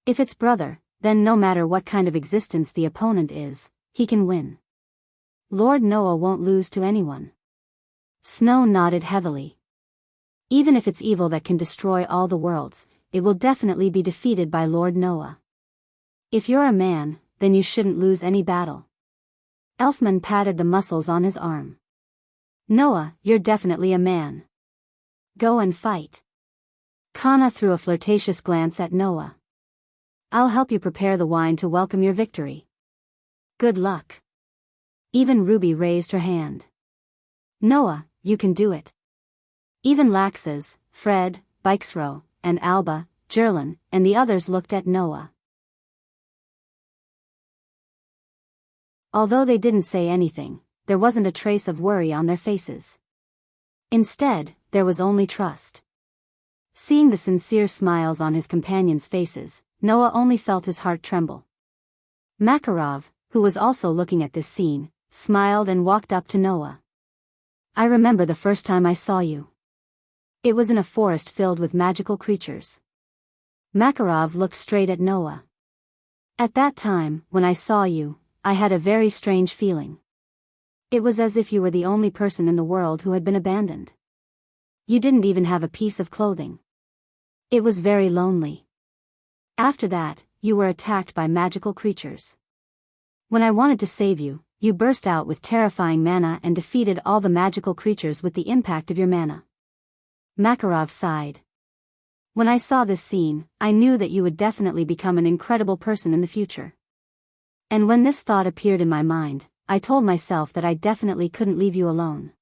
If it's brother, then no matter what kind of existence the opponent is, he can win. Lord Noah won't lose to anyone. Snow nodded heavily. Even if it's evil that can destroy all the worlds, it will definitely be defeated by Lord Noah. If you're a man, then you shouldn't lose any battle. Elfman patted the muscles on his arm. Noah, you're definitely a man. Go and fight. Kana threw a flirtatious glance at Noah. I'll help you prepare the wine to welcome your victory. Good luck. Even Ruby raised her hand. Noah, you can do it. Even Laxes, Fred, Bikesrow, and Alba, Jerlin, and the others looked at Noah. Although they didn't say anything, there wasn't a trace of worry on their faces. Instead, there was only trust. Seeing the sincere smiles on his companions' faces, Noah only felt his heart tremble. Makarov, who was also looking at this scene, smiled and walked up to Noah. I remember the first time I saw you. It was in a forest filled with magical creatures. Makarov looked straight at Noah. At that time, when I saw you, I had a very strange feeling. It was as if you were the only person in the world who had been abandoned. You didn't even have a piece of clothing. It was very lonely. After that, you were attacked by magical creatures. When I wanted to save you, you burst out with terrifying mana and defeated all the magical creatures with the impact of your mana. Makarov sighed. When I saw this scene, I knew that you would definitely become an incredible person in the future. And when this thought appeared in my mind, I told myself that I definitely couldn't leave you alone.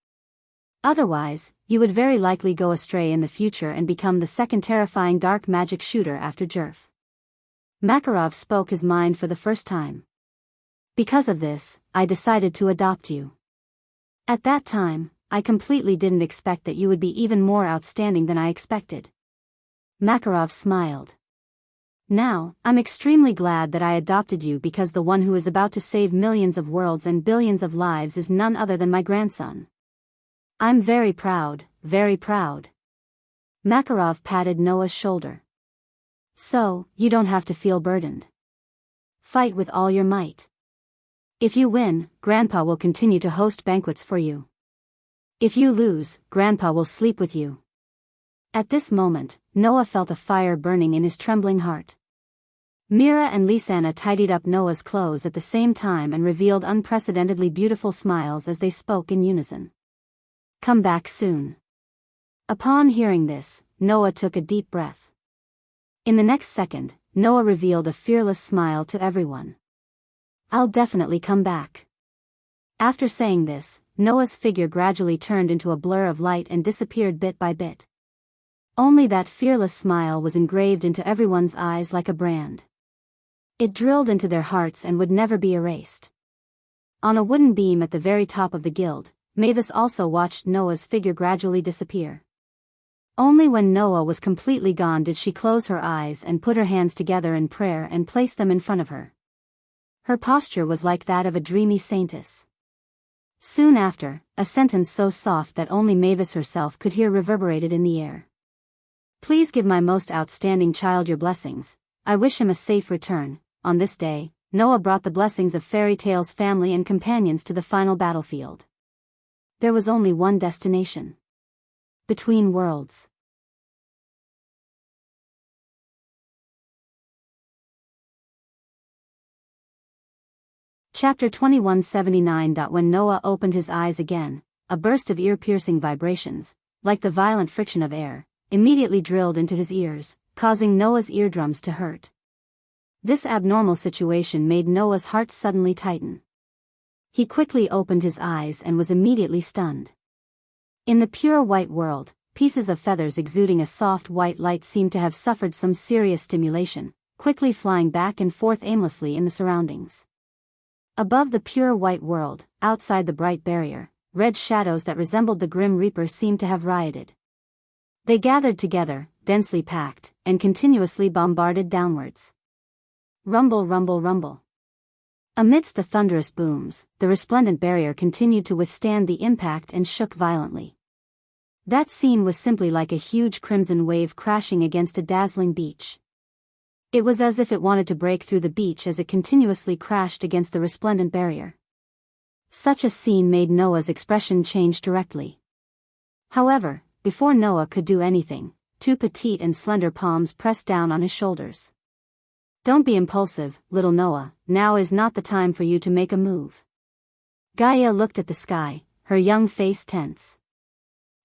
Otherwise, you would very likely go astray in the future and become the second terrifying dark magic shooter after Jerf. Makarov spoke his mind for the first time. Because of this, I decided to adopt you. At that time, I completely didn't expect that you would be even more outstanding than I expected. Makarov smiled. Now, I'm extremely glad that I adopted you because the one who is about to save millions of worlds and billions of lives is none other than my grandson. I'm very proud, very proud. Makarov patted Noah's shoulder. So, you don't have to feel burdened. Fight with all your might. If you win, Grandpa will continue to host banquets for you. If you lose, Grandpa will sleep with you. At this moment, Noah felt a fire burning in his trembling heart. Mira and Lisanna tidied up Noah's clothes at the same time and revealed unprecedentedly beautiful smiles as they spoke in unison. Come back soon. Upon hearing this, Noah took a deep breath. In the next second, Noah revealed a fearless smile to everyone. I'll definitely come back. After saying this, Noah's figure gradually turned into a blur of light and disappeared bit by bit. Only that fearless smile was engraved into everyone's eyes like a brand. It drilled into their hearts and would never be erased. On a wooden beam at the very top of the guild, Mavis also watched Noah's figure gradually disappear. Only when Noah was completely gone did she close her eyes and put her hands together in prayer and place them in front of her. Her posture was like that of a dreamy saintess. Soon after, a sentence so soft that only Mavis herself could hear reverberated in the air. Please give my most outstanding child your blessings. I wish him a safe return. On this day, Noah brought the blessings of Fairy Tale's family and companions to the final battlefield. There was only one destination. Between worlds. Chapter 2179. When Noah opened his eyes again, a burst of ear-piercing vibrations, like the violent friction of air, immediately drilled into his ears, causing Noah's eardrums to hurt. This abnormal situation made Noah's heart suddenly tighten. He quickly opened his eyes and was immediately stunned. In the pure white world, pieces of feathers exuding a soft white light seemed to have suffered some serious stimulation, quickly flying back and forth aimlessly in the surroundings. Above the pure white world, outside the bright barrier, red shadows that resembled the Grim Reaper seemed to have rioted. They gathered together, densely packed, and continuously bombarded downwards. Rumble, rumble, rumble. Amidst the thunderous booms, the resplendent barrier continued to withstand the impact and shook violently. That scene was simply like a huge crimson wave crashing against a dazzling beach. It was as if it wanted to break through the beach as it continuously crashed against the resplendent barrier. Such a scene made Noah's expression change directly. However, before Noah could do anything, two petite and slender palms pressed down on his shoulders. Don't be impulsive, little Noah, now is not the time for you to make a move. Gaia looked at the sky, her young face tense.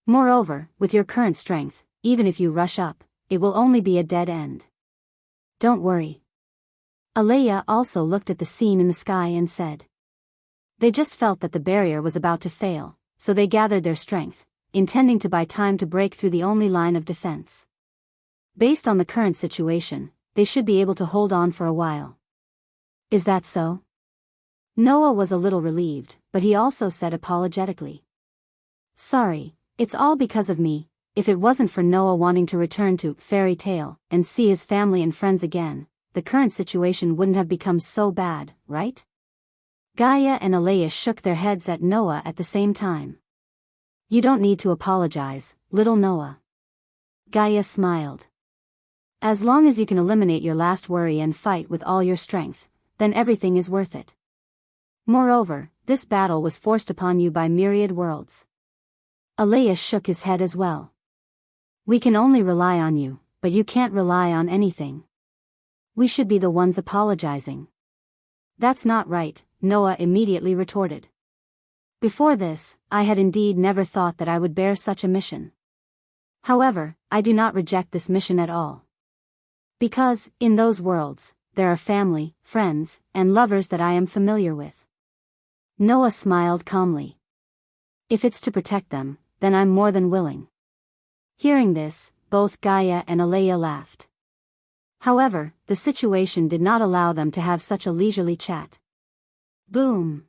Moreover, with your current strength, even if you rush up, it will only be a dead end. Don't worry. Alea also looked at the scene in the sky and said. They just felt that the barrier was about to fail, so they gathered their strength, intending to buy time to break through the only line of defense. Based on the current situation, they should be able to hold on for a while. Is that so? Noah was a little relieved, but he also said apologetically. Sorry, it's all because of me. If it wasn't for Noah wanting to return to Fairy Tale and see his family and friends again, the current situation wouldn't have become so bad, right? Gaia and Alea shook their heads at Noah at the same time. You don't need to apologize, little Noah. Gaia smiled. As long as you can eliminate your last worry and fight with all your strength, then everything is worth it. Moreover, this battle was forced upon you by myriad worlds. Alea shook his head as well. We can only rely on you, but you can't rely on anything. We should be the ones apologizing. That's not right, Noah immediately retorted. Before this, I had indeed never thought that I would bear such a mission. However, I do not reject this mission at all. Because, in those worlds, there are family, friends, and lovers that I am familiar with. Noah smiled calmly. If it's to protect them, then I'm more than willing. Hearing this, both Gaia and Alea laughed. However, the situation did not allow them to have such a leisurely chat. Boom!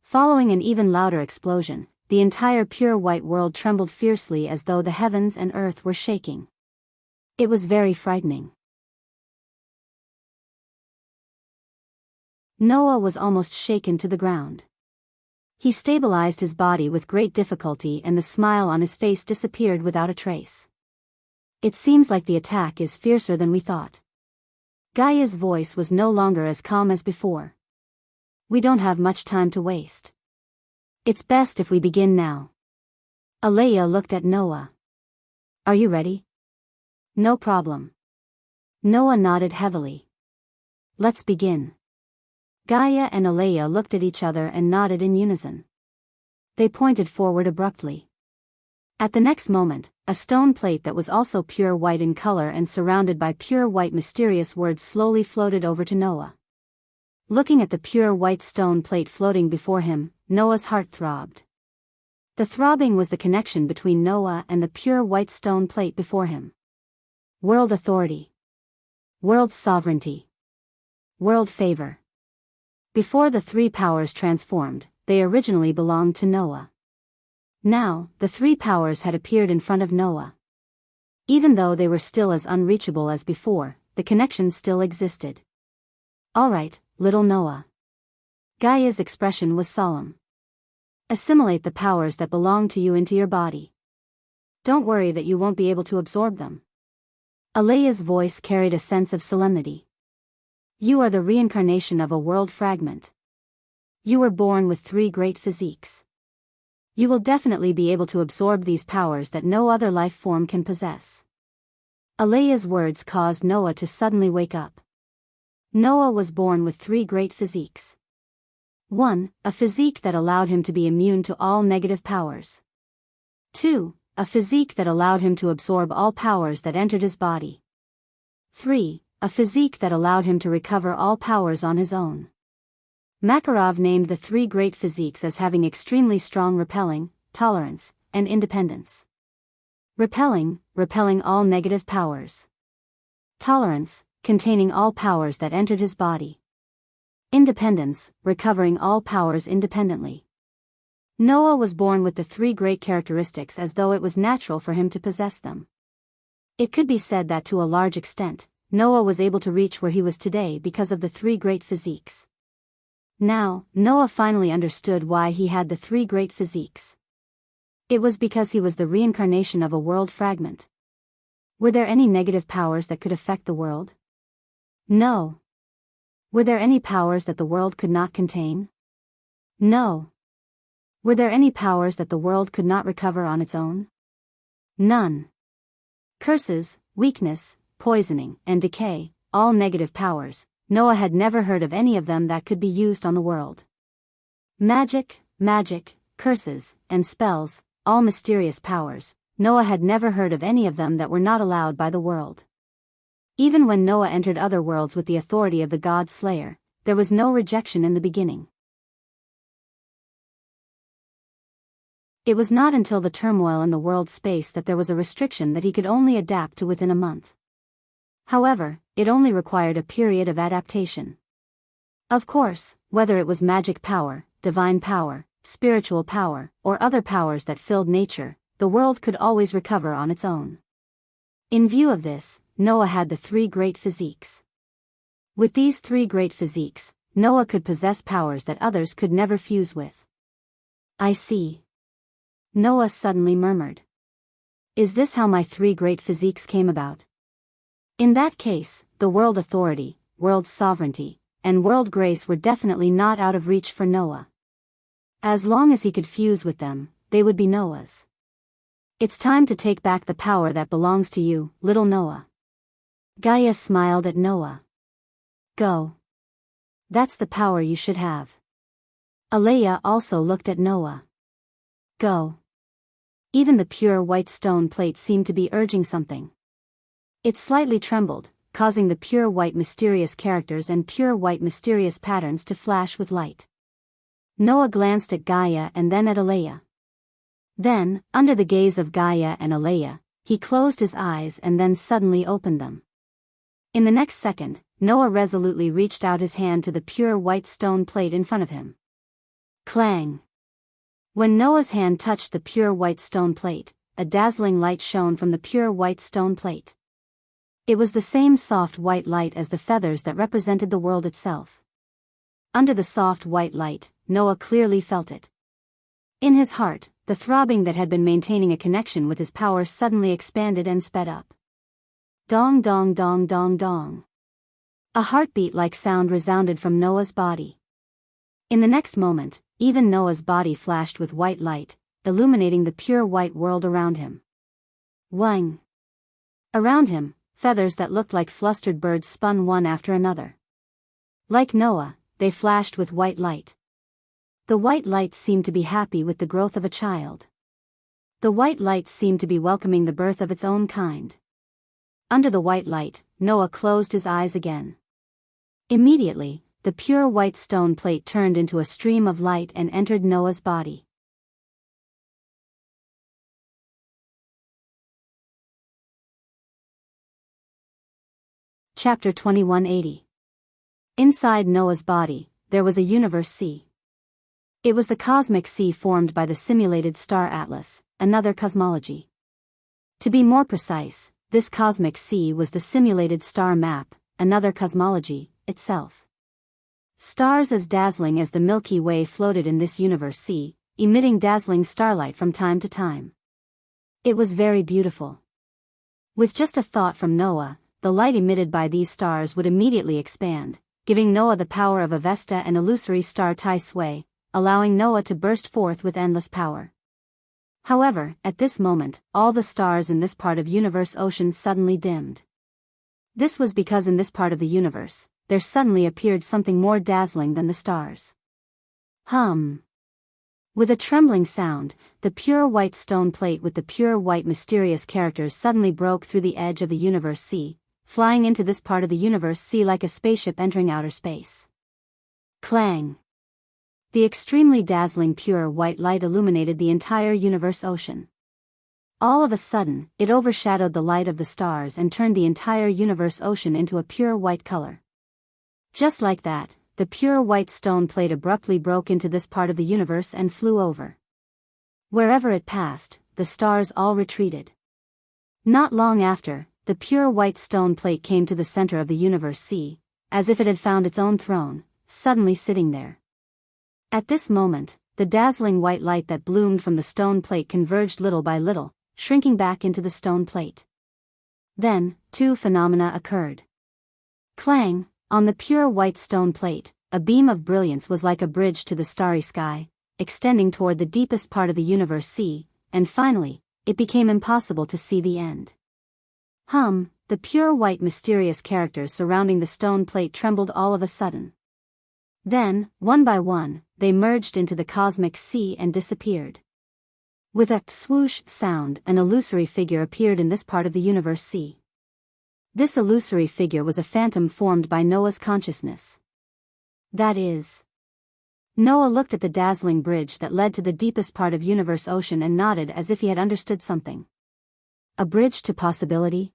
Following an even louder explosion, the entire pure white world trembled fiercely as though the heavens and earth were shaking. It was very frightening. Noah was almost shaken to the ground. He stabilized his body with great difficulty and the smile on his face disappeared without a trace. It seems like the attack is fiercer than we thought. Gaia's voice was no longer as calm as before. We don't have much time to waste. It's best if we begin now. Alea looked at Noah. Are you ready? No problem. Noah nodded heavily. Let's begin. Gaia and Alea looked at each other and nodded in unison. They pointed forward abruptly. At the next moment, a stone plate that was also pure white in color and surrounded by pure white mysterious words slowly floated over to Noah. Looking at the pure white stone plate floating before him, Noah's heart throbbed. The throbbing was the connection between Noah and the pure white stone plate before him. World authority. World sovereignty. World favor. Before the three powers transformed, they originally belonged to Noah. Now, the three powers had appeared in front of Noah. Even though they were still as unreachable as before, the connection still existed. All right, little Noah. Gaia's expression was solemn. Assimilate the powers that belong to you into your body. Don't worry that you won't be able to absorb them. Alea's voice carried a sense of solemnity. You are the reincarnation of a world fragment. You were born with three great physiques. You will definitely be able to absorb these powers that no other life form can possess. Alea's words caused Noah to suddenly wake up. Noah was born with three great physiques. 1. A physique that allowed him to be immune to all negative powers. 2. a physique that allowed him to absorb all powers that entered his body. 3. A physique that allowed him to recover all powers on his own. Makarov named the 3 great physiques as having extremely strong repelling, tolerance, and independence. Repelling all negative powers. Tolerance, containing all powers that entered his body. Independence, recovering all powers independently. Noah was born with the 3 great characteristics as though it was natural for him to possess them. It could be said that to a large extent, Noah was able to reach where he was today because of the 3 great physiques. Now, Noah finally understood why he had the 3 great physiques. It was because he was the reincarnation of a world fragment. Were there any negative powers that could affect the world? No. Were there any powers that the world could not contain? No. Were there any powers that the world could not recover on its own? None. Curses, weakness, poisoning, and decay, all negative powers, Noah had never heard of any of them that could be used on the world. Magic, curses, and spells, all mysterious powers, Noah had never heard of any of them that were not allowed by the world. Even when Noah entered other worlds with the authority of the God Slayer, there was no rejection in the beginning. It was not until the turmoil in the world space that there was a restriction that he could only adapt to within a month. However, it only required a period of adaptation. Of course, whether it was magic power, divine power, spiritual power, or other powers that filled nature, the world could always recover on its own. In view of this, Noah had the 3 great physiques. With these 3 great physiques, Noah could possess powers that others could never fuse with. I see. Noah suddenly murmured. Is this how my 3 great physiques came about? In that case, the world authority, world sovereignty, and world grace were definitely not out of reach for Noah. As long as he could fuse with them, they would be Noah's. It's time to take back the power that belongs to you, little Noah. Gaia smiled at Noah. Go. That's the power you should have. Aleya also looked at Noah. Go. Even the pure white stone plate seemed to be urging something. It slightly trembled, causing the pure white mysterious characters and pure white mysterious patterns to flash with light. Noah glanced at Gaia and then at Aleya. Then, under the gaze of Gaia and Aleya, he closed his eyes and then suddenly opened them. In the next second, Noah resolutely reached out his hand to the pure white stone plate in front of him. Clang! When Noah's hand touched the pure white stone plate, a dazzling light shone from the pure white stone plate. It was the same soft white light as the feathers that represented the world itself. Under the soft white light, Noah clearly felt it. In his heart, the throbbing that had been maintaining a connection with his power suddenly expanded and sped up. Dong dong dong dong dong. A heartbeat-like sound resounded from Noah's body. In the next moment, even Noah's body flashed with white light, illuminating the pure white world around him. Wang! Around him, feathers that looked like flustered birds spun one after another. Like Noah, they flashed with white light. The white light seemed to be happy with the growth of a child. The white light seemed to be welcoming the birth of its own kind. Under the white light, Noah closed his eyes again. Immediately, the pure white stone plate turned into a stream of light and entered Noah's body. Chapter 2180. Inside Noah's body, there was a universe sea. It was the cosmic sea formed by the simulated star atlas, another cosmology. To be more precise, this cosmic sea was the simulated star map, another cosmology, itself. Stars as dazzling as the Milky Way floated in this universe sea, emitting dazzling starlight from time to time. It was very beautiful. With just a thought from Noah, the light emitted by these stars would immediately expand, giving Noah the power of Avesta and illusory star Tai Sui, allowing Noah to burst forth with endless power. However, at this moment, all the stars in this part of universe ocean suddenly dimmed. This was because in this part of the universe, there suddenly appeared something more dazzling than the stars. With a trembling sound, the pure white stone plate with the pure white mysterious characters suddenly broke through the edge of the universe sea, flying into this part of the universe sea like a spaceship entering outer space. Clang! The extremely dazzling pure white light illuminated the entire universe ocean. All of a sudden, it overshadowed the light of the stars and turned the entire universe ocean into a pure white color. Just like that, the pure white stone plate abruptly broke into this part of the universe and flew over. Wherever it passed, the stars all retreated. Not long after, the pure white stone plate came to the center of the universe sea, as if it had found its own throne, suddenly sitting there. At this moment, the dazzling white light that bloomed from the stone plate converged little by little, shrinking back into the stone plate. Then, two phenomena occurred. Clang! On the pure white stone plate, a beam of brilliance was like a bridge to the starry sky, extending toward the deepest part of the universe sea, and finally, it became impossible to see the end. The pure white mysterious characters surrounding the stone plate trembled all of a sudden. Then, one by one, they merged into the cosmic sea and disappeared. With a swoosh sound, an illusory figure appeared in this part of the universe sea. This illusory figure was a phantom formed by Noah's consciousness. That is. Noah looked at the dazzling bridge that led to the deepest part of universe ocean and nodded as if he had understood something. A bridge to possibility?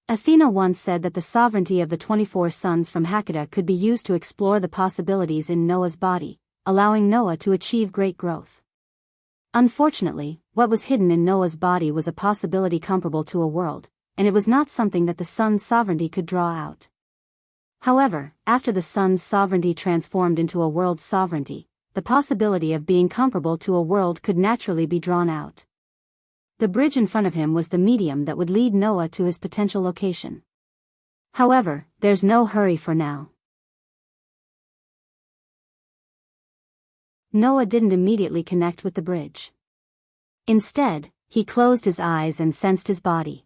Athena once said that the sovereignty of the 24 sons from Hecate could be used to explore the possibilities in Noah's body, allowing Noah to achieve great growth. Unfortunately, what was hidden in Noah's body was a possibility comparable to a world, and it was not something that the sun's sovereignty could draw out. However, after the sun's sovereignty transformed into a world's sovereignty, the possibility of being comparable to a world could naturally be drawn out. The bridge in front of him was the medium that would lead Noah to his potential location. However, there's no hurry for now. Noah didn't immediately connect with the bridge. Instead, he closed his eyes and sensed his body.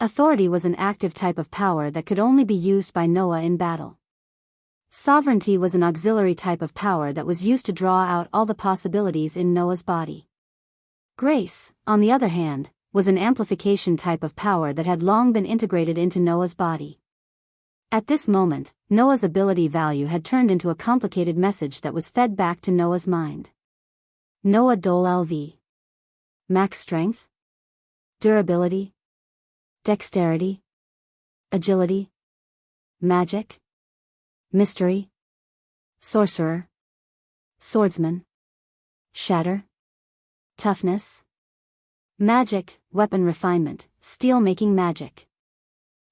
Authority was an active type of power that could only be used by Noah in battle. Sovereignty was an auxiliary type of power that was used to draw out all the possibilities in Noah's body. Grace, on the other hand, was an amplification type of power that had long been integrated into Noah's body. At this moment, Noah's ability value had turned into a complicated message that was fed back to Noah's mind. Noah Dole LV. Max strength? Durability? Dexterity? Agility? Magic? Mystery? Sorcerer? Swordsman? Shatter? Toughness? Magic, weapon refinement, steel-making magic.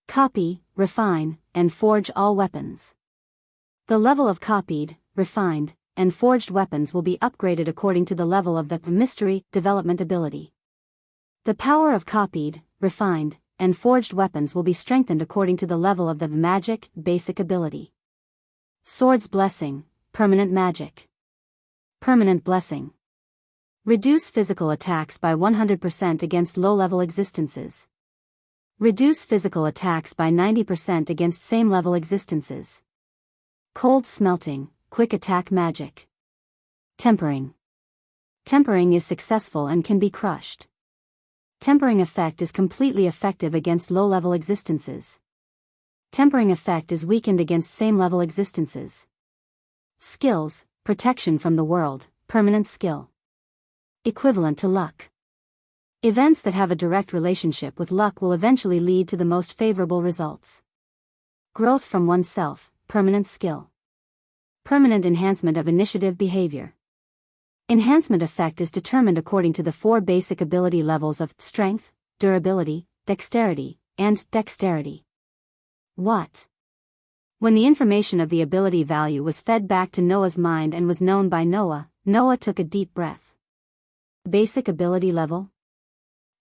Copy, refine, and forge all weapons. The level of copied, refined, and forged weapons will be upgraded according to the level of the mystery development ability. The power of copied, refined, and forged weapons will be strengthened according to the level of the magic basic ability. Sword's blessing, permanent magic. Permanent blessing. Reduce physical attacks by 100% against low-level existences. Reduce physical attacks by 90% against same-level existences. Cold smelting, quick attack magic. Tempering. Tempering is successful and can be crushed. Tempering effect is completely effective against low-level existences. Tempering effect is weakened against same-level existences. Skills, protection from the world, permanent skill. Equivalent to luck. Events that have a direct relationship with luck will eventually lead to the most favorable results. Growth from oneself, permanent skill. Permanent enhancement of initiative behavior. Enhancement effect is determined according to the 4 basic ability levels of strength, durability, dexterity, and dexterity. What? When the information of the ability value was fed back to Noah's mind and was known by Noah, Noah took a deep breath. Basic ability level?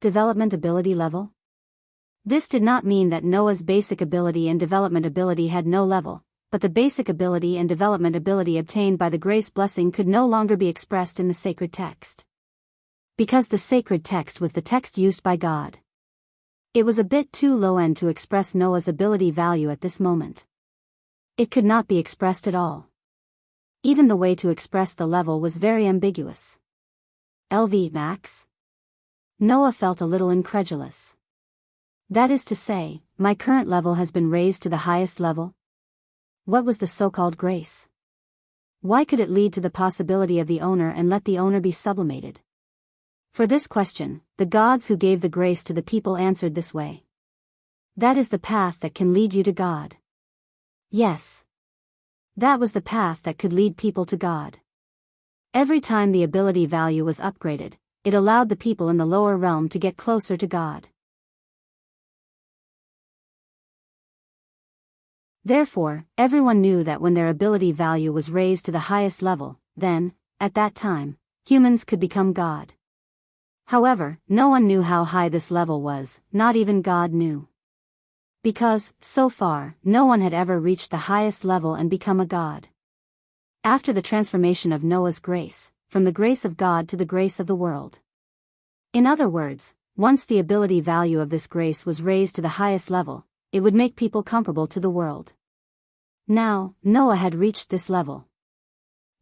Development ability level? This did not mean that Noah's basic ability and development ability had no level, but the basic ability and development ability obtained by the grace blessing could no longer be expressed in the sacred text. Because the sacred text was the text used by God. It was a bit too low-end to express Noah's ability value at this moment. It could not be expressed at all. Even the way to express the level was very ambiguous. LV max? Noah felt a little incredulous. That is to say, my current level has been raised to the highest level? What was the so-called grace? Why could it lead to the possibility of the owner and let the owner be sublimated? For this question, the gods who gave the grace to the people answered this way. That is the path that can lead you to God. Yes. That was the path that could lead people to God. Every time the ability value was upgraded, it allowed the people in the lower realm to get closer to God. Therefore, everyone knew that when their ability value was raised to the highest level, then, at that time, humans could become God. However, no one knew how high this level was, not even God knew. Because, so far, no one had ever reached the highest level and become a God. After the transformation of Noah's grace, from the grace of God to the grace of the world. In other words, once the ability value of this grace was raised to the highest level, it would make people comparable to the world. Now, Noah had reached this level.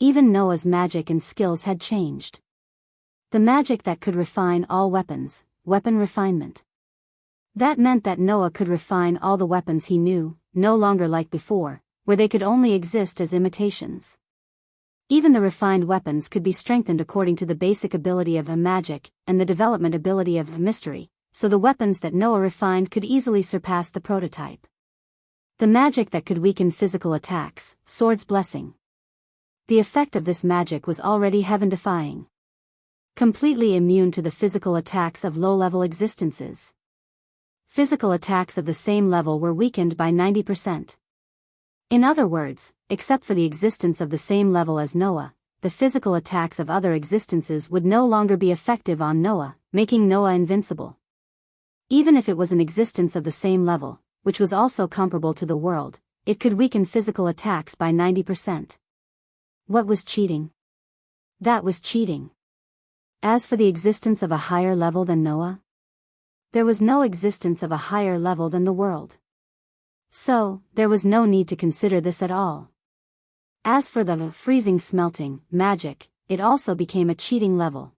Even Noah's magic and skills had changed. The magic that could refine all weapons, weapon refinement. That meant that Noah could refine all the weapons he knew, no longer like before, where they could only exist as imitations. Even the refined weapons could be strengthened according to the basic ability of a magic, and the development ability of a mystery, so the weapons that Noah refined could easily surpass the prototype. The magic that could weaken physical attacks, Sword's Blessing. The effect of this magic was already heaven-defying. Completely immune to the physical attacks of low-level existences. Physical attacks of the same level were weakened by 90%. In other words, except for the existence of the same level as Noah, the physical attacks of other existences would no longer be effective on Noah, making Noah invincible. Even if it was an existence of the same level, which was also comparable to the world, it could weaken physical attacks by 90%. What was cheating? That was cheating. As for the existence of a higher level than Noah, there was no existence of a higher level than the world. So, there was no need to consider this at all. As for the freezing smelting magic, it also became a cheating level.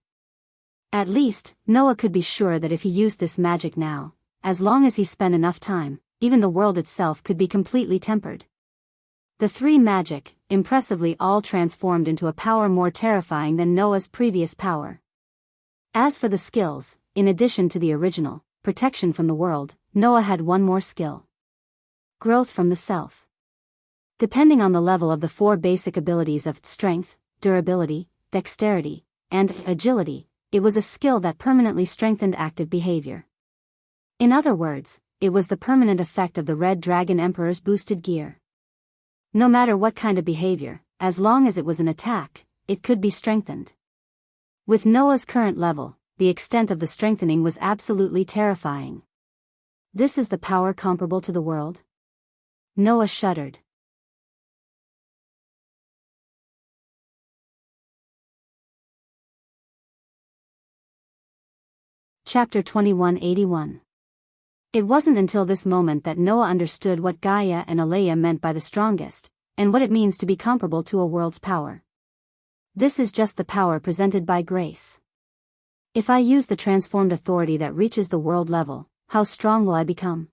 At least, Noah could be sure that if he used this magic now, as long as he spent enough time, even the world itself could be completely tempered. The three magic, impressively all transformed into a power more terrifying than Noah's previous power. As for the skills, in addition to the original, protection from the world, Noah had one more skill. Growth from the self. Depending on the level of the four basic abilities of strength, durability, dexterity, and agility, it was a skill that permanently strengthened active behavior. In other words, it was the permanent effect of the Red Dragon Emperor's boosted gear. No matter what kind of behavior, as long as it was an attack, it could be strengthened. With Noah's current level, the extent of the strengthening was absolutely terrifying. This is the power comparable to the world? Noah shuddered. Chapter 2181. It wasn't until this moment that Noah understood what Gaia and Alea meant by the strongest, and what it means to be comparable to a world's power. This is just the power presented by grace. If I use the transformed authority that reaches the world level, how strong will I become?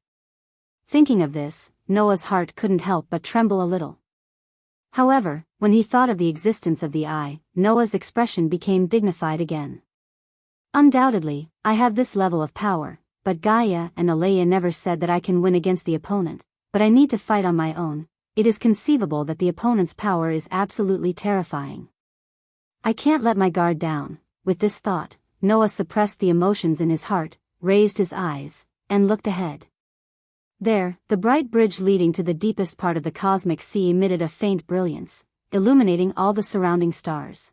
Thinking of this, Noah's heart couldn't help but tremble a little. However, when he thought of the existence of the eye, Noah's expression became dignified again. Undoubtedly, I have this level of power, but Gaia and Alea never said that I can win against the opponent, but I need to fight on my own. It is conceivable that the opponent's power is absolutely terrifying. I can't let my guard down. With this thought, Noah suppressed the emotions in his heart, raised his eyes, and looked ahead. There, the bright bridge leading to the deepest part of the cosmic sea emitted a faint brilliance, illuminating all the surrounding stars.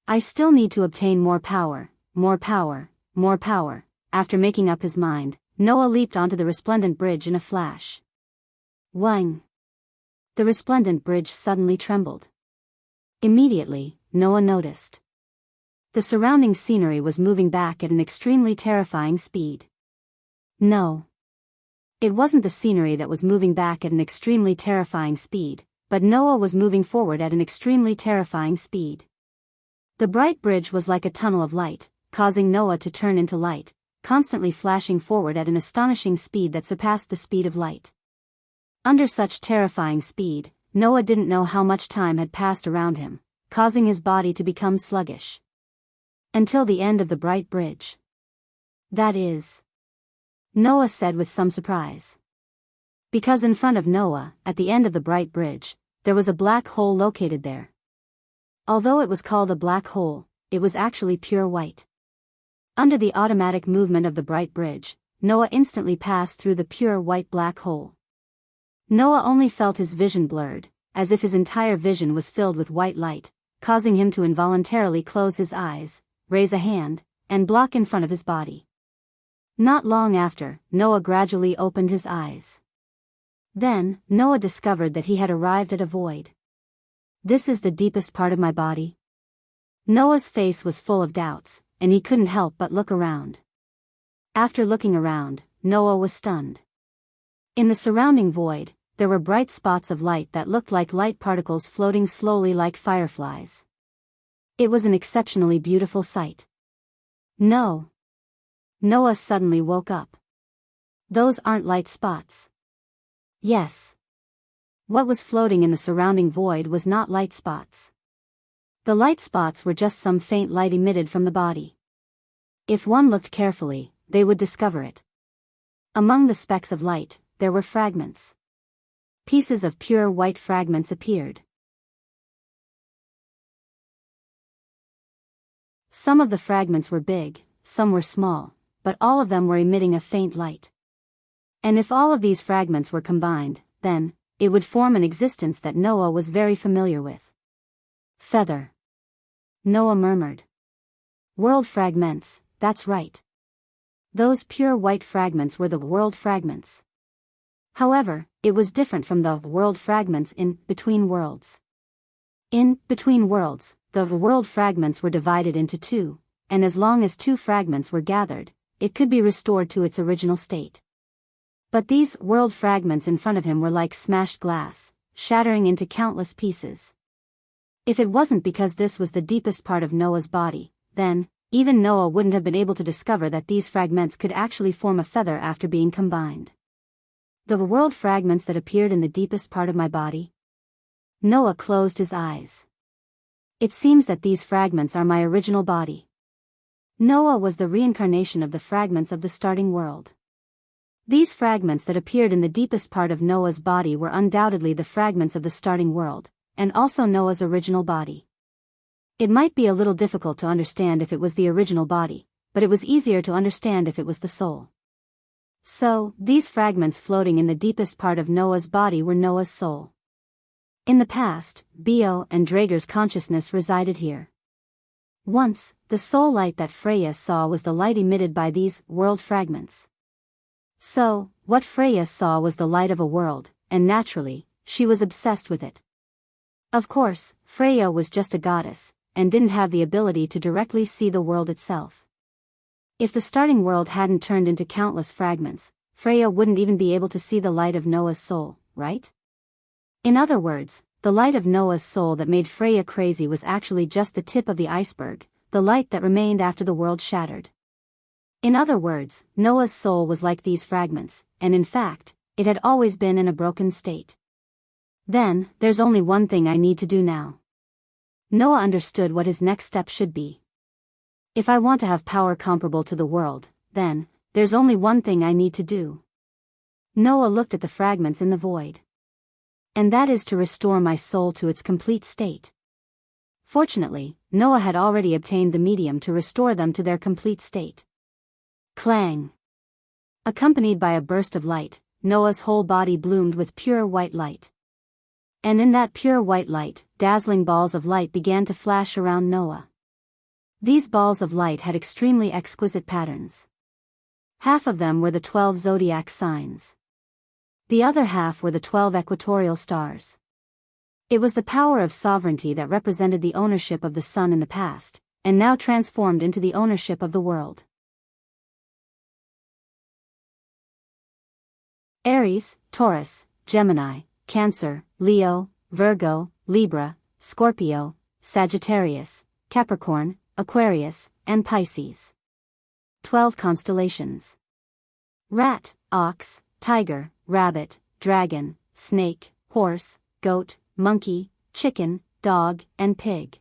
I still need to obtain more power, more power, more power. After making up his mind, Noah leaped onto the resplendent bridge in a flash. Whang! The resplendent bridge suddenly trembled. Immediately, Noah noticed. The surrounding scenery was moving back at an extremely terrifying speed. No. It wasn't the scenery that was moving back at an extremely terrifying speed, but Noah was moving forward at an extremely terrifying speed. The bright bridge was like a tunnel of light, causing Noah to turn into light, constantly flashing forward at an astonishing speed that surpassed the speed of light. Under such terrifying speed, Noah didn't know how much time had passed around him, causing his body to become sluggish. Until the end of the bright bridge. That is, Noah said with some surprise. Because in front of Noah, at the end of the bright bridge, there was a black hole located there. Although it was called a black hole, it was actually pure white. Under the automatic movement of the bright bridge, Noah instantly passed through the pure white black hole. Noah only felt his vision blurred, as if his entire vision was filled with white light, causing him to involuntarily close his eyes, raise a hand, and block in front of his body. Not long after, Noah gradually opened his eyes. Then, Noah discovered that he had arrived at a void. This is the deepest part of my body? Noah's face was full of doubts, and he couldn't help but look around. After looking around, Noah was stunned. In the surrounding void, there were bright spots of light that looked like light particles floating slowly like fireflies. It was an exceptionally beautiful sight. No. Noah suddenly woke up. Those aren't light spots. Yes. What was floating in the surrounding void was not light spots. The light spots were just some faint light emitted from the body. If one looked carefully, they would discover it. Among the specks of light, there were fragments. Pieces of pure white fragments appeared. Some of the fragments were big, some were small, but all of them were emitting a faint light. And if all of these fragments were combined, then, it would form an existence that Noah was very familiar with. Feather. Noah murmured. World fragments, that's right. Those pure white fragments were the world fragments. However, it was different from the world fragments in Between Worlds. In Between Worlds, the world fragments were divided into two, and as long as two fragments were gathered, it could be restored to its original state. But these world fragments in front of him were like smashed glass, shattering into countless pieces. If it wasn't because this was the deepest part of Noah's body, then, even Noah wouldn't have been able to discover that these fragments could actually form a feather after being combined. The world fragments that appeared in the deepest part of my body? Noah closed his eyes. It seems that these fragments are my original body. Noah was the reincarnation of the fragments of the starting world. These fragments that appeared in the deepest part of Noah's body were undoubtedly the fragments of the starting world, and also Noah's original body. It might be a little difficult to understand if it was the original body, but it was easier to understand if it was the soul. So, these fragments floating in the deepest part of Noah's body were Noah's soul. In the past, Bio and Draeger's consciousness resided here. Once, the soul light that Freya saw was the light emitted by these world fragments. So, what Freya saw was the light of a world, and naturally, she was obsessed with it. Of course, Freya was just a goddess, and didn't have the ability to directly see the world itself. If the starting world hadn't turned into countless fragments, Freya wouldn't even be able to see the light of Noah's soul, right? In other words, the light of Noah's soul that made Freya crazy was actually just the tip of the iceberg, the light that remained after the world shattered. In other words, Noah's soul was like these fragments, and in fact, it had always been in a broken state. Then, there's only one thing I need to do now. Noah understood what his next step should be. If I want to have power comparable to the world, then, there's only one thing I need to do. Noah looked at the fragments in the void. And that is to restore my soul to its complete state. Fortunately, Noah had already obtained the medium to restore them to their complete state. Clang! Accompanied by a burst of light, Noah's whole body bloomed with pure white light. And in that pure white light, dazzling balls of light began to flash around Noah. These balls of light had extremely exquisite patterns. Half of them were the 12 zodiac signs. The other half were the 12 equatorial stars. It was the power of sovereignty that represented the ownership of the sun in the past, and now transformed into the ownership of the world. Aries, Taurus, Gemini, Cancer, Leo, Virgo, Libra, Scorpio, Sagittarius, Capricorn, Aquarius, and Pisces. 12 constellations. Rat, ox, tiger, rabbit, dragon, snake, horse, goat, monkey, chicken, dog, and pig.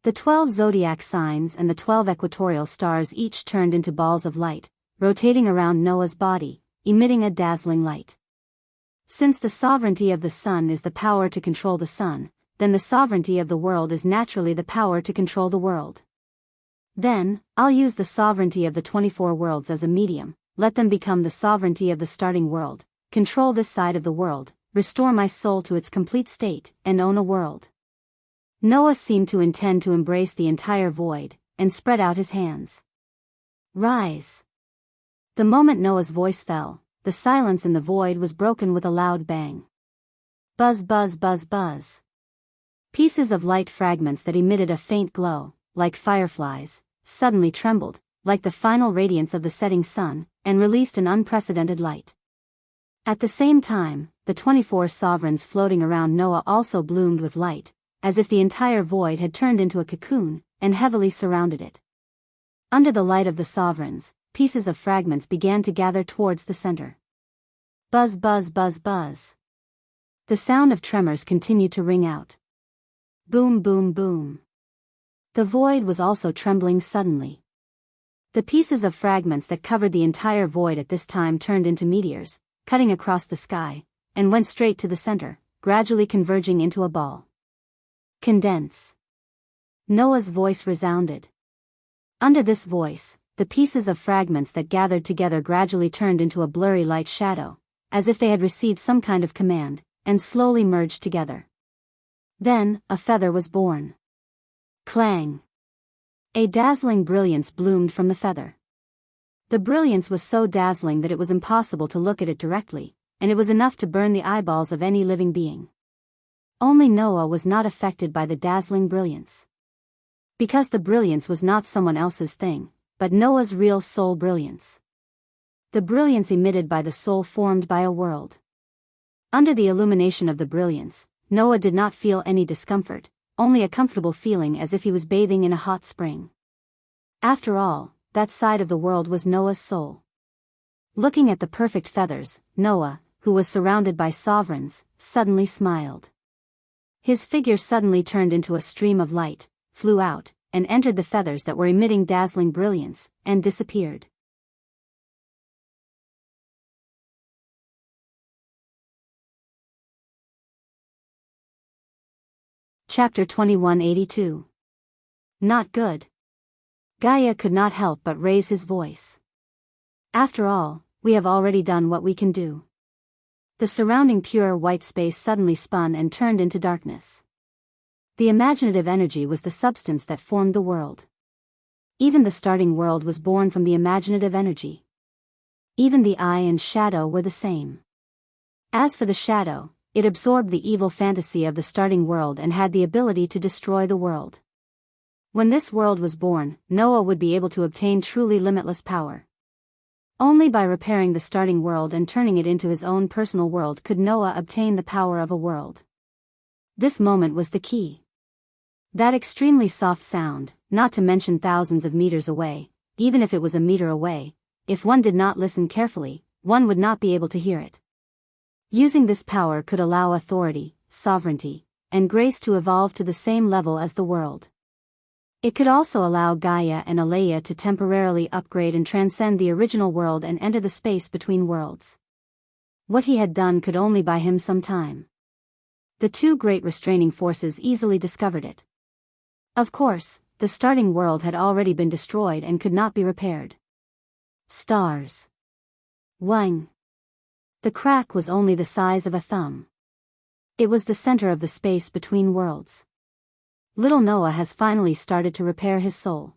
The 12 zodiac signs and the 12 equatorial stars each turned into balls of light, rotating around Noah's body, emitting a dazzling light. Since the sovereignty of the sun is the power to control the sun, then the sovereignty of the world is naturally the power to control the world. Then, I'll use the sovereignty of the 24 worlds as a medium, let them become the sovereignty of the starting world, control this side of the world, restore my soul to its complete state, and own a world. Noah seemed to intend to embrace the entire void, and spread out his hands. Rise. The moment Noah's voice fell, the silence in the void was broken with a loud bang. Buzz, buzz, buzz, buzz. Pieces of light fragments that emitted a faint glow, like fireflies, suddenly trembled, like the final radiance of the setting sun, and released an unprecedented light. At the same time, the 24 sovereigns floating around Noah also bloomed with light, as if the entire void had turned into a cocoon, and heavily surrounded it. Under the light of the sovereigns, pieces of fragments began to gather towards the center. Buzz, buzz, buzz, buzz. The sound of tremors continued to ring out. Boom, boom, boom. The void was also trembling suddenly. The pieces of fragments that covered the entire void at this time turned into meteors, cutting across the sky, and went straight to the center, gradually converging into a ball. Condense. Noah's voice resounded. Under this voice, the pieces of fragments that gathered together gradually turned into a blurry light shadow, as if they had received some kind of command, and slowly merged together. Then, a feather was born. Clang. A dazzling brilliance bloomed from the feather. The brilliance was so dazzling that it was impossible to look at it directly, and it was enough to burn the eyeballs of any living being. Only Noah was not affected by the dazzling brilliance. Because the brilliance was not someone else's thing, but Noah's real soul brilliance. The brilliance emitted by the soul formed by a world. Under the illumination of the brilliance, Noah did not feel any discomfort, only a comfortable feeling as if he was bathing in a hot spring. After all, that side of the world was Noah's soul. Looking at the perfect feathers, Noah, who was surrounded by sovereigns, suddenly smiled. His figure suddenly turned into a stream of light, flew out, and entered the feathers that were emitting dazzling brilliance, and disappeared. Chapter 2182. Not good. Gaia could not help but raise his voice. After all, we have already done what we can do. The surrounding pure white space suddenly spun and turned into darkness. The imaginative energy was the substance that formed the world. Even the starting world was born from the imaginative energy. Even the eye and shadow were the same. As for the shadow, it absorbed the evil fantasy of the starting world and had the ability to destroy the world. When this world was born, Noah would be able to obtain truly limitless power. Only by repairing the starting world and turning it into his own personal world could Noah obtain the power of a world. This moment was the key. That extremely soft sound, not to mention thousands of meters away, even if it was a meter away, if one did not listen carefully, one would not be able to hear it. Using this power could allow authority, sovereignty, and grace to evolve to the same level as the world. It could also allow Gaia and Alea to temporarily upgrade and transcend the original world and enter the space between worlds. What he had done could only buy him some time. The two great restraining forces easily discovered it. Of course, the starting world had already been destroyed and could not be repaired. Stars. Wang. The crack was only the size of a thumb. It was the center of the space between worlds. Little Noah has finally started to repair his soul.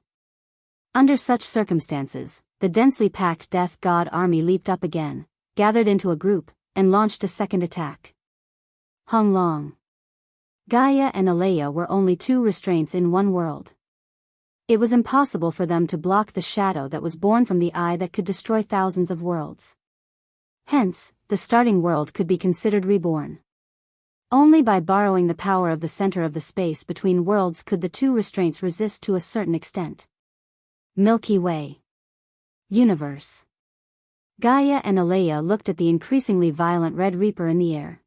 Under such circumstances, the densely packed death god army leaped up again, gathered into a group, and launched a second attack. Hung Long. Gaia and Alea were only two restraints in one world. It was impossible for them to block the shadow that was born from the eye that could destroy thousands of worlds. Hence, the starting world could be considered reborn. Only by borrowing the power of the center of the space between worlds could the two restraints resist to a certain extent. Milky Way. Universe. Gaia and Alea looked at the increasingly violent Red Reaper in the air.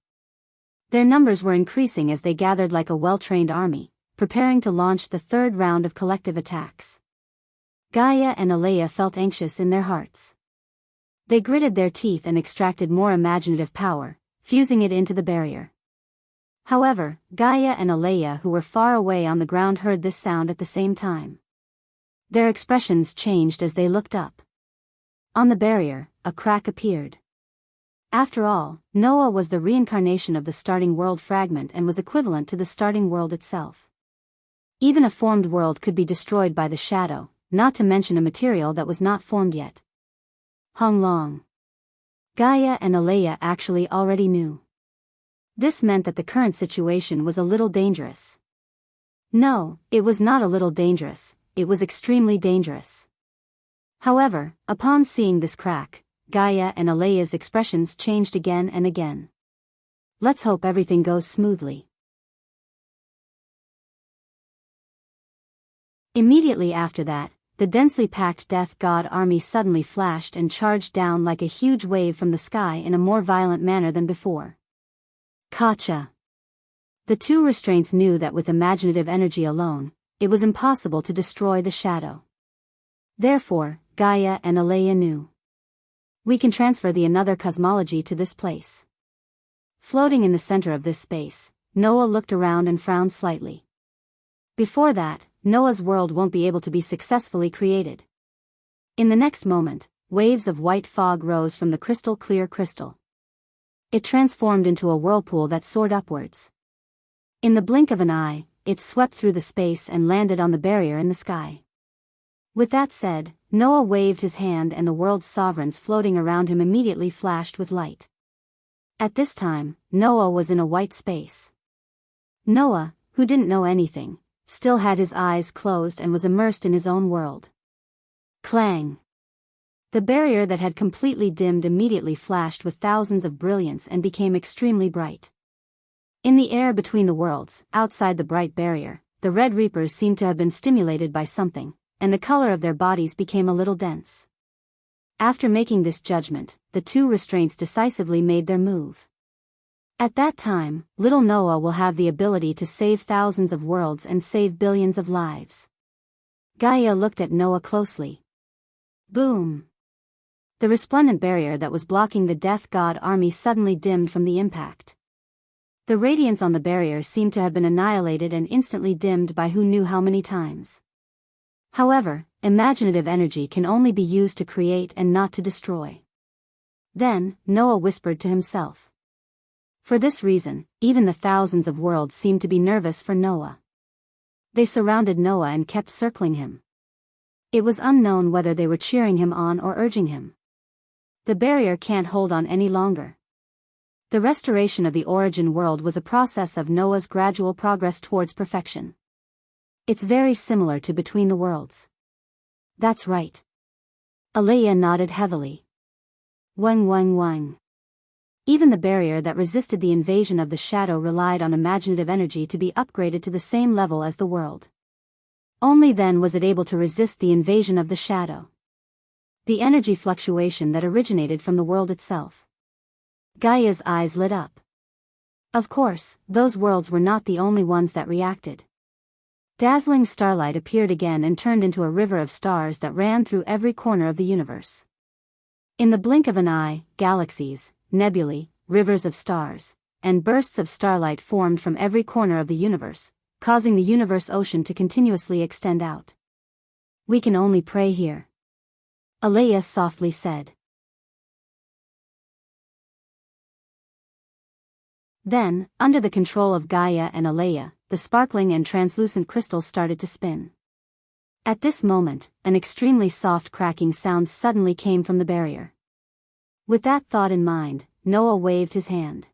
Their numbers were increasing as they gathered like a well-trained army, preparing to launch the third round of collective attacks. Gaia and Alea felt anxious in their hearts. They gritted their teeth and extracted more imaginative power, fusing it into the barrier. However, Gaia and Alea, who were far away on the ground, heard this sound at the same time. Their expressions changed as they looked up. On the barrier, a crack appeared. After all, Noah was the reincarnation of the starting world fragment and was equivalent to the starting world itself. Even a formed world could be destroyed by the shadow, not to mention a material that was not formed yet. Hong Long. Gaia and Alea actually already knew. This meant that the current situation was a little dangerous. No, it was not a little dangerous, it was extremely dangerous. However, upon seeing this crack, Gaia and Alea's expressions changed again and again. Let's hope everything goes smoothly. Immediately after that, the densely packed death god army suddenly flashed and charged down like a huge wave from the sky in a more violent manner than before. Gotcha. The two restraints knew that with imaginative energy alone, it was impossible to destroy the shadow. Therefore, Gaia and Alea knew. We can transfer the another cosmology to this place. Floating in the center of this space, Noah looked around and frowned slightly. Before that, Noah's world won't be able to be successfully created. In the next moment, waves of white fog rose from the crystal-clear crystal. It transformed into a whirlpool that soared upwards. In the blink of an eye, it swept through the space and landed on the barrier in the sky. With that said, Noah waved his hand and the world's sovereigns floating around him immediately flashed with light. At this time, Noah was in a white space. Noah, who didn't know anything, still had his eyes closed and was immersed in his own world. Clang! The barrier that had completely dimmed immediately flashed with thousands of brilliance and became extremely bright. In the air between the worlds, outside the bright barrier, the Red Reapers seemed to have been stimulated by something, and the color of their bodies became a little dense. After making this judgment, the two restraints decisively made their move. At that time, little Noah will have the ability to save thousands of worlds and save billions of lives. Gaia looked at Noah closely. Boom! The resplendent barrier that was blocking the death god army suddenly dimmed from the impact. The radiance on the barrier seemed to have been annihilated and instantly dimmed by who knew how many times. However, imaginative energy can only be used to create and not to destroy. Then, Noah whispered to himself. For this reason, even the thousands of worlds seemed to be nervous for Noah. They surrounded Noah and kept circling him. It was unknown whether they were cheering him on or urging him. The barrier can't hold on any longer. The restoration of the origin world was a process of Noah's gradual progress towards perfection. It's very similar to Between the Worlds. That's right. Alea nodded heavily. Wang wang wang. Even the barrier that resisted the invasion of the shadow relied on imaginative energy to be upgraded to the same level as the world. Only then was it able to resist the invasion of the shadow. The energy fluctuation that originated from the world itself. Gaia's eyes lit up. Of course, those worlds were not the only ones that reacted. Dazzling starlight appeared again and turned into a river of stars that ran through every corner of the universe. In the blink of an eye, galaxies, nebulae, rivers of stars, and bursts of starlight formed from every corner of the universe, causing the universe ocean to continuously extend out. We can only pray here. Alea softly said. Then, under the control of Gaia and Alea, the sparkling and translucent crystals started to spin. At this moment, an extremely soft cracking sound suddenly came from the barrier. With that thought in mind, Noah waved his hand.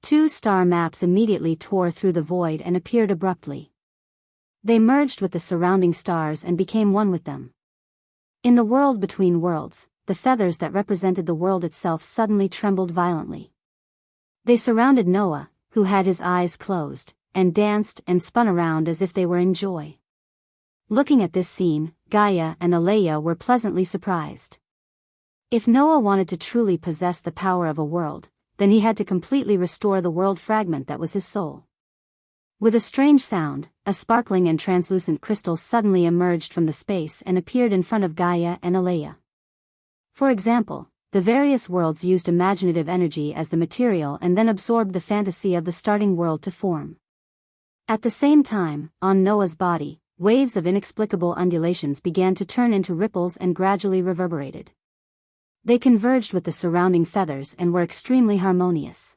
Two star maps immediately tore through the void and appeared abruptly. They merged with the surrounding stars and became one with them. In the world between worlds, the feathers that represented the world itself suddenly trembled violently. They surrounded Noah, who had his eyes closed, and danced and spun around as if they were in joy. Looking at this scene, Gaia and Alea were pleasantly surprised. If Noah wanted to truly possess the power of a world, then he had to completely restore the world fragment that was his soul. With a strange sound, a sparkling and translucent crystal suddenly emerged from the space and appeared in front of Gaia and Alea. For example, the various worlds used imaginative energy as the material and then absorbed the fantasy of the starting world to form. At the same time, on Noah's body, waves of inexplicable undulations began to turn into ripples and gradually reverberated. They converged with the surrounding feathers and were extremely harmonious.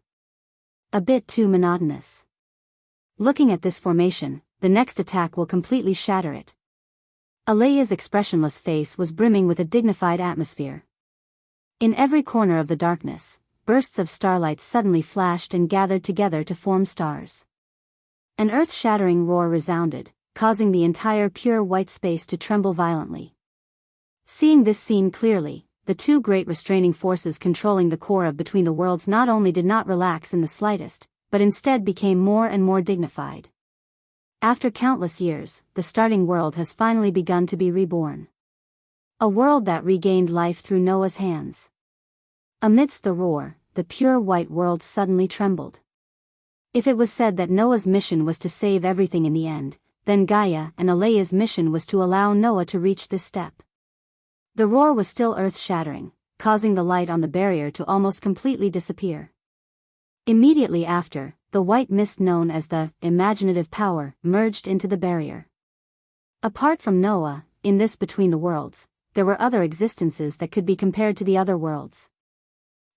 A bit too monotonous. Looking at this formation, the next attack will completely shatter it. Alea's expressionless face was brimming with a dignified atmosphere. In every corner of the darkness, bursts of starlight suddenly flashed and gathered together to form stars. An earth-shattering roar resounded, causing the entire pure white space to tremble violently. Seeing this scene clearly, the two great restraining forces controlling the core of Between the Worlds not only did not relax in the slightest, but instead became more and more dignified. After countless years, the starting world has finally begun to be reborn. A world that regained life through Noah's hands. Amidst the roar, the pure white world suddenly trembled. If it was said that Noah's mission was to save everything in the end, then Gaia and Alea's mission was to allow Noah to reach this step. The roar was still earth-shattering, causing the light on the barrier to almost completely disappear. Immediately after, the white mist known as the imaginative power merged into the barrier. Apart from Noah, in this Between the Worlds, there were other existences that could be compared to the other worlds.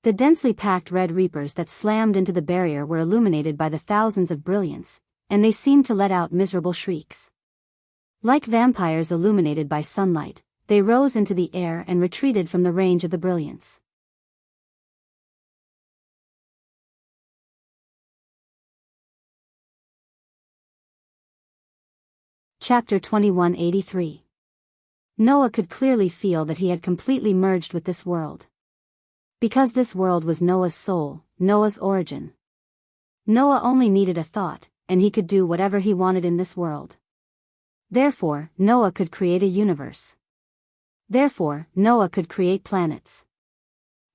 The densely packed red reapers that slammed into the barrier were illuminated by the thousands of brilliance, and they seemed to let out miserable shrieks. Like vampires illuminated by sunlight, they rose into the air and retreated from the range of the brilliance. Chapter 2183. Noah could clearly feel that he had completely merged with this world. Because this world was Noah's soul, Noah's origin. Noah only needed a thought, and he could do whatever he wanted in this world. Therefore, Noah could create a universe. Therefore, Noah could create planets.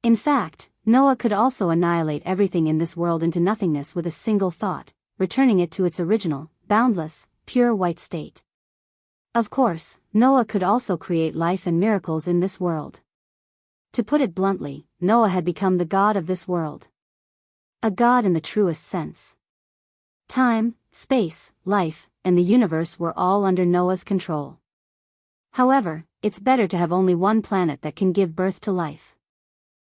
In fact, Noah could also annihilate everything in this world into nothingness with a single thought, returning it to its original, boundless, pure white state. Of course, Noah could also create life and miracles in this world. To put it bluntly, Noah had become the god of this world. A god in the truest sense. Time, space, life, and the universe were all under Noah's control. However, it's better to have only one planet that can give birth to life.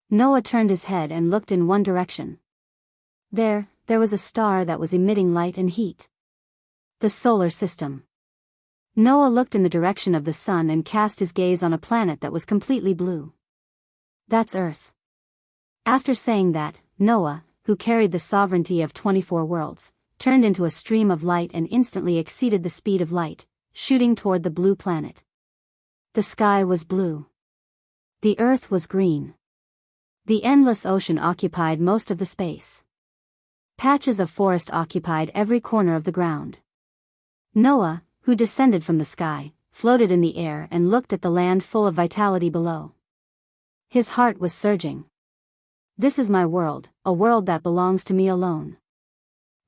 Noah turned his head and looked in one direction. There was a star that was emitting light and heat. The solar system. Noah looked in the direction of the sun and cast his gaze on a planet that was completely blue. That's Earth. After saying that, Noah, who carried the sovereignty of 24 worlds, turned into a stream of light and instantly exceeded the speed of light, shooting toward the blue planet. The sky was blue. The earth was green. The endless ocean occupied most of the space. Patches of forest occupied every corner of the ground. Noah, who descended from the sky, floated in the air and looked at the land full of vitality below. His heart was surging. This is my world, a world that belongs to me alone.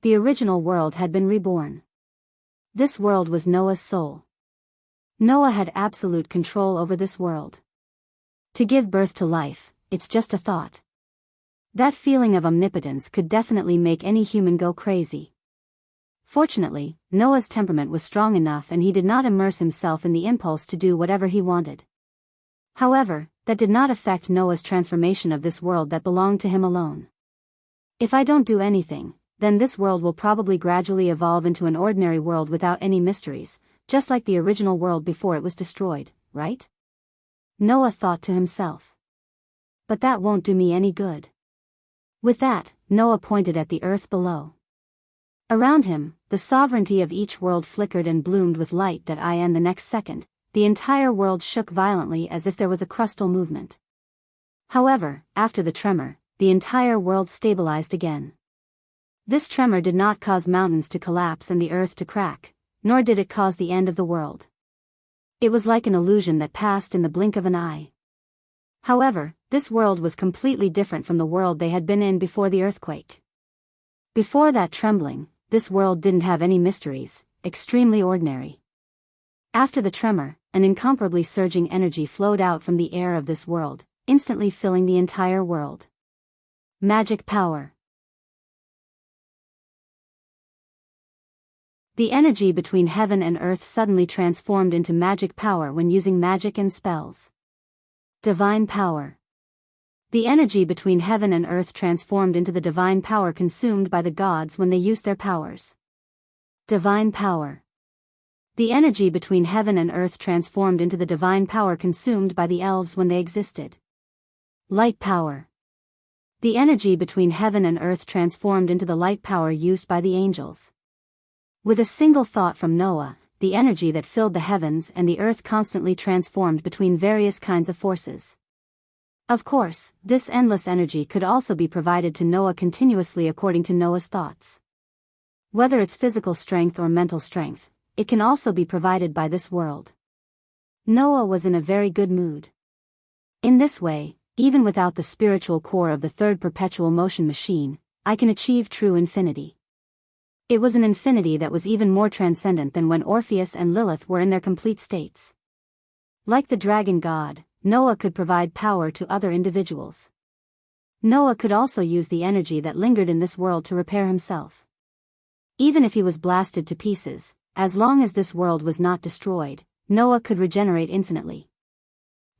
The original world had been reborn. This world was Noah's soul. Noah had absolute control over this world. To give birth to life, it's just a thought. That feeling of omnipotence could definitely make any human go crazy. Fortunately, Noah's temperament was strong enough and he did not immerse himself in the impulse to do whatever he wanted. However, that did not affect Noah's transformation of this world that belonged to him alone. If I don't do anything, then this world will probably gradually evolve into an ordinary world without any mysteries, just like the original world before it was destroyed, right? Noah thought to himself. But that won't do me any good. With that, Noah pointed at the earth below. Around him, the sovereignty of each world flickered and bloomed with light and the next second, the entire world shook violently as if there was a crustal movement. However, after the tremor, the entire world stabilized again. This tremor did not cause mountains to collapse and the earth to crack, nor did it cause the end of the world. It was like an illusion that passed in the blink of an eye. However, this world was completely different from the world they had been in before the earthquake. Before that trembling, this world didn't have any mysteries, extremely ordinary. After the tremor, an incomparably surging energy flowed out from the air of this world, instantly filling the entire world. Magic power. The energy between heaven and earth suddenly transformed into magic power when using magic and spells. Divine power. The energy between heaven and earth transformed into the divine power consumed by the gods when they used their powers. Divine power. The energy between heaven and earth transformed into the divine power consumed by the elves when they existed. Light power. The energy between heaven and earth transformed into the light power used by the angels. With a single thought from Noah, the energy that filled the heavens and the earth constantly transformed between various kinds of forces. Of course, this endless energy could also be provided to Noah continuously according to Noah's thoughts. Whether it's physical strength or mental strength, it can also be provided by this world. Noah was in a very good mood. In this way, even without the spiritual core of the third perpetual motion machine, I can achieve true infinity. It was an infinity that was even more transcendent than when Orpheus and Lilith were in their complete states. Like the dragon god, Noah could provide power to other individuals. Noah could also use the energy that lingered in this world to repair himself. Even if he was blasted to pieces, as long as this world was not destroyed, Noah could regenerate infinitely.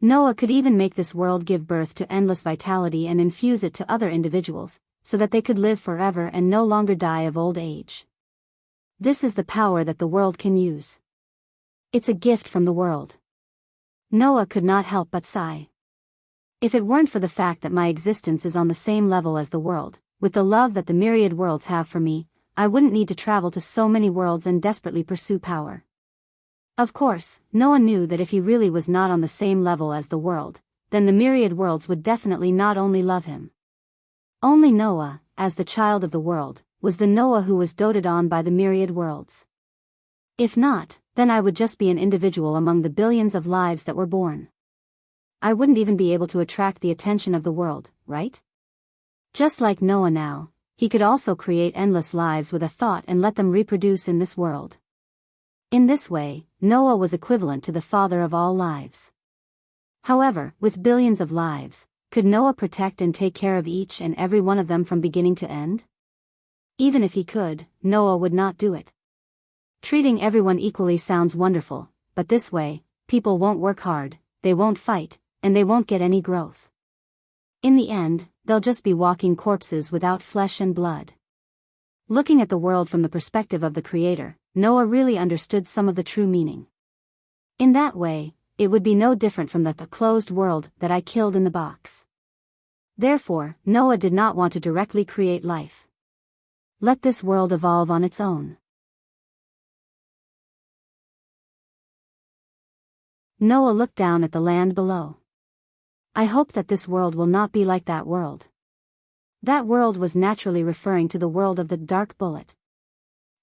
Noah could even make this world give birth to endless vitality and infuse it to other individuals, so that they could live forever and no longer die of old age. This is the power that the world can use. It's a gift from the world. Noah could not help but sigh. If it weren't for the fact that my existence is on the same level as the world, with the love that the myriad worlds have for me, I wouldn't need to travel to so many worlds and desperately pursue power. Of course, Noah knew that if he really was not on the same level as the world, then the myriad worlds would definitely not only love him. Only Noah, as the child of the world, was the Noah who was doted on by the myriad worlds. If not, then I would just be an individual among the billions of lives that were born. I wouldn't even be able to attract the attention of the world, right? Just like Noah now, he could also create endless lives with a thought and let them reproduce in this world. In this way, Noah was equivalent to the father of all lives. However, with billions of lives, could Noah protect and take care of each and every one of them from beginning to end? Even if he could, Noah would not do it. Treating everyone equally sounds wonderful, but this way, people won't work hard, they won't fight, and they won't get any growth. In the end, they'll just be walking corpses without flesh and blood. Looking at the world from the perspective of the Creator, Noah really understood some of the true meaning. In that way, it would be no different from the closed world that I killed in the box. Therefore, Noah did not want to directly create life. Let this world evolve on its own. Noah looked down at the land below. I hope that this world will not be like that world. That world was naturally referring to the world of the dark bullet.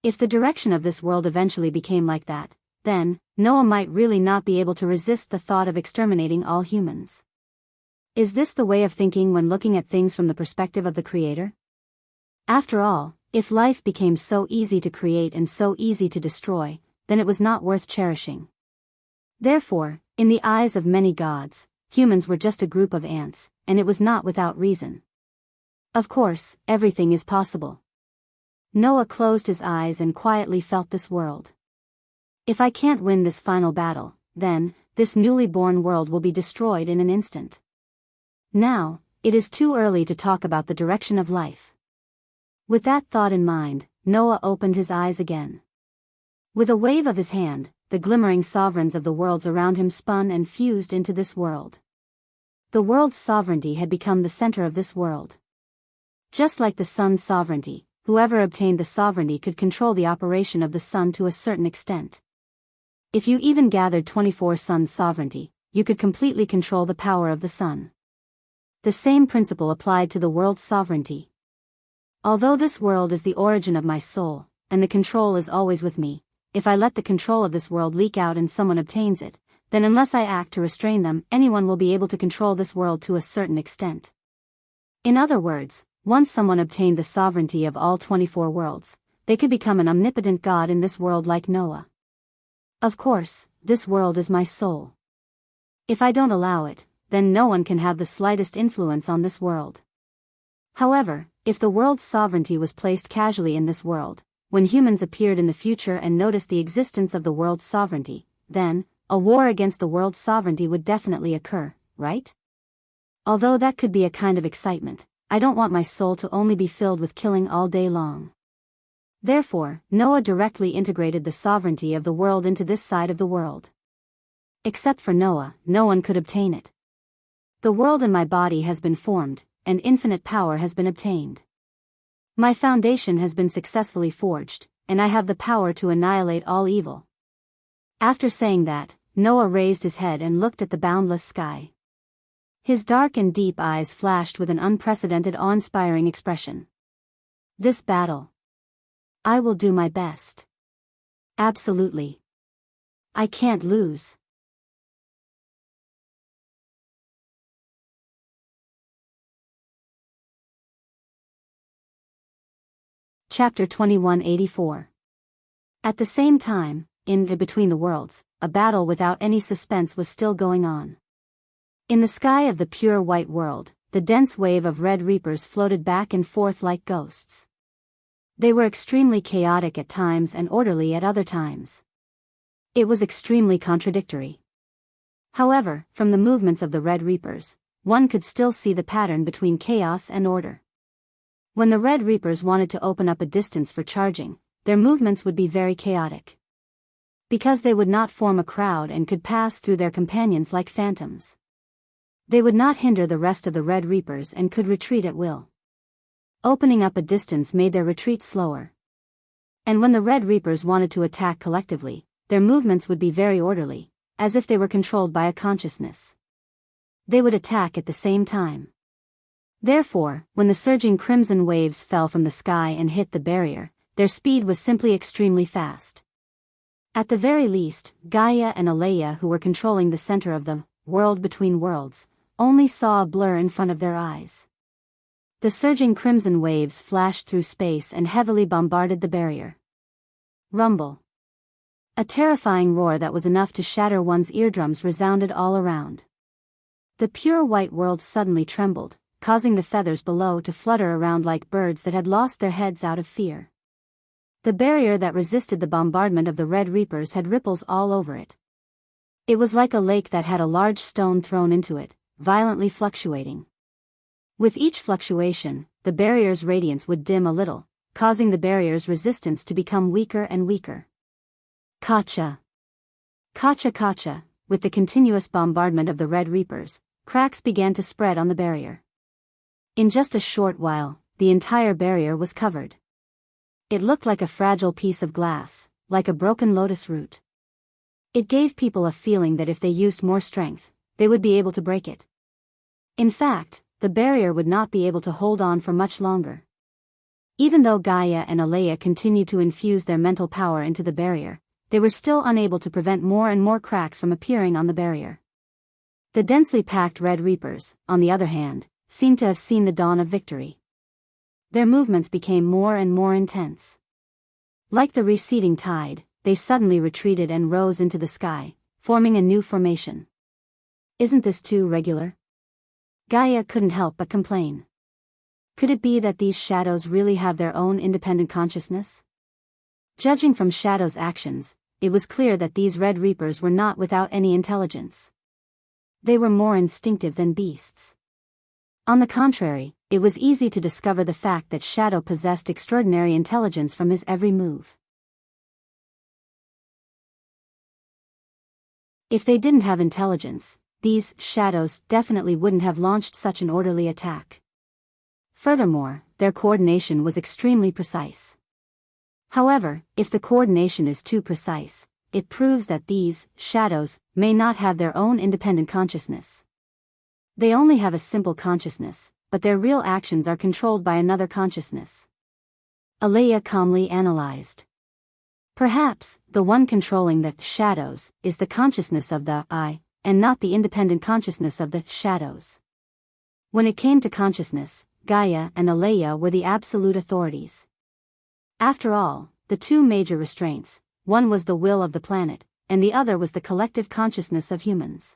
If the direction of this world eventually became like that, then, Noah might really not be able to resist the thought of exterminating all humans. Is this the way of thinking when looking at things from the perspective of the Creator? After all, if life became so easy to create and so easy to destroy, then it was not worth cherishing. Therefore, in the eyes of many gods, humans were just a group of ants, and it was not without reason. Of course, everything is possible. Noah closed his eyes and quietly felt this world. If I can't win this final battle, then, this newly born world will be destroyed in an instant. Now, it is too early to talk about the direction of life. With that thought in mind, Noah opened his eyes again. With a wave of his hand, the glimmering sovereigns of the worlds around him spun and fused into this world. The world's sovereignty had become the center of this world. Just like the sun's sovereignty, whoever obtained the sovereignty could control the operation of the sun to a certain extent. If you even gathered 24 suns' sovereignty, you could completely control the power of the sun. The same principle applied to the world's sovereignty. Although this world is the origin of my soul, and the control is always with me, if I let the control of this world leak out and someone obtains it, then unless I act to restrain them, anyone will be able to control this world to a certain extent. In other words, once someone obtained the sovereignty of all 24 worlds, they could become an omnipotent god in this world like Noah. Of course, this world is my soul. If I don't allow it, then no one can have the slightest influence on this world. However, if the world's sovereignty was placed casually in this world, when humans appeared in the future and noticed the existence of the world's sovereignty, then, a war against the world's sovereignty would definitely occur, right? Although that could be a kind of excitement, I don't want my soul to only be filled with killing all day long. Therefore, Noah directly integrated the sovereignty of the world into this side of the world. Except for Noah, no one could obtain it. The world in my body has been formed, and infinite power has been obtained. My foundation has been successfully forged, and I have the power to annihilate all evil. After saying that, Noah raised his head and looked at the boundless sky. His dark and deep eyes flashed with an unprecedented awe-inspiring expression. This battle. I will do my best. Absolutely. I can't lose. Chapter 2184. At the same time, in Between the Worlds, a battle without any suspense was still going on. In the sky of the pure white world, the dense wave of red reapers floated back and forth like ghosts. They were extremely chaotic at times and orderly at other times. It was extremely contradictory. However, from the movements of the red reapers, one could still see the pattern between chaos and order. When the red reapers wanted to open up a distance for charging, their movements would be very chaotic. Because they would not form a crowd and could pass through their companions like phantoms. They would not hinder the rest of the red reapers and could retreat at will. Opening up a distance made their retreat slower. And when the red reapers wanted to attack collectively, their movements would be very orderly, as if they were controlled by a consciousness. They would attack at the same time. Therefore, when the surging crimson waves fell from the sky and hit the barrier, their speed was simply extremely fast. At the very least, Gaia and Alea, who were controlling the center of the world between worlds, only saw a blur in front of their eyes. The surging crimson waves flashed through space and heavily bombarded the barrier. Rumble. A terrifying roar that was enough to shatter one's eardrums resounded all around. The pure white world suddenly trembled, causing the feathers below to flutter around like birds that had lost their heads out of fear. The barrier that resisted the bombardment of the red reapers had ripples all over it. It was like a lake that had a large stone thrown into it, violently fluctuating. With each fluctuation, the barrier's radiance would dim a little, causing the barrier's resistance to become weaker and weaker. Kacha. Kacha kacha, with the continuous bombardment of the red reapers, cracks began to spread on the barrier. In just a short while, the entire barrier was covered. It looked like a fragile piece of glass, like a broken lotus root. It gave people a feeling that if they used more strength, they would be able to break it. In fact, the barrier would not be able to hold on for much longer. Even though Gaia and Alea continued to infuse their mental power into the barrier, they were still unable to prevent more and more cracks from appearing on the barrier. The densely packed red reapers, on the other hand, seemed to have seen the dawn of victory. Their movements became more and more intense. Like the receding tide, they suddenly retreated and rose into the sky, forming a new formation. Isn't this too regular? Gaia couldn't help but complain. Could it be that these shadows really have their own independent consciousness? Judging from Shadow's actions, it was clear that these red reapers were not without any intelligence. They were more instinctive than beasts. On the contrary, it was easy to discover the fact that Shadow possessed extraordinary intelligence from his every move. If they didn't have intelligence, these shadows definitely wouldn't have launched such an orderly attack. Furthermore, their coordination was extremely precise. However, if the coordination is too precise, it proves that these shadows may not have their own independent consciousness. They only have a simple consciousness, but their real actions are controlled by another consciousness. Alea calmly analyzed. Perhaps, the one controlling the shadows is the consciousness of the I, and not the independent consciousness of the shadows. When it came to consciousness, Gaia and Alea were the absolute authorities. After all, the two major restraints, one was the will of the planet, and the other was the collective consciousness of humans.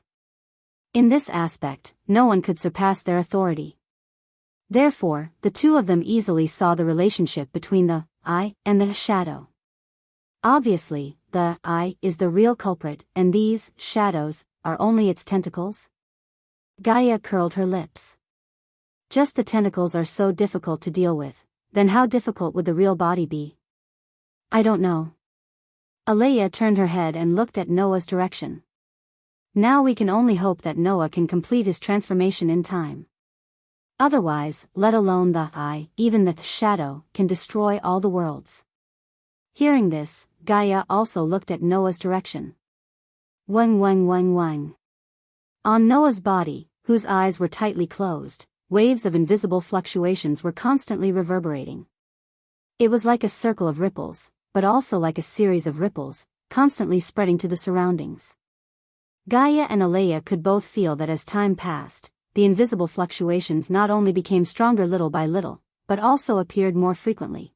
In this aspect, no one could surpass their authority. Therefore, the two of them easily saw the relationship between the I and the shadow. Obviously, the I is the real culprit, and these shadows are only its tentacles. Gaia curled her lips. Just the tentacles are so difficult to deal with, then how difficult would the real body be? I don't know. Alea turned her head and looked at Noah's direction. Now we can only hope that Noah can complete his transformation in time. Otherwise, let alone the I, even the shadow, can destroy all the worlds. Hearing this, Gaia also looked at Noah's direction. Wang wang wang wang. On Noah's body, whose eyes were tightly closed, waves of invisible fluctuations were constantly reverberating. It was like a circle of ripples, but also like a series of ripples, constantly spreading to the surroundings. Gaia and Alea could both feel that as time passed, the invisible fluctuations not only became stronger little by little, but also appeared more frequently.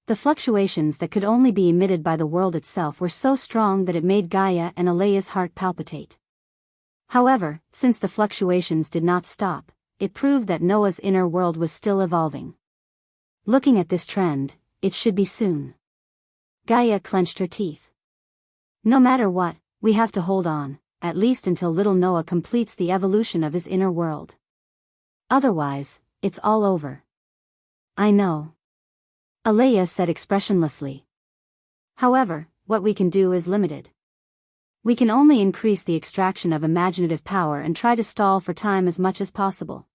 The fluctuations that could only be emitted by the world itself were so strong that it made Gaia and Alea's heart palpitate. However, since the fluctuations did not stop, it proved that Noah's inner world was still evolving. Looking at this trend, it should be soon. Gaia clenched her teeth. No matter what, we have to hold on, at least until little Noah completes the evolution of his inner world. Otherwise, it's all over. I know. Alea said expressionlessly. However, what we can do is limited. We can only increase the extraction of imaginative power and try to stall for time as much as possible.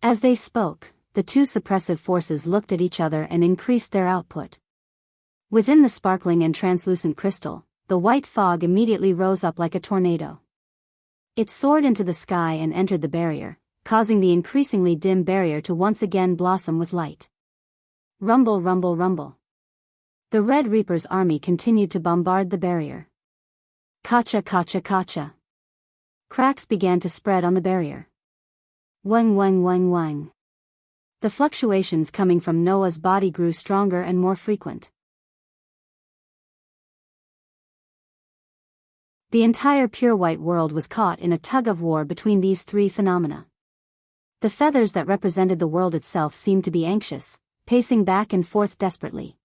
As they spoke, the two suppressive forces looked at each other and increased their output. Within the sparkling and translucent crystal, the white fog immediately rose up like a tornado. It soared into the sky and entered the barrier, causing the increasingly dim barrier to once again blossom with light. Rumble, rumble, rumble. The Red Reaper's army continued to bombard the barrier. Kacha, kacha, kacha. Cracks began to spread on the barrier. Wang, wang, wang, wang. The fluctuations coming from Noah's body grew stronger and more frequent. The entire pure white world was caught in a tug-of-war between these three phenomena. The feathers that represented the world itself seemed to be anxious, pacing back and forth desperately.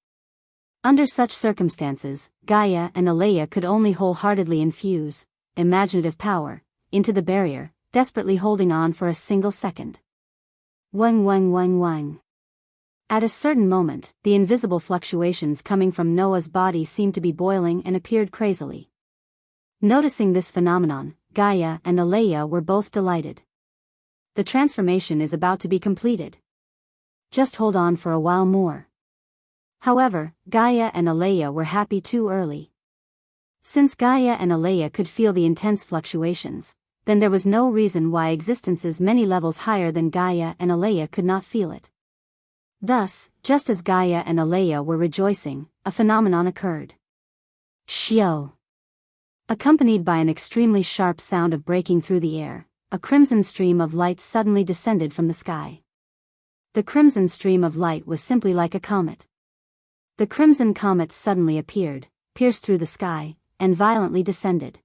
Under such circumstances, Gaia and Alea could only wholeheartedly infuse imaginative power into the barrier, desperately holding on for a single second. Wang wang wang wang. At a certain moment, the invisible fluctuations coming from Noah's body seemed to be boiling and appeared crazily. Noticing this phenomenon, Gaia and Alea were both delighted. The transformation is about to be completed. Just hold on for a while more. However, Gaia and Alea were happy too early. Since Gaia and Alea could feel the intense fluctuations, then there was no reason why existences many levels higher than Gaia and Alea could not feel it. Thus, just as Gaia and Alea were rejoicing, a phenomenon occurred. Shio! Accompanied by an extremely sharp sound of breaking through the air, a crimson stream of light suddenly descended from the sky. The crimson stream of light was simply like a comet. The crimson comet suddenly appeared, pierced through the sky, and violently descended.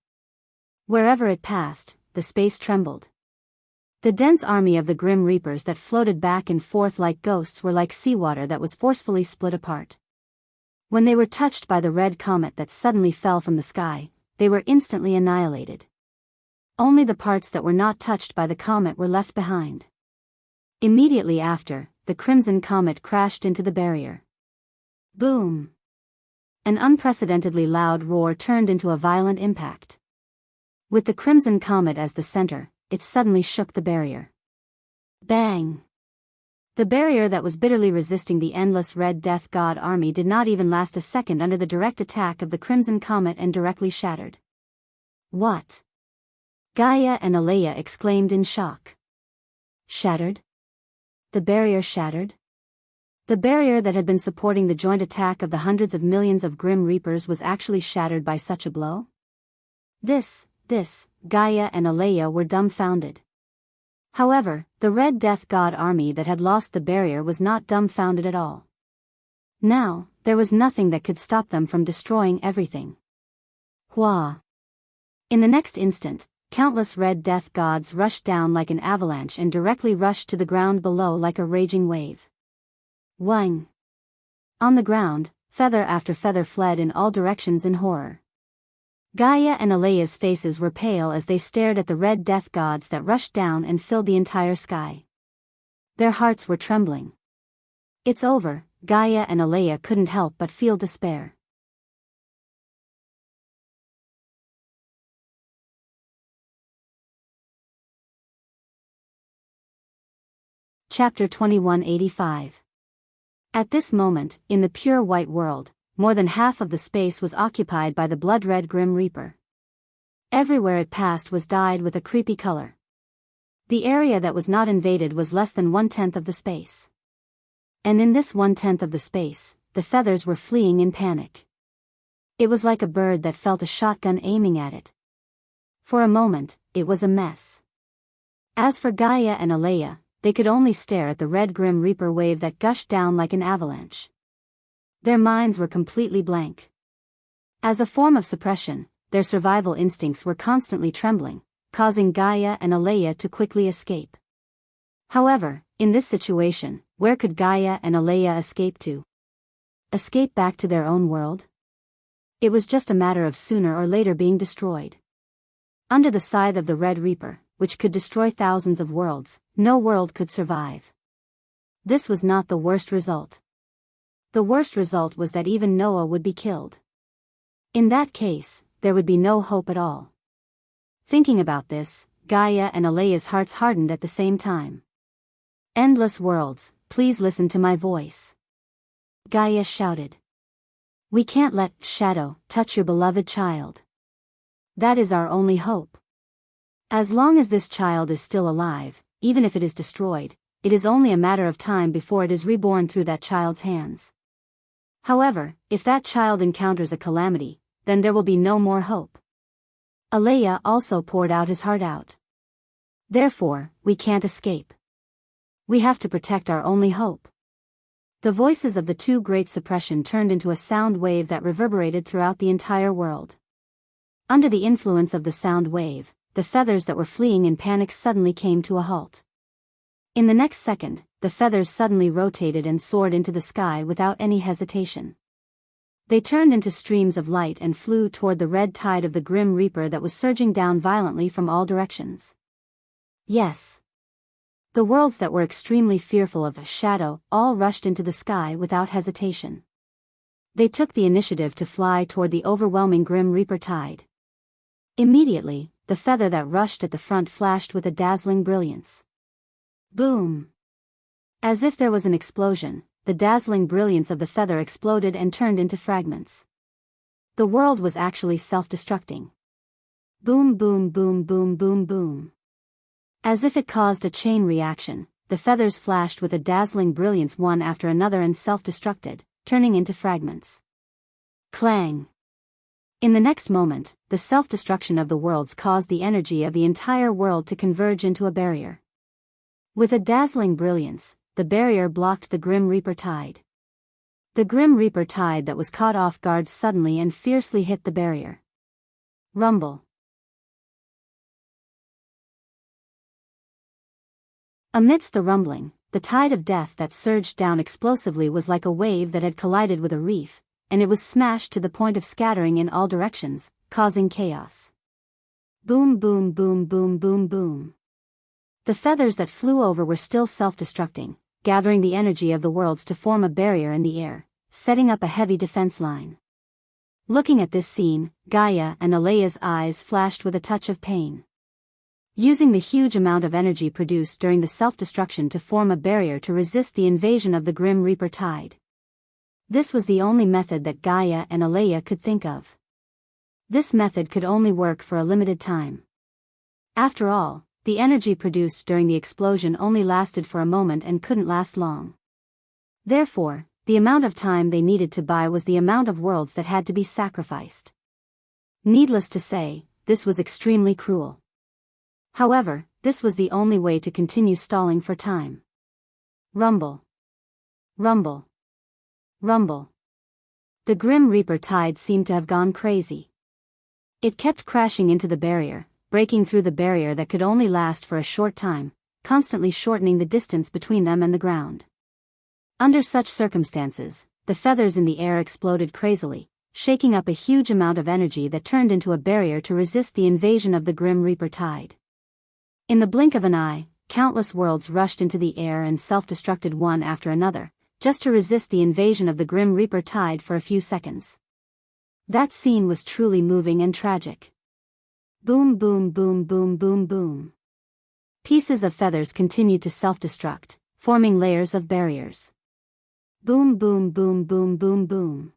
Wherever it passed, the space trembled. The dense army of the grim reapers that floated back and forth like ghosts were like seawater that was forcefully split apart. When they were touched by the red comet that suddenly fell from the sky, they were instantly annihilated. Only the parts that were not touched by the comet were left behind. Immediately after, the crimson comet crashed into the barrier. Boom! An unprecedentedly loud roar turned into a violent impact. With the crimson comet as the center, it suddenly shook the barrier. Bang! The barrier that was bitterly resisting the endless red death god army did not even last a second under the direct attack of the crimson comet and directly shattered. What? Gaia and Alea exclaimed in shock. Shattered? the barrier shattered? The barrier that had been supporting the joint attack of the hundreds of millions of Grim Reapers was actually shattered by such a blow? This, Gaia and Alea were dumbfounded. However, the Red Death God army that had lost the barrier was not dumbfounded at all. Now, there was nothing that could stop them from destroying everything. Hua! In the next instant, countless Red Death gods rushed down like an avalanche and directly rushed to the ground below like a raging wave. Wang! On the ground, feather after feather fled in all directions in horror. Gaia and Alea's faces were pale as they stared at the Red Death gods that rushed down and filled the entire sky. Their hearts were trembling. It's over, Gaia and Alea couldn't help but feel despair. Chapter 2185. At this moment, in the pure white world, more than half of the space was occupied by the blood-red Grim Reaper. Everywhere it passed was dyed with a creepy color. The area that was not invaded was less than 1/10 of the space. And in this 1/10 of the space, the feathers were fleeing in panic. It was like a bird that felt a shotgun aiming at it. For a moment, it was a mess. As for Gaia and Alea, they could only stare at the red Grim Reaper wave that gushed down like an avalanche. Their minds were completely blank. As a form of suppression, their survival instincts were constantly trembling, causing Gaia and Alea to quickly escape. However, in this situation, where could Gaia and Alea escape to? Escape back to their own world? It was just a matter of sooner or later being destroyed. Under the scythe of the Red Reaper, which could destroy thousands of worlds, no world could survive. This was not the worst result. The worst result was that even Noah would be killed. In that case, there would be no hope at all. Thinking about this, Gaia and Alea's hearts hardened at the same time. Endless worlds, please listen to my voice. Gaia shouted. We can't let Shadow touch your beloved child. That is our only hope. As long as this child is still alive, even if it is destroyed, it is only a matter of time before it is reborn through that child's hands. However, if that child encounters a calamity, then there will be no more hope. Alea also poured out his heart out. Therefore, we can't escape. We have to protect our only hope. The voices of the two great suppression turned into a sound wave that reverberated throughout the entire world. Under the influence of the sound wave, the feathers that were fleeing in panic suddenly came to a halt. In the next second, the feathers suddenly rotated and soared into the sky without any hesitation. They turned into streams of light and flew toward the red tide of the Grim Reaper that was surging down violently from all directions. Yes. The worlds that were extremely fearful of a shadow all rushed into the sky without hesitation. They took the initiative to fly toward the overwhelming Grim Reaper tide. Immediately, the feather that rushed at the front flashed with a dazzling brilliance. Boom! As if there was an explosion, the dazzling brilliance of the feather exploded and turned into fragments. The world was actually self-destructing. Boom boom boom boom boom boom. As if it caused a chain reaction, the feathers flashed with a dazzling brilliance one after another and self-destructed, turning into fragments. Clang! In the next moment, the self-destruction of the worlds caused the energy of the entire world to converge into a barrier. With a dazzling brilliance, the barrier blocked the Grim Reaper tide. The Grim Reaper tide that was caught off guard suddenly and fiercely hit the barrier. Rumble. Amidst the rumbling, the tide of death that surged down explosively was like a wave that had collided with a reef, and it was smashed to the point of scattering in all directions, causing chaos. Boom boom boom boom boom boom. The feathers that flew over were still self-destructing, gathering the energy of the worlds to form a barrier in the air, setting up a heavy defense line. Looking at this scene, Gaia and Alea's eyes flashed with a touch of pain. Using the huge amount of energy produced during the self-destruction to form a barrier to resist the invasion of the Grim Reaper tide. This was the only method that Gaia and Alea could think of. This method could only work for a limited time. After all, the energy produced during the explosion only lasted for a moment and couldn't last long. Therefore, the amount of time they needed to buy was the amount of worlds that had to be sacrificed. Needless to say, this was extremely cruel. However, this was the only way to continue stalling for time. Rumble. Rumble. Rumble. The Grim Reaper tide seemed to have gone crazy. It kept crashing into the barrier, breaking through the barrier that could only last for a short time, constantly shortening the distance between them and the ground. Under such circumstances, the feathers in the air exploded crazily, shaking up a huge amount of energy that turned into a barrier to resist the invasion of the Grim Reaper tide. In the blink of an eye, countless worlds rushed into the air and self-destructed one after another, just to resist the invasion of the Grim Reaper tide for a few seconds. That scene was truly moving and tragic. Boom, boom, boom, boom, boom, boom. Pieces of feathers continued to self-destruct, forming layers of barriers. Boom, boom, boom, boom, boom, boom.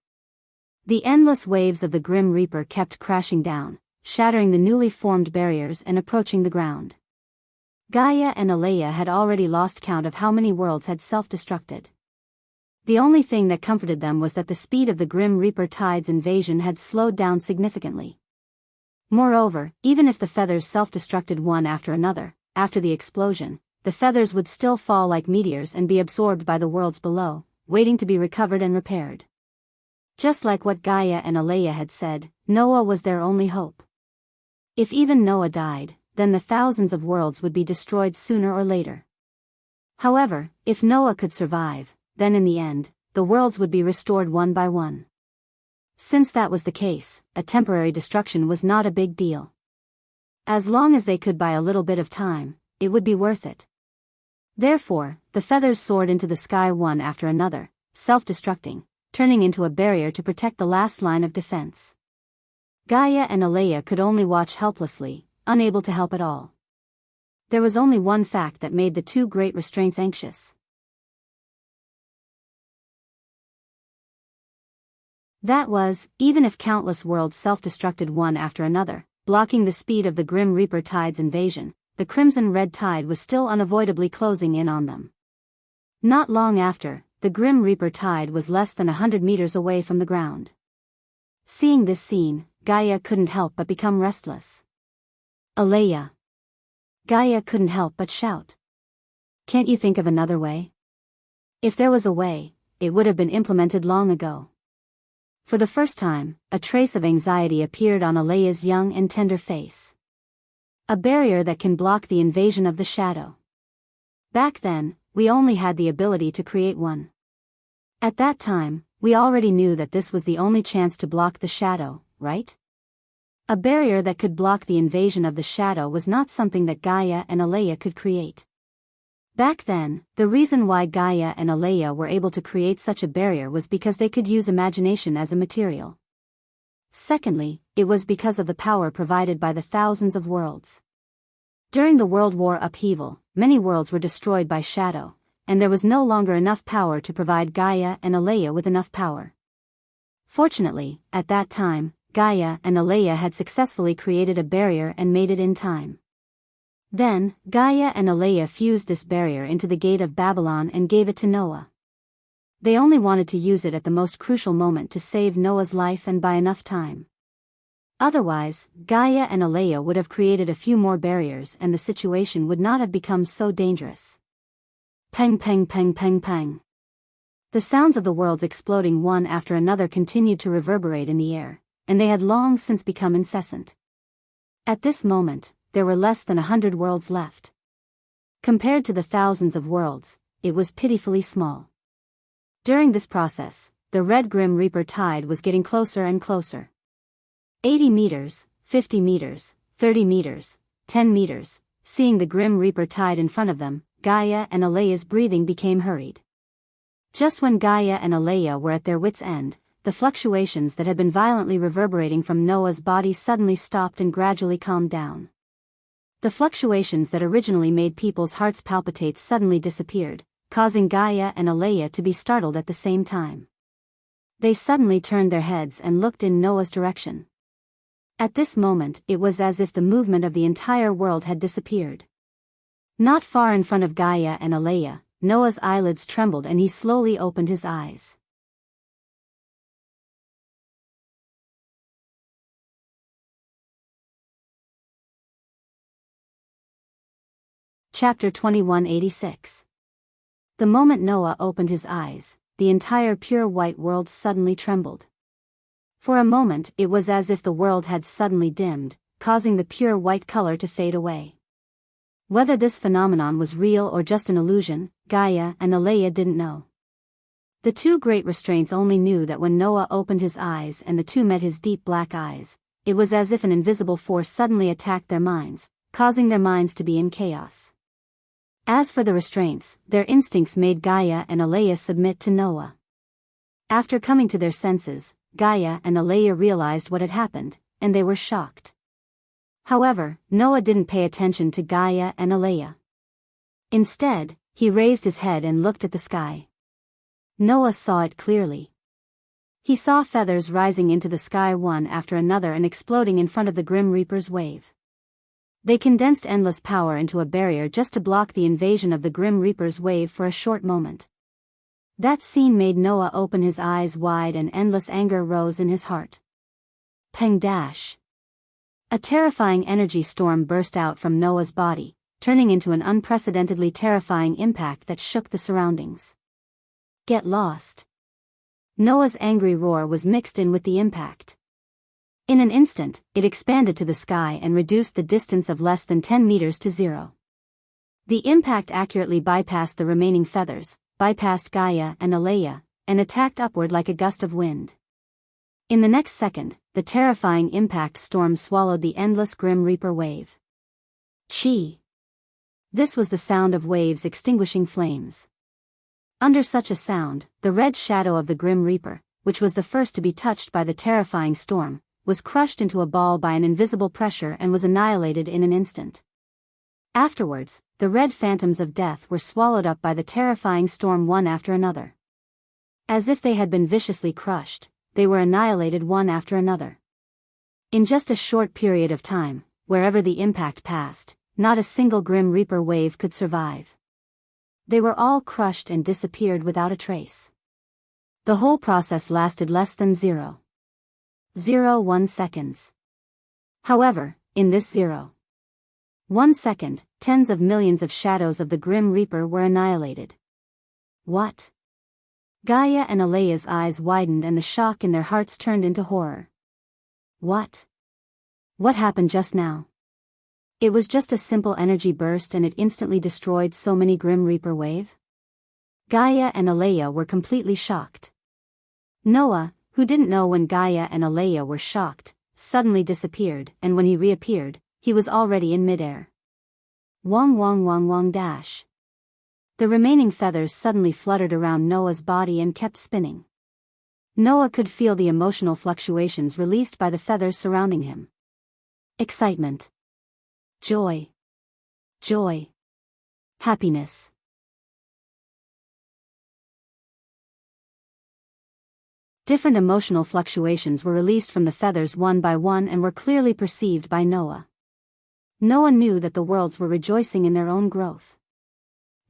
The endless waves of the Grim Reaper kept crashing down, shattering the newly formed barriers and approaching the ground. Gaia and Alea had already lost count of how many worlds had self-destructed. The only thing that comforted them was that the speed of the Grim Reaper tide's invasion had slowed down significantly. Moreover, even if the feathers self-destructed one after another, after the explosion, the feathers would still fall like meteors and be absorbed by the worlds below, waiting to be recovered and repaired. Just like what Gaia and Alea had said, Noah was their only hope. If even Noah died, then the thousands of worlds would be destroyed sooner or later. However, if Noah could survive, then in the end, the worlds would be restored one by one. Since that was the case, a temporary destruction was not a big deal. As long as they could buy a little bit of time, it would be worth it. Therefore, the feathers soared into the sky one after another, self-destructing, turning into a barrier to protect the last line of defense. Gaia and Alea could only watch helplessly, unable to help at all. There was only one fact that made the two great restraints anxious. That was, even if countless worlds self-destructed one after another, blocking the speed of the Grim Reaper tide's invasion, the crimson-red tide was still unavoidably closing in on them. Not long after, the Grim Reaper tide was less than 100 meters away from the ground. Seeing this scene, Gaia couldn't help but become restless. Alea. Gaia couldn't help but shout. Can't you think of another way? If there was a way, it would have been implemented long ago. For the first time, a trace of anxiety appeared on Alea's young and tender face. A barrier that can block the invasion of the shadow. Back then, we only had the ability to create one. At that time, we already knew that this was the only chance to block the shadow, right? A barrier that could block the invasion of the shadow was not something that Gaia and Alea could create. Back then, the reason why Gaia and Alea were able to create such a barrier was because they could use imagination as a material. Secondly, it was because of the power provided by the thousands of worlds. During the World War upheaval, many worlds were destroyed by shadow, and there was no longer enough power to provide Gaia and Alea with enough power. Fortunately, at that time, Gaia and Alea had successfully created a barrier and made it in time. Then, Gaia and Alea fused this barrier into the gate of Babylon and gave it to Noah. They only wanted to use it at the most crucial moment to save Noah's life and buy enough time. Otherwise, Gaia and Alea would have created a few more barriers and the situation would not have become so dangerous. Peng peng peng peng peng. The sounds of the worlds exploding one after another continued to reverberate in the air, and they had long since become incessant. At this moment, there were less than 100 worlds left. Compared to the thousands of worlds, it was pitifully small. During this process, the red Grim Reaper tide was getting closer and closer. 80 meters, 50 meters, 30 meters, 10 meters, seeing the Grim Reaper tide in front of them, Gaia and Alea's breathing became hurried. Just when Gaia and Alea were at their wits' end, the fluctuations that had been violently reverberating from Noah's body suddenly stopped and gradually calmed down. The fluctuations that originally made people's hearts palpitate suddenly disappeared, causing Gaia and Alea to be startled at the same time. They suddenly turned their heads and looked in Noah's direction. At this moment, it was as if the movement of the entire world had disappeared. Not far in front of Gaia and Alea, Noah's eyelids trembled and he slowly opened his eyes. Chapter 2186. The moment Noah opened his eyes, the entire pure white world suddenly trembled. For a moment it was as if the world had suddenly dimmed, causing the pure white color to fade away. Whether this phenomenon was real or just an illusion, Gaia and Alea didn't know. The two great restraints only knew that when Noah opened his eyes and the two met his deep black eyes, it was as if an invisible force suddenly attacked their minds, causing their minds to be in chaos. As for the restraints, their instincts made Gaia and Alea submit to Noah. After coming to their senses, Gaia and Alea realized what had happened, and they were shocked. However, Noah didn't pay attention to Gaia and Alea. Instead, he raised his head and looked at the sky. Noah saw it clearly. He saw feathers rising into the sky one after another and exploding in front of the Grim Reaper's wave. They condensed endless power into a barrier just to block the invasion of the Grim Reaper's wave for a short moment. That scene made Noah open his eyes wide and endless anger rose in his heart. Peng dash. A terrifying energy storm burst out from Noah's body, turning into an unprecedentedly terrifying impact that shook the surroundings. Get lost. Noah's angry roar was mixed in with the impact. In an instant, it expanded to the sky and reduced the distance of less than 10 meters to 0. The impact accurately bypassed the remaining feathers, bypassed Gaia and Alea, and attacked upward like a gust of wind. In the next second, the terrifying impact storm swallowed the endless Grim Reaper wave. Chi! This was the sound of waves extinguishing flames. Under such a sound, the red shadow of the Grim Reaper, which was the first to be touched by the terrifying storm, was crushed into a ball by an invisible pressure and was annihilated in an instant. Afterwards, the red phantoms of death were swallowed up by the terrifying storm one after another. As if they had been viciously crushed, they were annihilated one after another. In just a short period of time, wherever the impact passed, not a single Grim Reaper wave could survive. They were all crushed and disappeared without a trace. The whole process lasted less than 0.01 seconds. However, in this 0.1 second, tens of millions of shadows of the Grim Reaper were annihilated. What? Gaia and Alea's eyes widened and the shock in their hearts turned into horror. What? What happened just now? It was just a simple energy burst and it instantly destroyed so many Grim Reaper wave? Gaia and Alea were completely shocked. Noah, who didn't know when Gaia and Alea were shocked, suddenly disappeared, and when he reappeared, he was already in midair. Wong wong wong wong dash. The remaining feathers suddenly fluttered around Noah's body and kept spinning. Noah could feel the emotional fluctuations released by the feathers surrounding him. Excitement. Joy. Joy. Happiness. Different emotional fluctuations were released from the feathers one by one and were clearly perceived by Noah. Noah knew that the worlds were rejoicing in their own growth.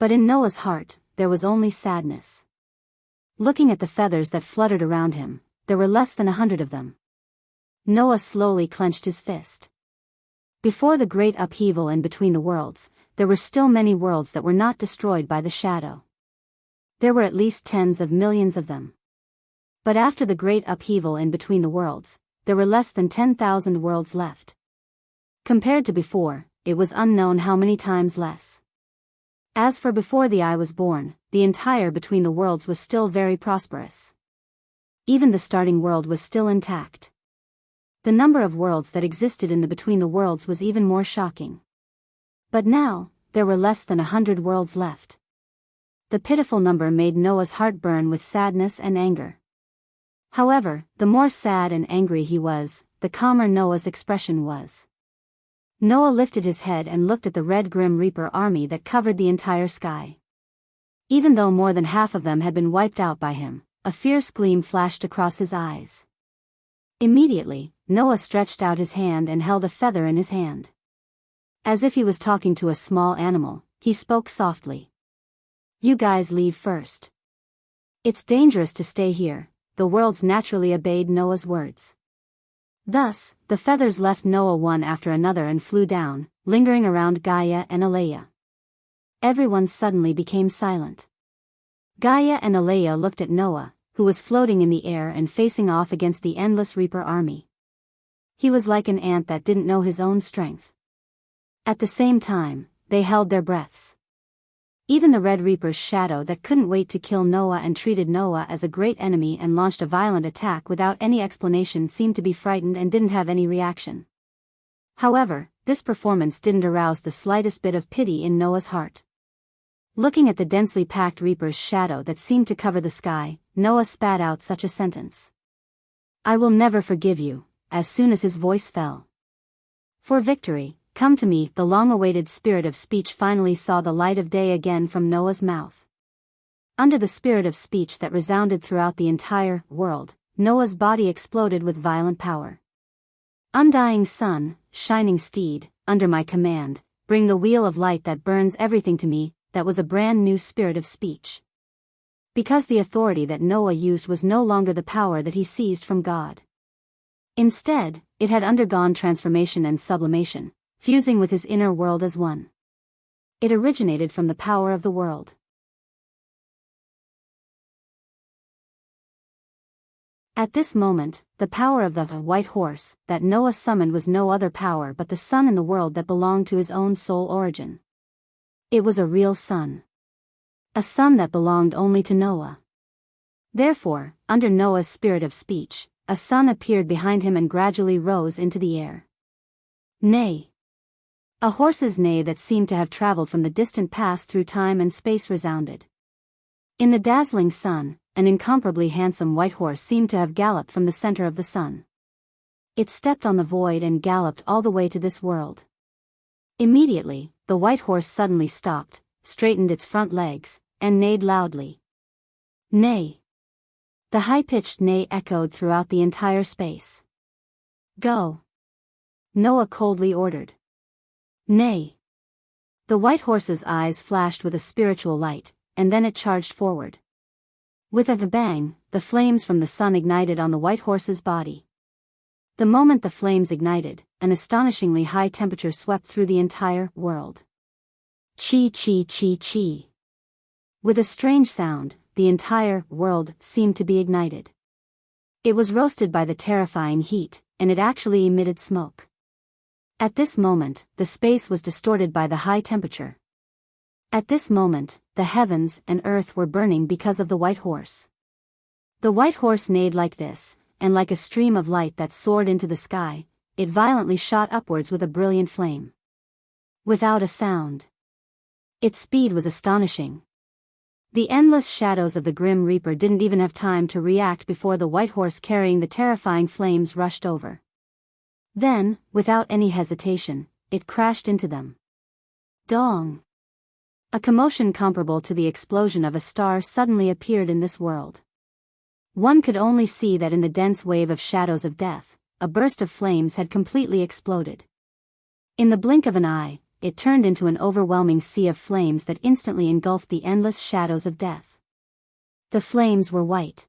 But in Noah's heart, there was only sadness. Looking at the feathers that fluttered around him, there were less than 100 of them. Noah slowly clenched his fist. Before the great upheaval in between the worlds, there were still many worlds that were not destroyed by the shadow. There were at least tens of millions of them. But after the great upheaval in between the worlds, there were less than 10,000 worlds left. Compared to before, it was unknown how many times less. As for before the eye was born, the entire between the worlds was still very prosperous. Even the starting world was still intact. The number of worlds that existed in the between the worlds was even more shocking. But now, there were less than 100 worlds left. The pitiful number made Noah's heart burn with sadness and anger. However, the more sad and angry he was, the calmer Noah's expression was. Noah lifted his head and looked at the red Grim Reaper army that covered the entire sky. Even though more than half of them had been wiped out by him, a fierce gleam flashed across his eyes. Immediately, Noah stretched out his hand and held a feather in his hand. As if he was talking to a small animal, he spoke softly. You guys leave first. It's dangerous to stay here. The worlds naturally obeyed Noah's words. Thus, the feathers left Noah one after another and flew down, lingering around Gaia and Alea. Everyone suddenly became silent. Gaia and Alea looked at Noah, who was floating in the air and facing off against the endless Reaper army. He was like an ant that didn't know his own strength. At the same time, they held their breaths. Even the Red Reaper's shadow that couldn't wait to kill Noah and treated Noah as a great enemy and launched a violent attack without any explanation seemed to be frightened and didn't have any reaction. However, this performance didn't arouse the slightest bit of pity in Noah's heart. Looking at the densely packed Reaper's shadow that seemed to cover the sky, Noah spat out such a sentence. I will never forgive you, as soon as his voice fell. For victory, come to me. The long-awaited spirit of speech finally saw the light of day again from Noah's mouth. Under the spirit of speech that resounded throughout the entire world, Noah's body exploded with violent power. Undying sun, shining steed, under my command, bring the wheel of light that burns everything to me. That was a brand new spirit of speech. Because the authority that Noah used was no longer the power that he seized from God. Instead, it had undergone transformation and sublimation, fusing with his inner world as one. It originated from the power of the world. At this moment, the power of the white horse that Noah summoned was no other power but the sun in the world that belonged to his own soul origin. It was a real sun. A sun that belonged only to Noah. Therefore, under Noah's spirit of speech, a sun appeared behind him and gradually rose into the air. Neigh. A horse's neigh that seemed to have traveled from the distant past through time and space resounded. In the dazzling sun, an incomparably handsome white horse seemed to have galloped from the center of the sun. It stepped on the void and galloped all the way to this world. Immediately, the white horse suddenly stopped, straightened its front legs, and neighed loudly. Neigh. The high-pitched neigh echoed throughout the entire space. Go. Noah coldly ordered. Neigh. The white horse's eyes flashed with a spiritual light, and then it charged forward. With a bang, the flames from the sun ignited on the white horse's body. The moment the flames ignited, an astonishingly high temperature swept through the entire world. Chi chi chi chi. With a strange sound, the entire world seemed to be ignited. It was roasted by the terrifying heat, and it actually emitted smoke. At this moment, the space was distorted by the high temperature. At this moment, the heavens and earth were burning because of the white horse. The white horse neighed like this, and like a stream of light that soared into the sky, it violently shot upwards with a brilliant flame. Without a sound. Its speed was astonishing. The endless shadows of the grim Reaper didn't even have time to react before the white horse carrying the terrifying flames rushed over. Then, without any hesitation, it crashed into them. Dong! A commotion comparable to the explosion of a star suddenly appeared in this world. One could only see that in the dense wave of shadows of death, a burst of flames had completely exploded. In the blink of an eye, it turned into an overwhelming sea of flames that instantly engulfed the endless shadows of death. The flames were white.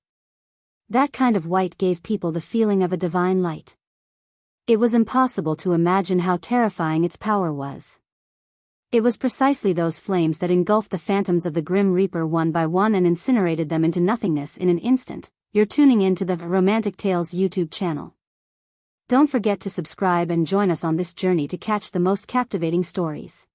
That kind of white gave people the feeling of a divine light. It was impossible to imagine how terrifying its power was. It was precisely those flames that engulfed the phantoms of the Grim Reaper one by one and incinerated them into nothingness in an instant. You're tuning in to the Romantic Tales YouTube channel. Don't forget to subscribe and join us on this journey to catch the most captivating stories.